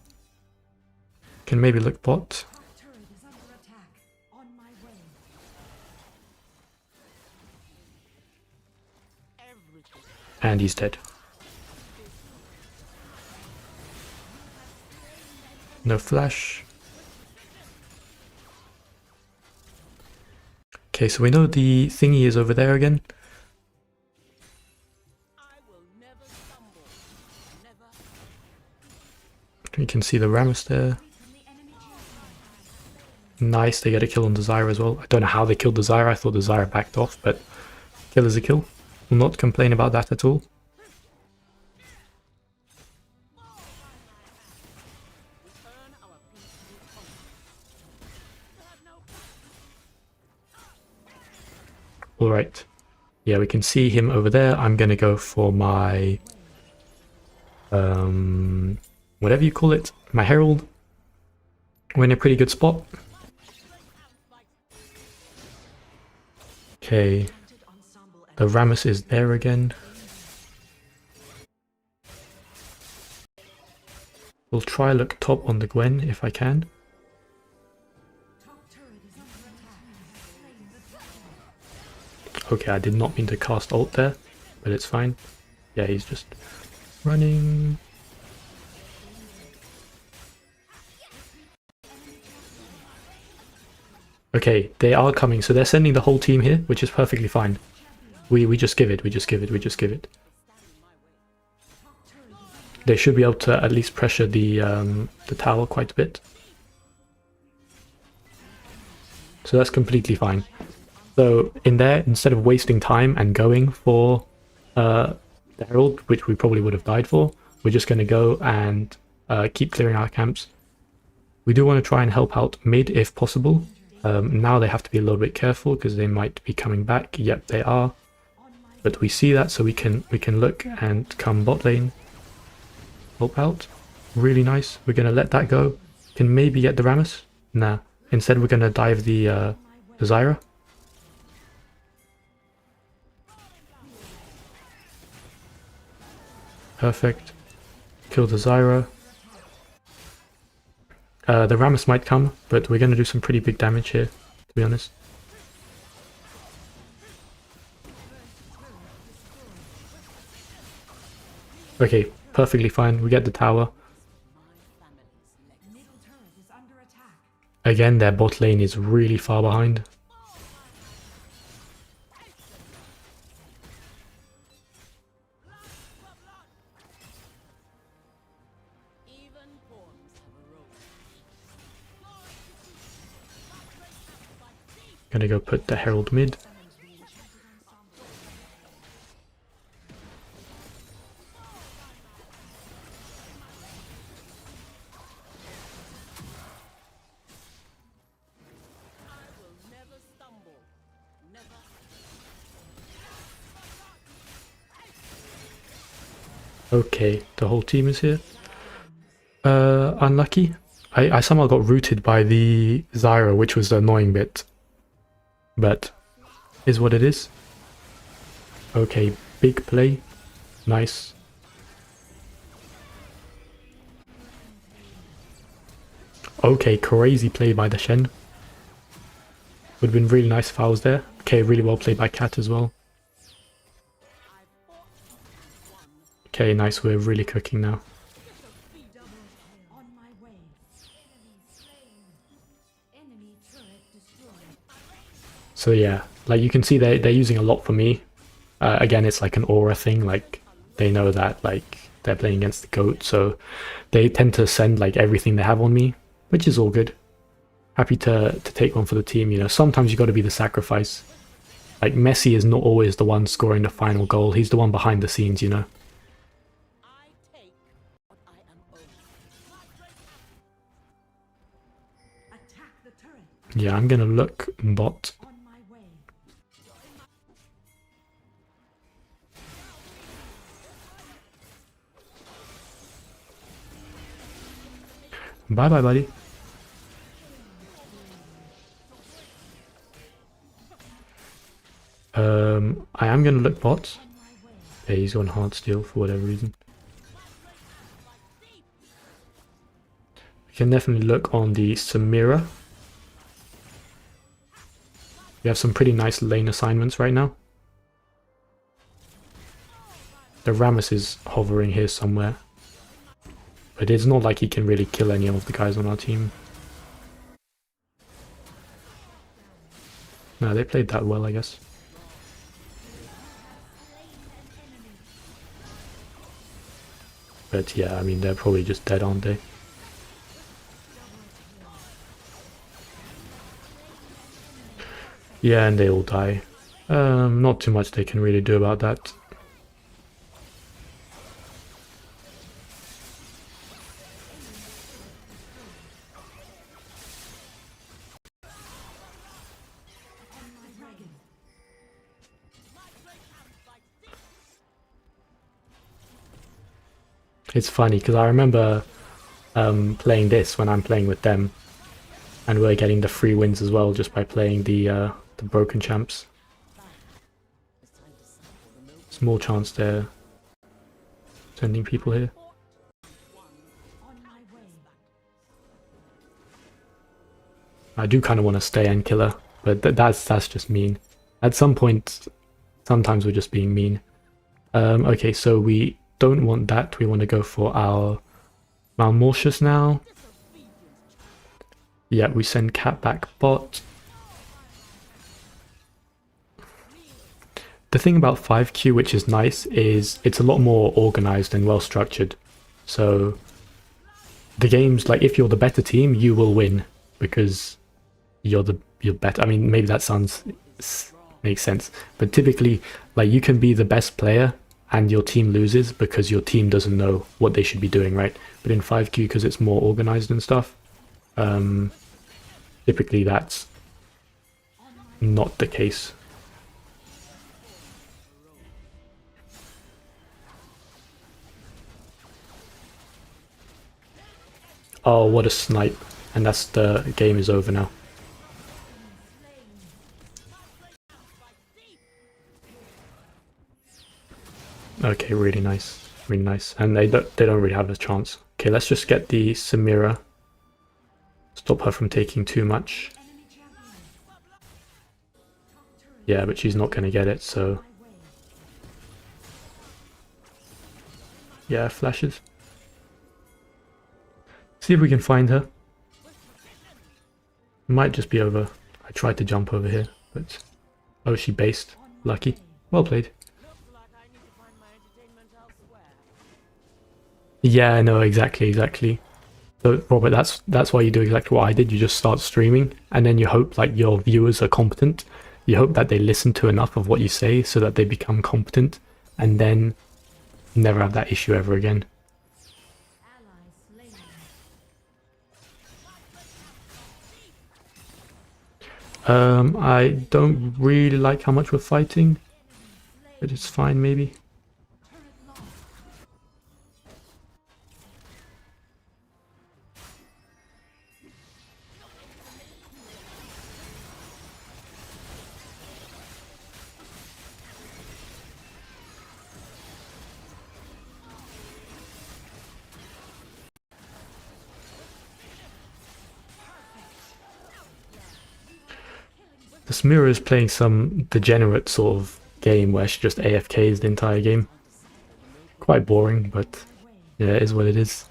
Can maybe look bot. Turret is under attack. On my way. And he's dead. No flash. Okay, so we know the thingy is over there again. You can see the Rammus there. Nice, they get a kill on the Zyra as well. I don't know how they killed the Zyra. I thought the Zyra backed off, but kill is a kill. Will not complain about that at all. Alright. Yeah, we can see him over there. I'm gonna go for my... whatever you call it. My Herald. We're in a pretty good spot. Okay. The Rammus is there again. We'll try look top on the Gwen if I can. Okay, I did not mean to cast ult there, but it's fine. Yeah, he's just running. Okay, they are coming, so they're sending the whole team here, which is perfectly fine. We just give it. They should be able to at least pressure the tower quite a bit. So that's completely fine. So in there, instead of wasting time and going for the Herald, which we probably would have died for, we're just going to go and keep clearing our camps. We do want to try and help out mid if possible. Now they have to be a little bit careful because they might be coming back. Yep, they are. But we see that, so we can look and come bot lane. Help out. Really nice. We're going to let that go. Can maybe get the Rammus. Nah. Instead we're going to dive the Zyra. Perfect. Kill the Zyra. The Rammus might come, but we're going to do some pretty big damage here, to be honest. Okay, perfectly fine. We get the tower. Again, their bot lane is really far behind. Gonna go put the Herald mid. Okay, the whole team is here. Unlucky. I somehow got rooted by the Zyra, which was the annoying bit. But is what it is. Okay, big play. Nice. Okay, crazy play by the Shen. Would have been really nice if I was there. Okay, really well played by Cat as well. Okay, nice, we're really cooking now. On my way. Enemy slain. Enemy turret destroyed. So yeah, like you can see they're using a lot for me. Again, it's like an aura thing, like they know that like they're playing against the GOAT, so they tend to send like everything they have on me, which is all good. Happy to take one for the team, you know. Sometimes you got to be the sacrifice. Like Messi is not always the one scoring the final goal, he's the one behind the scenes, you know. Attack the turret. Yeah, I'm gonna look bot. On my way. Bye bye, buddy. I am gonna look bot. Yeah, he's on hard steal for whatever reason. We can definitely look on the Samira. We have some pretty nice lane assignments right now. The Rammus is hovering here somewhere. But it's not like he can really kill any of the guys on our team. No, they played that well, I guess. But yeah, I mean, they're probably just dead, aren't they? Yeah, and they all die. Not too much they can really do about that. It's funny because I remember playing this when I'm playing with them, and we're getting the free wins as well just by playing the broken champs. Small chance they're sending people here. On my way. I do kind of want to stay end killer, but that's just mean. At some point, sometimes we're just being mean. Okay, so we don't want that. We want to go for our Malmortius now. Yeah, we send Cat back bot. The thing about 5Q, which is nice, is it's a lot more organized and well structured. So the games, like if you're the better team, you will win because you're better. I mean, maybe that makes sense, but typically, like you can be the best player and your team loses because your team doesn't know what they should be doing, right? But in 5Q, because it's more organized and stuff, typically that's not the case. Oh, what a snipe. And that's the game is over now. Okay, really nice. Really nice. And they don't really have a chance. Okay, let's just get the Samira. Stop her from taking too much. Yeah, but she's not going to get it, so... Yeah, flashes. See if we can find her. Might just be over. I tried to jump over here, but... Oh, she based. Lucky. Well played. Yeah, no, exactly. So, Robert, that's why you do exactly what I did. You just start streaming, and then you hope like your viewers are competent. You hope that they listen to enough of what you say so that they become competent, and then you never have that issue ever again. I don't really like how much we're fighting, but it's fine maybe. The Samira is playing some degenerate sort of game where she just AFKs the entire game. Quite boring, but yeah, it is what it is.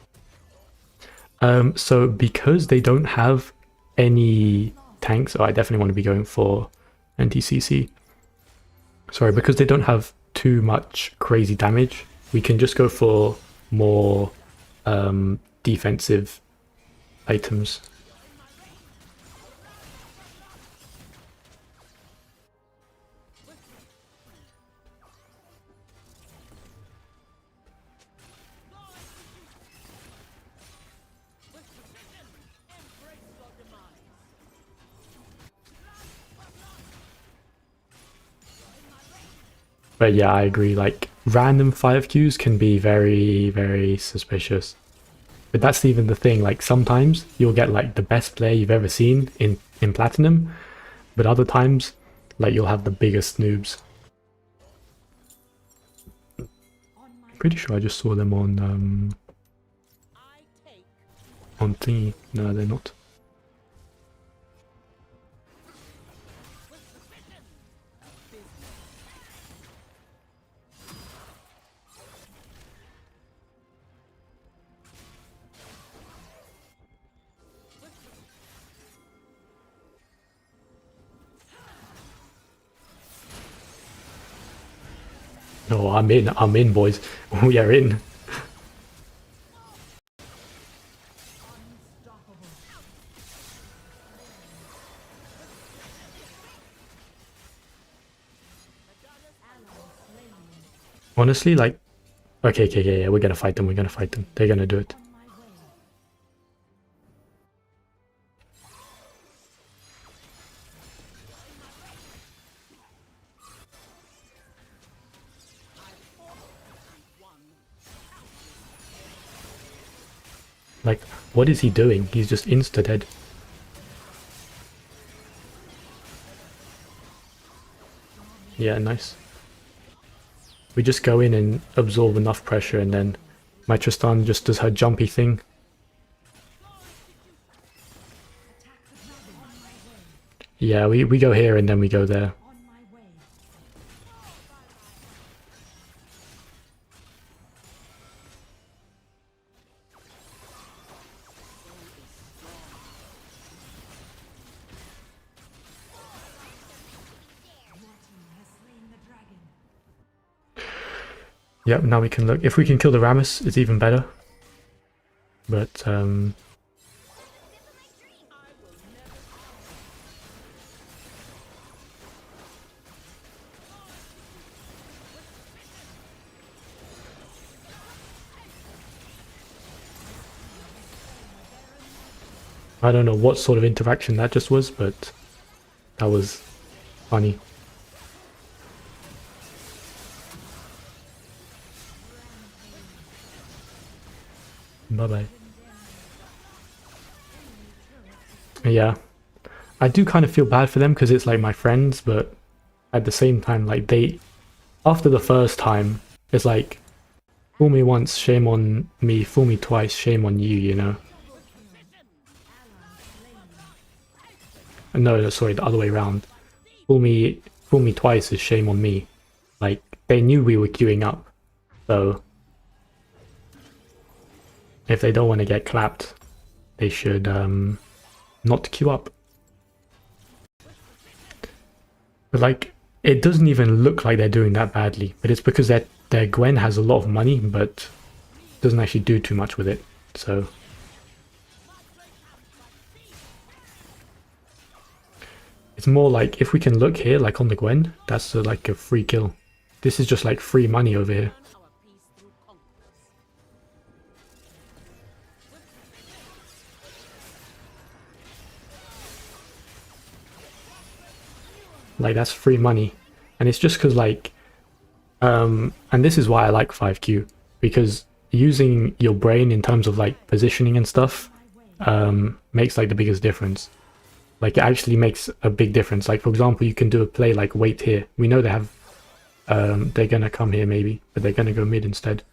So because they don't have any tanks, I definitely want to be going for NTCC. Sorry, because they don't have too much crazy damage, we can just go for more defensive items. But yeah, I agree, like, random 5Qs can be very, very suspicious. But that's even the thing, like, sometimes you'll get, like, the best player you've ever seen in Platinum, but other times, like, you'll have the biggest noobs. Pretty sure I just saw them on thingy. No, they're not. No, I'm in, boys. We are in. Honestly, like, okay, yeah, we're gonna fight them, They're gonna do it. Like, what is he doing? He's just insta-dead. Yeah, nice. We just go in and absorb enough pressure, and then my Tristan just does her jumpy thing. Yeah, we go here and then we go there. Yep, now we can look. If we can kill the Rammus, it's even better. But, I don't know what sort of interaction that just was, but that was funny. Bye-bye. Yeah. I do kind of feel bad for them because it's like my friends, but at the same time, like, they... After the first time, it's like, fool me once, shame on me, fool me twice, shame on you, you know? No, sorry, the other way around. Fool me twice is shame on me. Like, they knew we were queuing up, so... If they don't want to get clapped, they should not queue up. But like, it doesn't even look like they're doing that badly. But it's because their Gwen has a lot of money, but doesn't actually do too much with it. So it's more like, if we can look here, like on the Gwen, that's like a free kill. This is just like free money over here. Like, that's free money. And it's just because, like, and this is why I like 5Q, because using your brain in terms of like positioning and stuff makes like the biggest difference. Like, it actually makes a big difference. Like, for example, you can do a play like wait here. We know they have they're gonna come here maybe, but they're gonna go mid instead.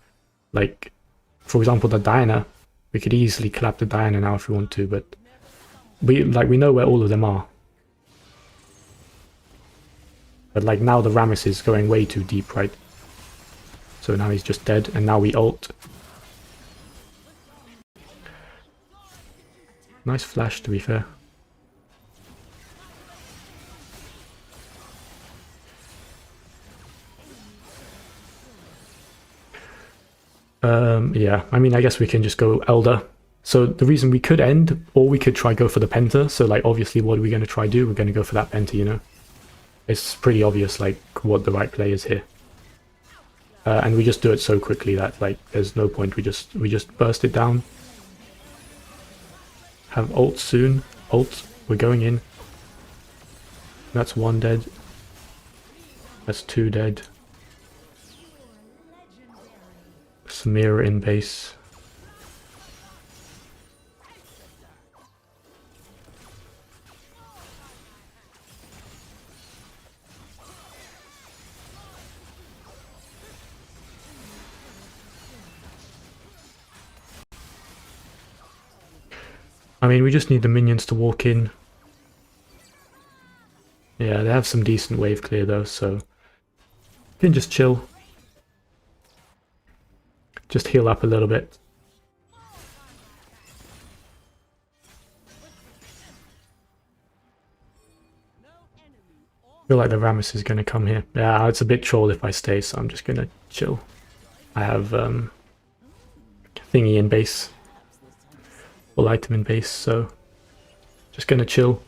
Like, for example, the Diana, we could easily clap the Diana now if we want to, but we know where all of them are. But like now the Rammus is going way too deep, right? So now he's just dead, and now we ult. Nice flash, to be fair. Yeah, I mean, I guess we can just go Elder. So the reason we could end, or we could try go for the Penta. So like, obviously, what are we going to try do? We're going to go for that Penta, you know? It's pretty obvious, like, what the right play is here. And we just do it so quickly that, like, there's no point. We just burst it down. Have ult soon. Ult, we're going in. That's 1 dead. That's 2 dead. Samira in base. I mean, we just need the minions to walk in. Yeah, they have some decent wave clear though, so we can just chill. Just heal up a little bit. I feel like the Rammus is going to come here. Yeah, it's a bit troll if I stay, so I'm just going to chill. I have thingy in base. Full item in base, so just going to chill.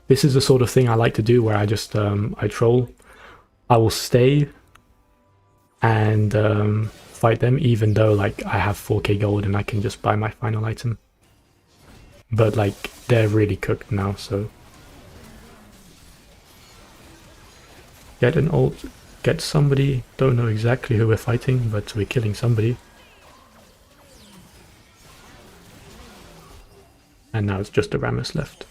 This is the sort of thing I like to do where I just I troll. I will stay and fight them even though like I have 4k gold and I can just buy my final item. But like they're really cooked now, so get an ult, get somebody. Don't know exactly who we're fighting, but we're killing somebody. And now it's just a Rammus left.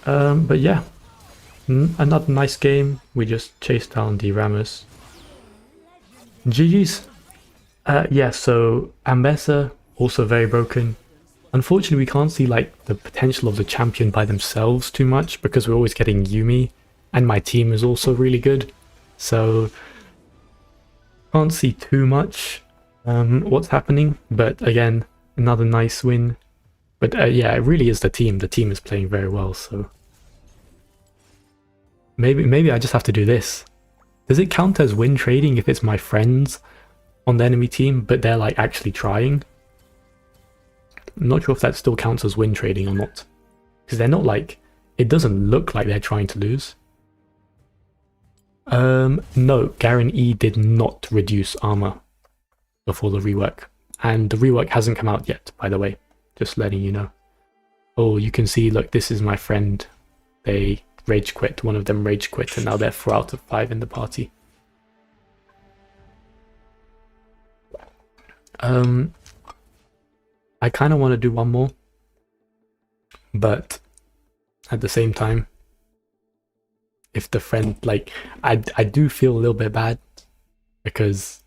But yeah, another nice game. We just chased down the Rammus. GG's. Yeah, so Ambessa, also very broken. Unfortunately, we can't see like the potential of the champion by themselves too much because we're always getting Yuumi, and my team is also really good. So can't see too much what's happening. But again, another nice win. But yeah, it really is the team. The team is playing very well, so maybe I just have to do this. Does it count as win trading if it's my friends on the enemy team, but they're like actually trying? I'm not sure if that still counts as win trading or not. Because they're not like, it doesn't look like they're trying to lose. No, Garen E did not reduce armor before the rework. And the rework hasn't come out yet, by the way. Just letting you know. Oh, you can see, look, this is my friend. They rage quit. One of them rage quit, and now they're 4 out of 5 in the party. I kind of want to do one more, but at the same time, if the friend, like, I do feel a little bit bad because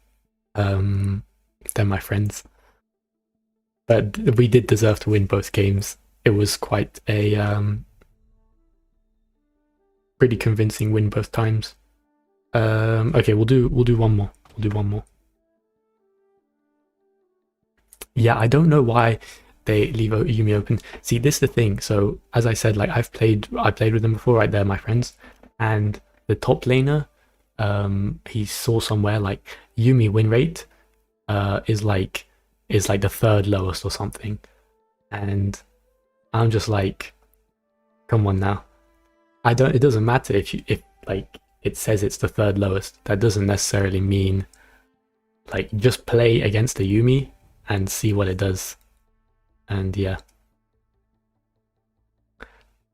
they're my friends. But we did deserve to win both games. It was quite a pretty convincing win both times. Okay, we'll do one more. We'll do one more. Yeah, I don't know why they leave Yuumi open. See, this is the thing. So as I said, like I played with them before, right? They're my friends. And the top laner, he saw somewhere like Yuumi win rate is like the 3rd lowest or something. And I'm just like, come on now. It doesn't matter if like it says it's the 3rd lowest. That doesn't necessarily mean, like, just play against the Yuumi and see what it does. And yeah.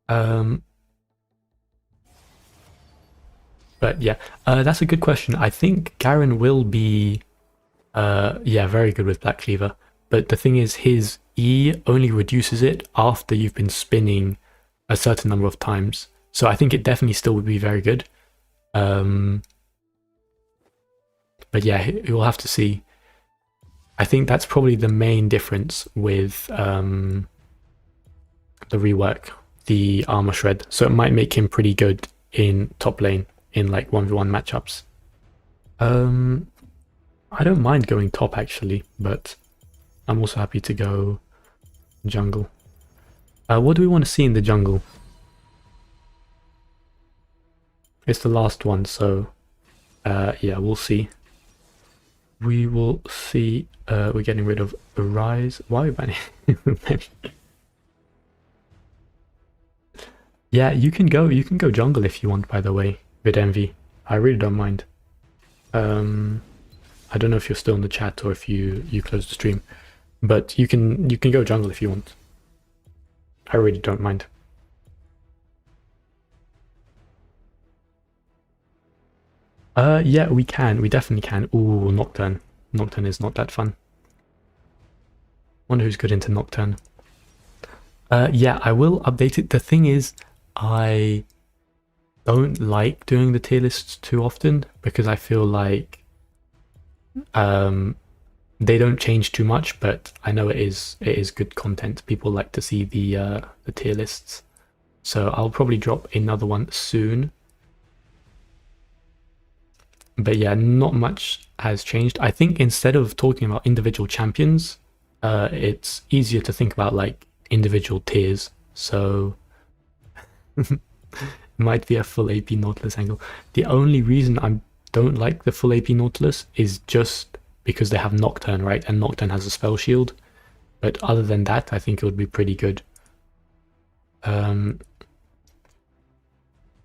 But yeah, that's a good question. I think Garen will be yeah, very good with Black Cleaver. But the thing is, his E only reduces it after you've been spinning a certain number of times. So I think it definitely still would be very good. But yeah, you'll have to see. I think that's probably the main difference with the rework. the armor shred, so it might make him pretty good in top lane in like 1v1 matchups. I don't mind going top actually, but I'm also happy to go jungle. What do we want to see in the jungle? It's the last one, so yeah, we'll see. We will see. We're getting rid of Rise. Why are we banning? Yeah, you can go jungle if you want, by the way, VidEnvy. I really don't mind. I don't know if you're still in the chat or if you closed the stream, but you can go jungle if you want. I really don't mind. Yeah, we can. We definitely can. Ooh, Nocturne. Nocturne is not that fun. Wonder who's good into Nocturne. Yeah, I will update it. The thing is, I don't like doing the tier lists too often because I feel like they don't change too much, but I know it is good content. People like to see the tier lists, so I'll probably drop another one soon. But yeah, not much has changed. I think instead of talking about individual champions, it's easier to think about like individual tiers. So it might be a full AP Nautilus angle. The only reason I don't like the full AP Nautilus is just because they have Nocturne, right? And Nocturne has a spell shield. But other than that, I think it would be pretty good.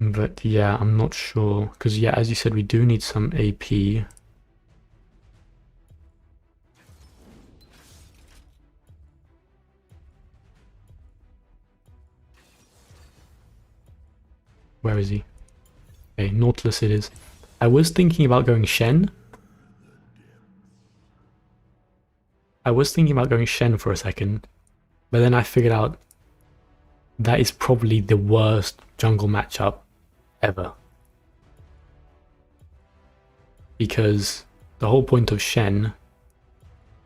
But yeah, I'm not sure. Because yeah, as you said, we do need some AP. Where is he? Okay, Nautilus it is. I was thinking about going Shen. I was thinking about going Shen for a second, but then I figured out that is probably the worst jungle matchup ever. Because the whole point of Shen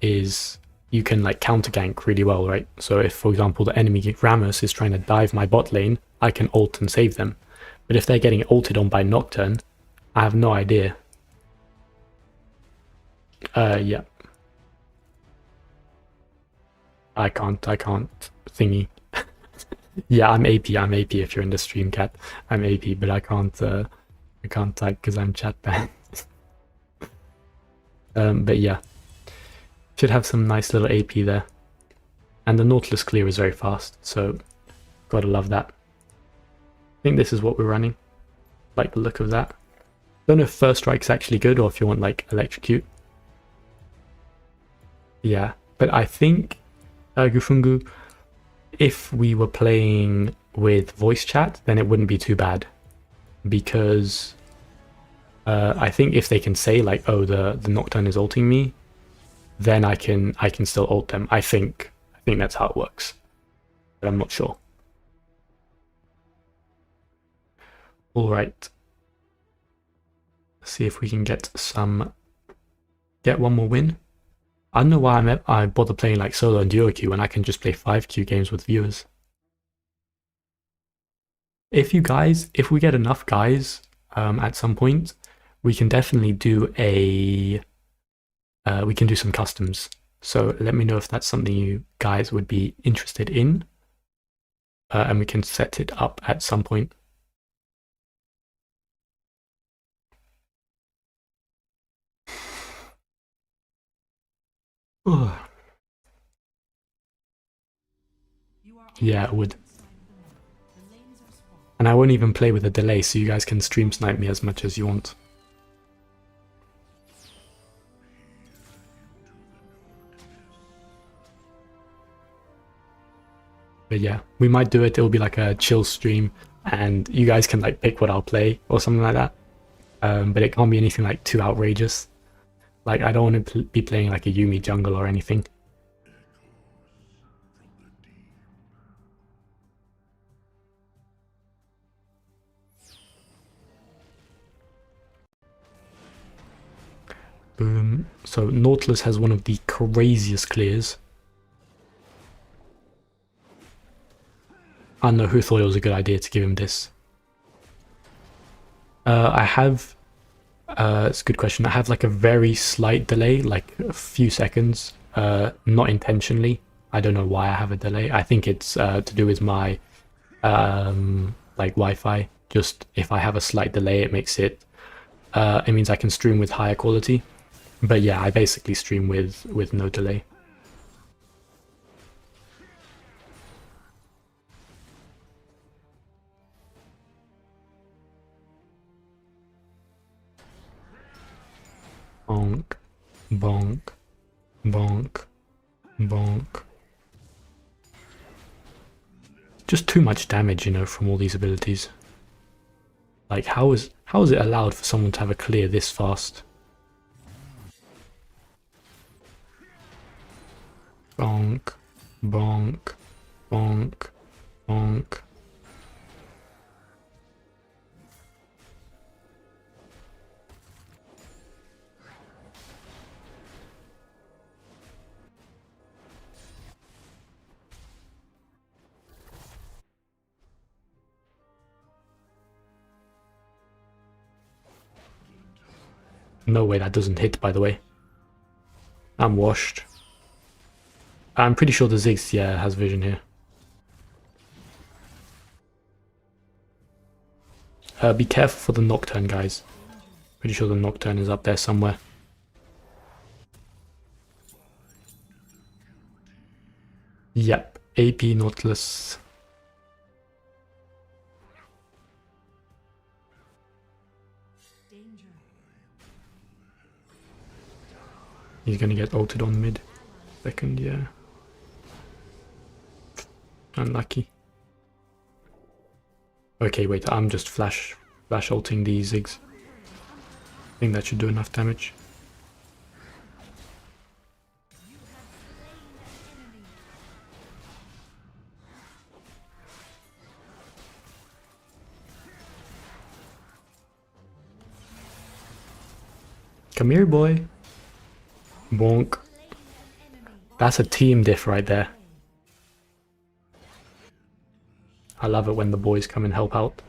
is you can like counter gank really well, right? So if, for example, the enemy Rammus is trying to dive my bot lane, I can ult and save them. But if they're getting ulted on by Nocturne, I have no idea. Yeah. I can't thingy. Yeah, I'm AP if you're in the stream, cat. I'm AP, but I can't type because I'm chat banned. But yeah. Should have some nice little AP there. And the Nautilus clear is very fast, so gotta love that. I think this is what we're running. Like the look of that. Don't know if First Strike's actually good or if you want like Electrocute. Yeah, but I think Gufungu, if we were playing with voice chat, then it wouldn't be too bad. Because I think if they can say like, oh, the Nocturne is ulting me, then I can still ult them. I think that's how it works. But I'm not sure. Alright. See if we can get one more win. I don't know why I bother playing like solo and duo queue when I can just play 5 queue games with viewers. If we get enough guys at some point, we can definitely do we can do some customs. So let me know if that's something you guys would be interested in, and we can set it up at some point. Yeah, it would. And I won't even play with a delay, so you guys can stream snipe me as much as you want. But yeah, we might do it. It'll be like a chill stream, and you guys can like pick what I'll play or something like that. But it can't be anything like too outrageous. Like, I don't want to be playing like a Yuumi jungle or anything. Boom. So Nautilus has one of the craziest clears. I don't know who thought it was a good idea to give him this. I have... it's a good question. I have like a very slight delay, like a few seconds. Not intentionally. I don't know why I have a delay. I think it's to do with my like Wi-Fi. Just if I have a slight delay, it makes it... it means I can stream with higher quality. But yeah, I basically stream with no delay. Bonk, bonk, bonk, bonk. Just too much damage, you know, from all these abilities. Like, how is it allowed for someone to have a clear this fast? Bonk, bonk, bonk, bonk. No way that doesn't hit, by the way. I'm washed. I'm pretty sure the Ziggs, yeah, has vision here. Be careful for the Nocturne, guys. Pretty sure the Nocturne is up there somewhere. Yep, AP Nautilus. Danger. He's gonna get ulted on mid. Second, yeah. Unlucky. Okay, wait, I'm just flash ulting these Ziggs. I think that should do enough damage. Come here, boy. Bonk. That's a team diff right there. I love it when the boys come and help out.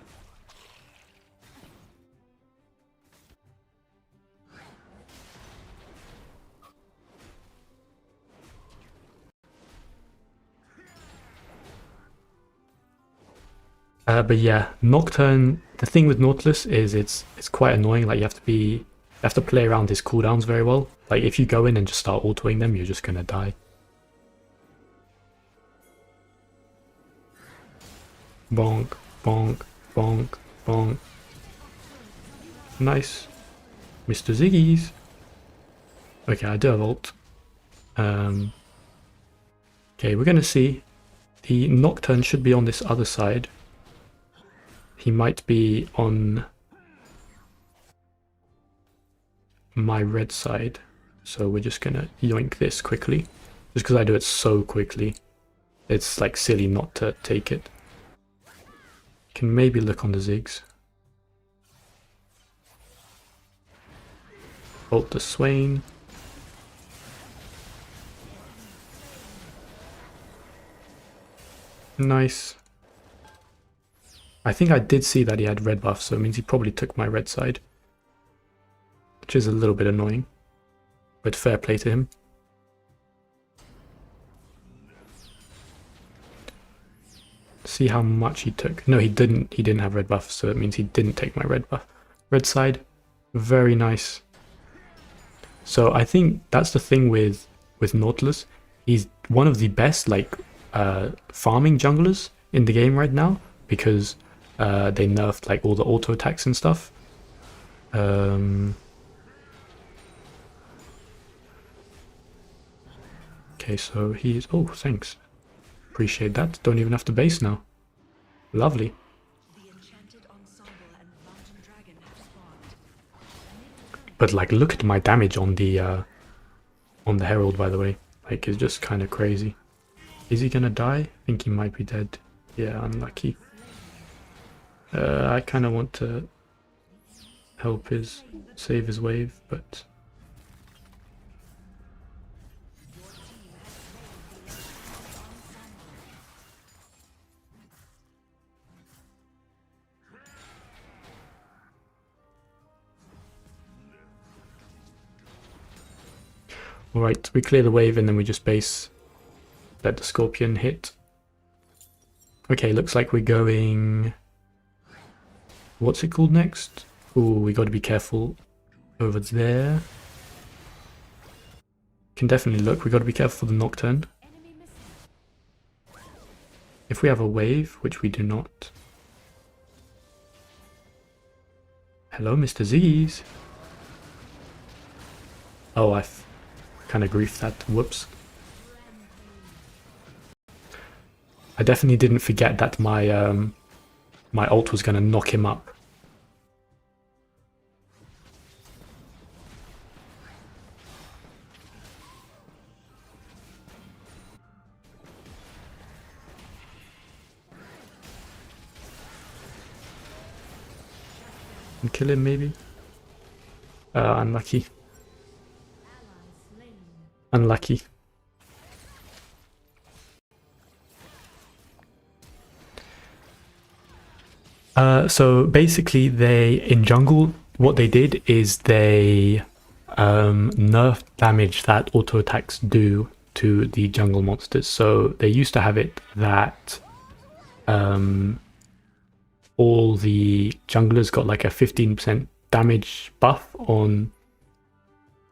But yeah, Nocturne, the thing with Nautilus is it's quite annoying. Like you have to play around his cooldowns very well. Like if you go in and just start autoing them, you're just gonna die. Bonk, bonk, bonk, bonk. Nice. Mr. Ziggies. Okay, I do have ult. Okay, we're gonna see. The Nocturne should be on this other side. He might be on my red side. So we're just gonna yoink this quickly. Just because I do it so quickly. It's like silly not to take it. Can maybe look on the Ziggs. Ult the Swain. Nice. I think I did see that he had red buff, so it means he probably took my red side. Which is a little bit annoying. But fair play to him. See how much he took. No, he didn't have red buff, so it means he didn't take my red buff. Red side, very nice. So I think that's the thing with Nautilus. He's one of the best like farming junglers in the game right now because they nerfed like all the auto attacks and stuff. Okay, so he's... Oh, thanks. Appreciate that. Don't even have to base now. Lovely. But like, look at my damage on the Herald, by the way. Like, it's just kind of crazy. Is he gonna die? I think he might be dead. Yeah, unlucky. I kind of want to help save his wave, but... Alright, we clear the wave and then we just base. Let the Scorpion hit. Okay, looks like we're going... What's it called next? Ooh, we got to be careful over there. Can definitely look. We got to be careful for the Nocturne. Enemy missing. If we have a wave, which we do not. Hello, Mr. Z's. Oh, I've kind of griefed that. Whoops. I definitely didn't forget that my my ult was going to knock him up. And kill him maybe? Unlucky. Ally slain. Unlucky. So basically in jungle, what they did is they nerfed damage that auto attacks do to the jungle monsters. So they used to have it that all the junglers got like a 15% damage buff on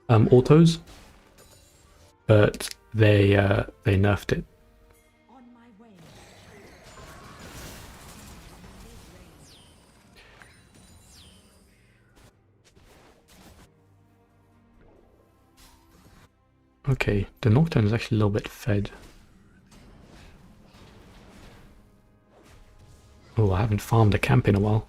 autos, but they nerfed it. On my way. Okay, the Nocturne is actually a little bit fed. Oh, I haven't farmed a camp in a while.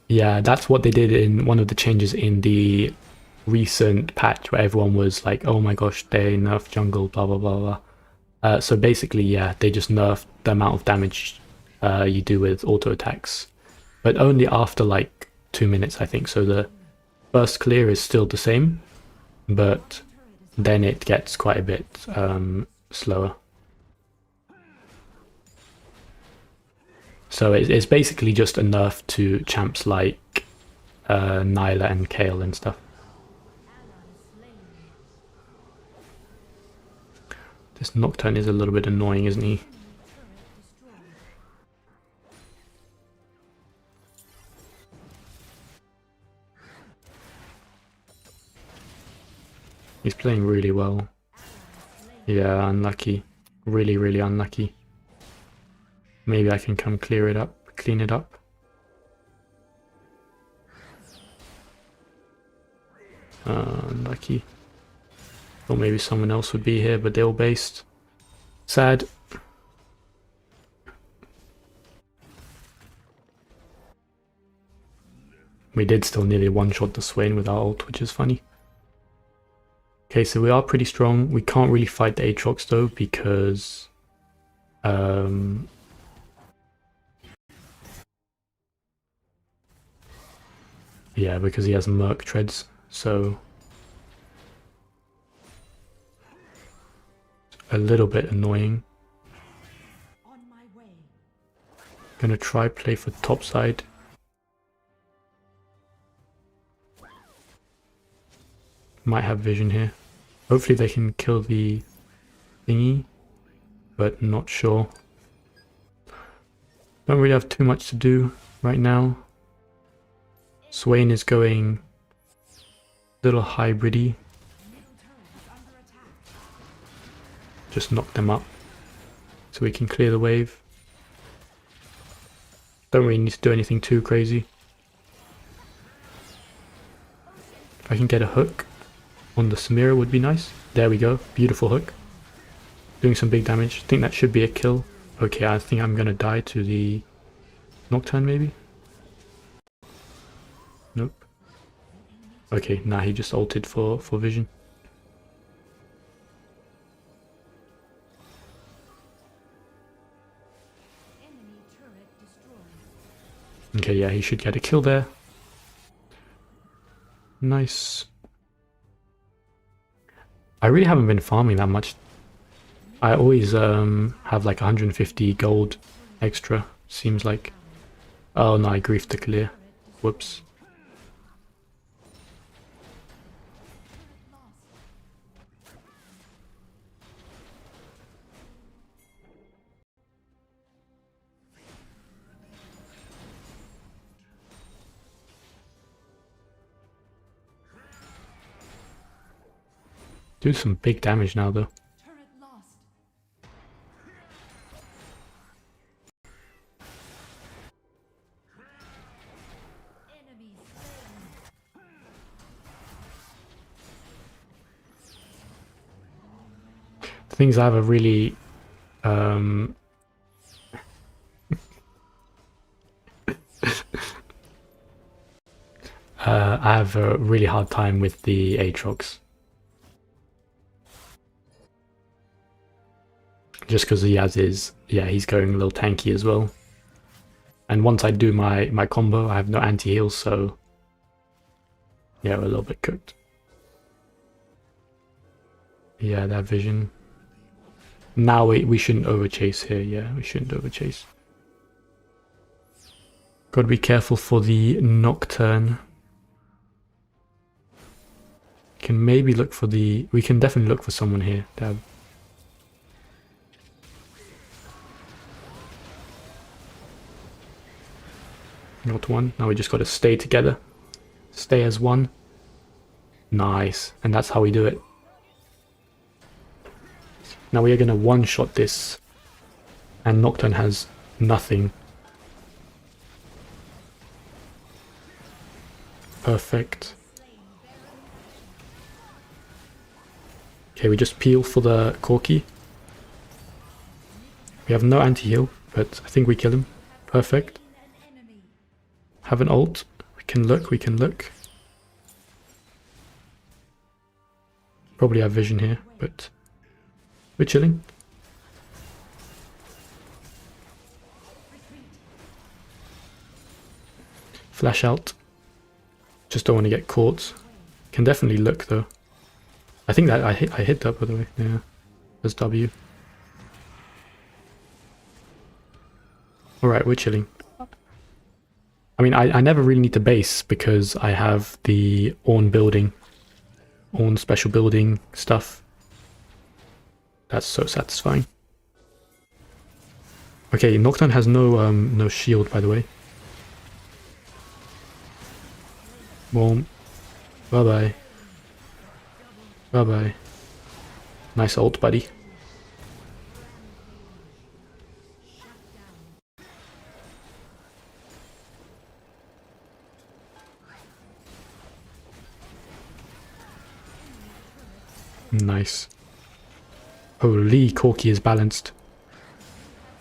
Yeah, that's what they did in one of the changes in the recent patch where everyone was like, oh my gosh, they nerfed jungle, blah blah blah blah. So basically, yeah, they just nerfed the amount of damage you do with auto attacks. But only after like 2 minutes, I think. So the first clear is still the same, but then it gets quite a bit slower. So it's basically just a nerf to champs like Nyla and Kayle and stuff. This Nocturne is a little bit annoying, isn't he? He's playing really well. Yeah, unlucky. Really, really unlucky. Maybe I can come clean it up. Unlucky. Thought maybe someone else would be here, but they're all based. Sad. We did still nearly one-shot the Swain with our ult, which is funny. Okay, so we are pretty strong. We can't really fight the Aatrox though, because yeah, because he has Merc treads, so a little bit annoying. On my way. Gonna try play for top side. Might have vision here. Hopefully they can kill the thingy, but not sure. Don't really have too much to do right now. Swain is going a little hybridy. Just knock them up so we can clear the wave. Don't really need to do anything too crazy. If I can get a hook on the Samira would be nice. There we go. Beautiful hook. Doing some big damage. I think that should be a kill. Okay, I think I'm gonna die to the Nocturne maybe? Nope. Okay, nah, he just ulted for vision. Enemy turret destroyed. Okay, yeah, he should get a kill there. Nice. I really haven't been farming that much. I always have like 150 gold extra, seems like. Oh no, I griefed to clear. Whoops. Do some big damage now though. Turret lost. Enemy slain. The things I have a really I have a really hard time with the Aatrox. Just because he has his, yeah, he's going a little tanky as well. And once I do my combo, I have no anti-heal, so yeah, we're a little bit cooked. Yeah, that vision. Now we shouldn't overchase here, yeah, we shouldn't overchase. Gotta be careful for the Nocturne. Can maybe look for the... We can definitely look for someone here. Dab. Not one. Now we just gotta stay together. Stay as one. Nice. And that's how we do it. Now we are gonna one-shot this. And Nocturne has nothing. Perfect. Okay, we just peel for the Corki. We have no anti-heal, but I think we kill him. Perfect. Have an ult. We can look, we can look. Probably have vision here, but we're chilling. Flash out. Just don't want to get caught. Can definitely look though. I think that I hit that, by the way. Yeah, there's W. Alright, we're chilling. I mean, I never really need to base because I have the Ornn building. Ornn special building stuff. That's so satisfying. Okay, Nocturne has no shield, by the way. Boom. Bye-bye. Bye-bye. Nice ult, buddy. Nice. Holy, Corki is balanced.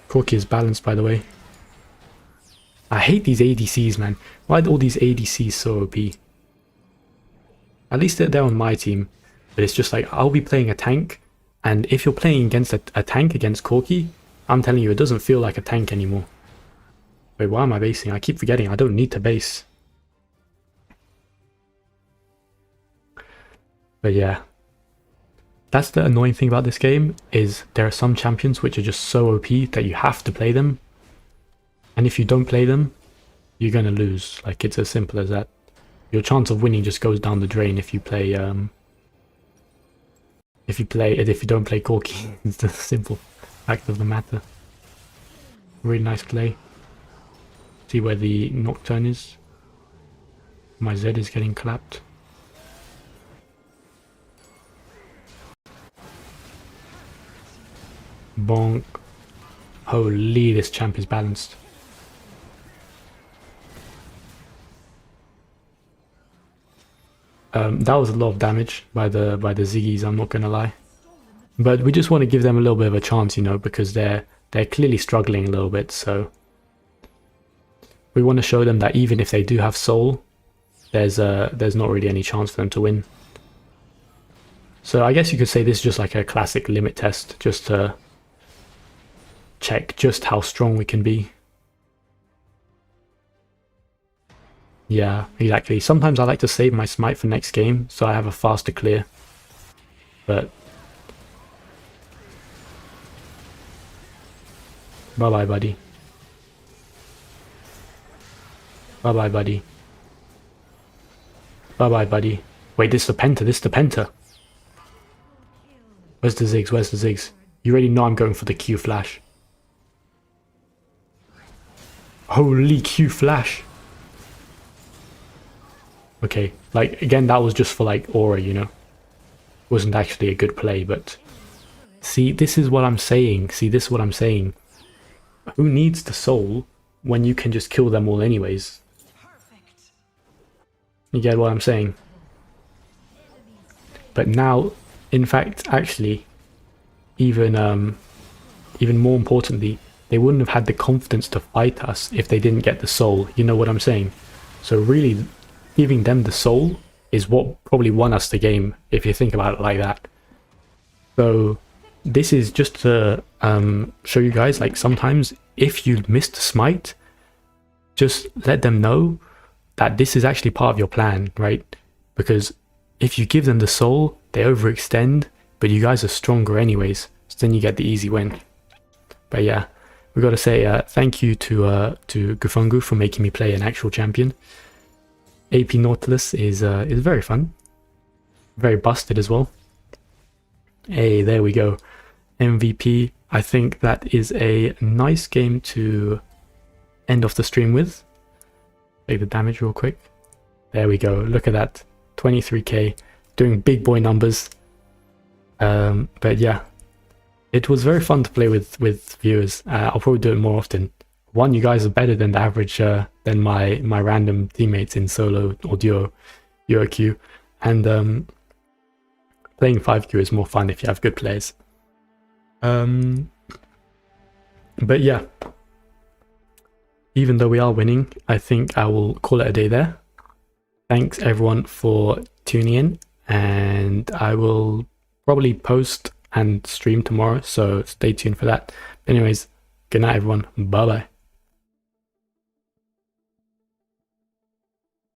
Corki is balanced, by the way. I hate these ADCs, man. Why are all these ADCs so OP? At least they're on my team. But it's just like, I'll be playing a tank, and if you're playing against a tank against Corki, I'm telling you, it doesn't feel like a tank anymore. Wait, why am I basing? I keep forgetting, I don't need to base. But yeah. That's the annoying thing about this game, is there are some champions which are just so OP that you have to play them. And if you don't play them, you're gonna lose. Like, it's as simple as that. Your chance of winning just goes down the drain if you play if you don't play Corki. It's the simple fact of the matter. Really nice play. See where the Nocturne is. My Z is getting clapped. Bonk. Holy, this champ is balanced. That was a lot of damage by the Ziggies, I'm not gonna lie. But we just want to give them a little bit of a chance, you know, because they're clearly struggling a little bit, so we want to show them that even if they do have soul, there's not really any chance for them to win. So I guess you could say this is just like a classic limit test, just to check just how strong we can be. Yeah, exactly. Sometimes I like to save my smite for next game, so I have a faster clear. But bye-bye, buddy. Bye bye, buddy. Bye bye, buddy. Wait, this is the Penta. This is the Penta. Where's the Ziggs? Where's the Ziggs? You already know I'm going for the Q flash. Holy Q flash. Okay, like, again, that was just for, like, aura, you know? Wasn't actually a good play, but... See, this is what I'm saying. See, this is what I'm saying. Who needs the soul when you can just kill them all anyways? You get what I'm saying? But now, in fact, actually, even more importantly, they wouldn't have had the confidence to fight us if they didn't get the soul. You know what I'm saying? So really, giving them the soul is what probably won us the game, if you think about it like that. So this is just to show you guys, like, sometimes if you missed a smite, just let them know that this is actually part of your plan, right? Because if you give them the soul, they overextend, but you guys are stronger anyways, so then you get the easy win. But yeah, we got to say thank you to Gufungu for making me play an actual champion. AP Nautilus is very fun, very busted as well. Hey, there we go. MVP. I think that is a nice game to end off the stream with. Take the damage real quick. There we go. Look at that. 23k. Doing big boy numbers. But yeah. It was very fun to play with viewers. I'll probably do it more often. One, you guys are better than the average, than my random teammates in solo or duo queue. And playing 5Q is more fun if you have good players. But yeah. Even though we are winning, I think I will call it a day there. Thanks everyone for tuning in, and I will probably post and stream tomorrow, so stay tuned for that. Anyways, good night everyone. Bye bye.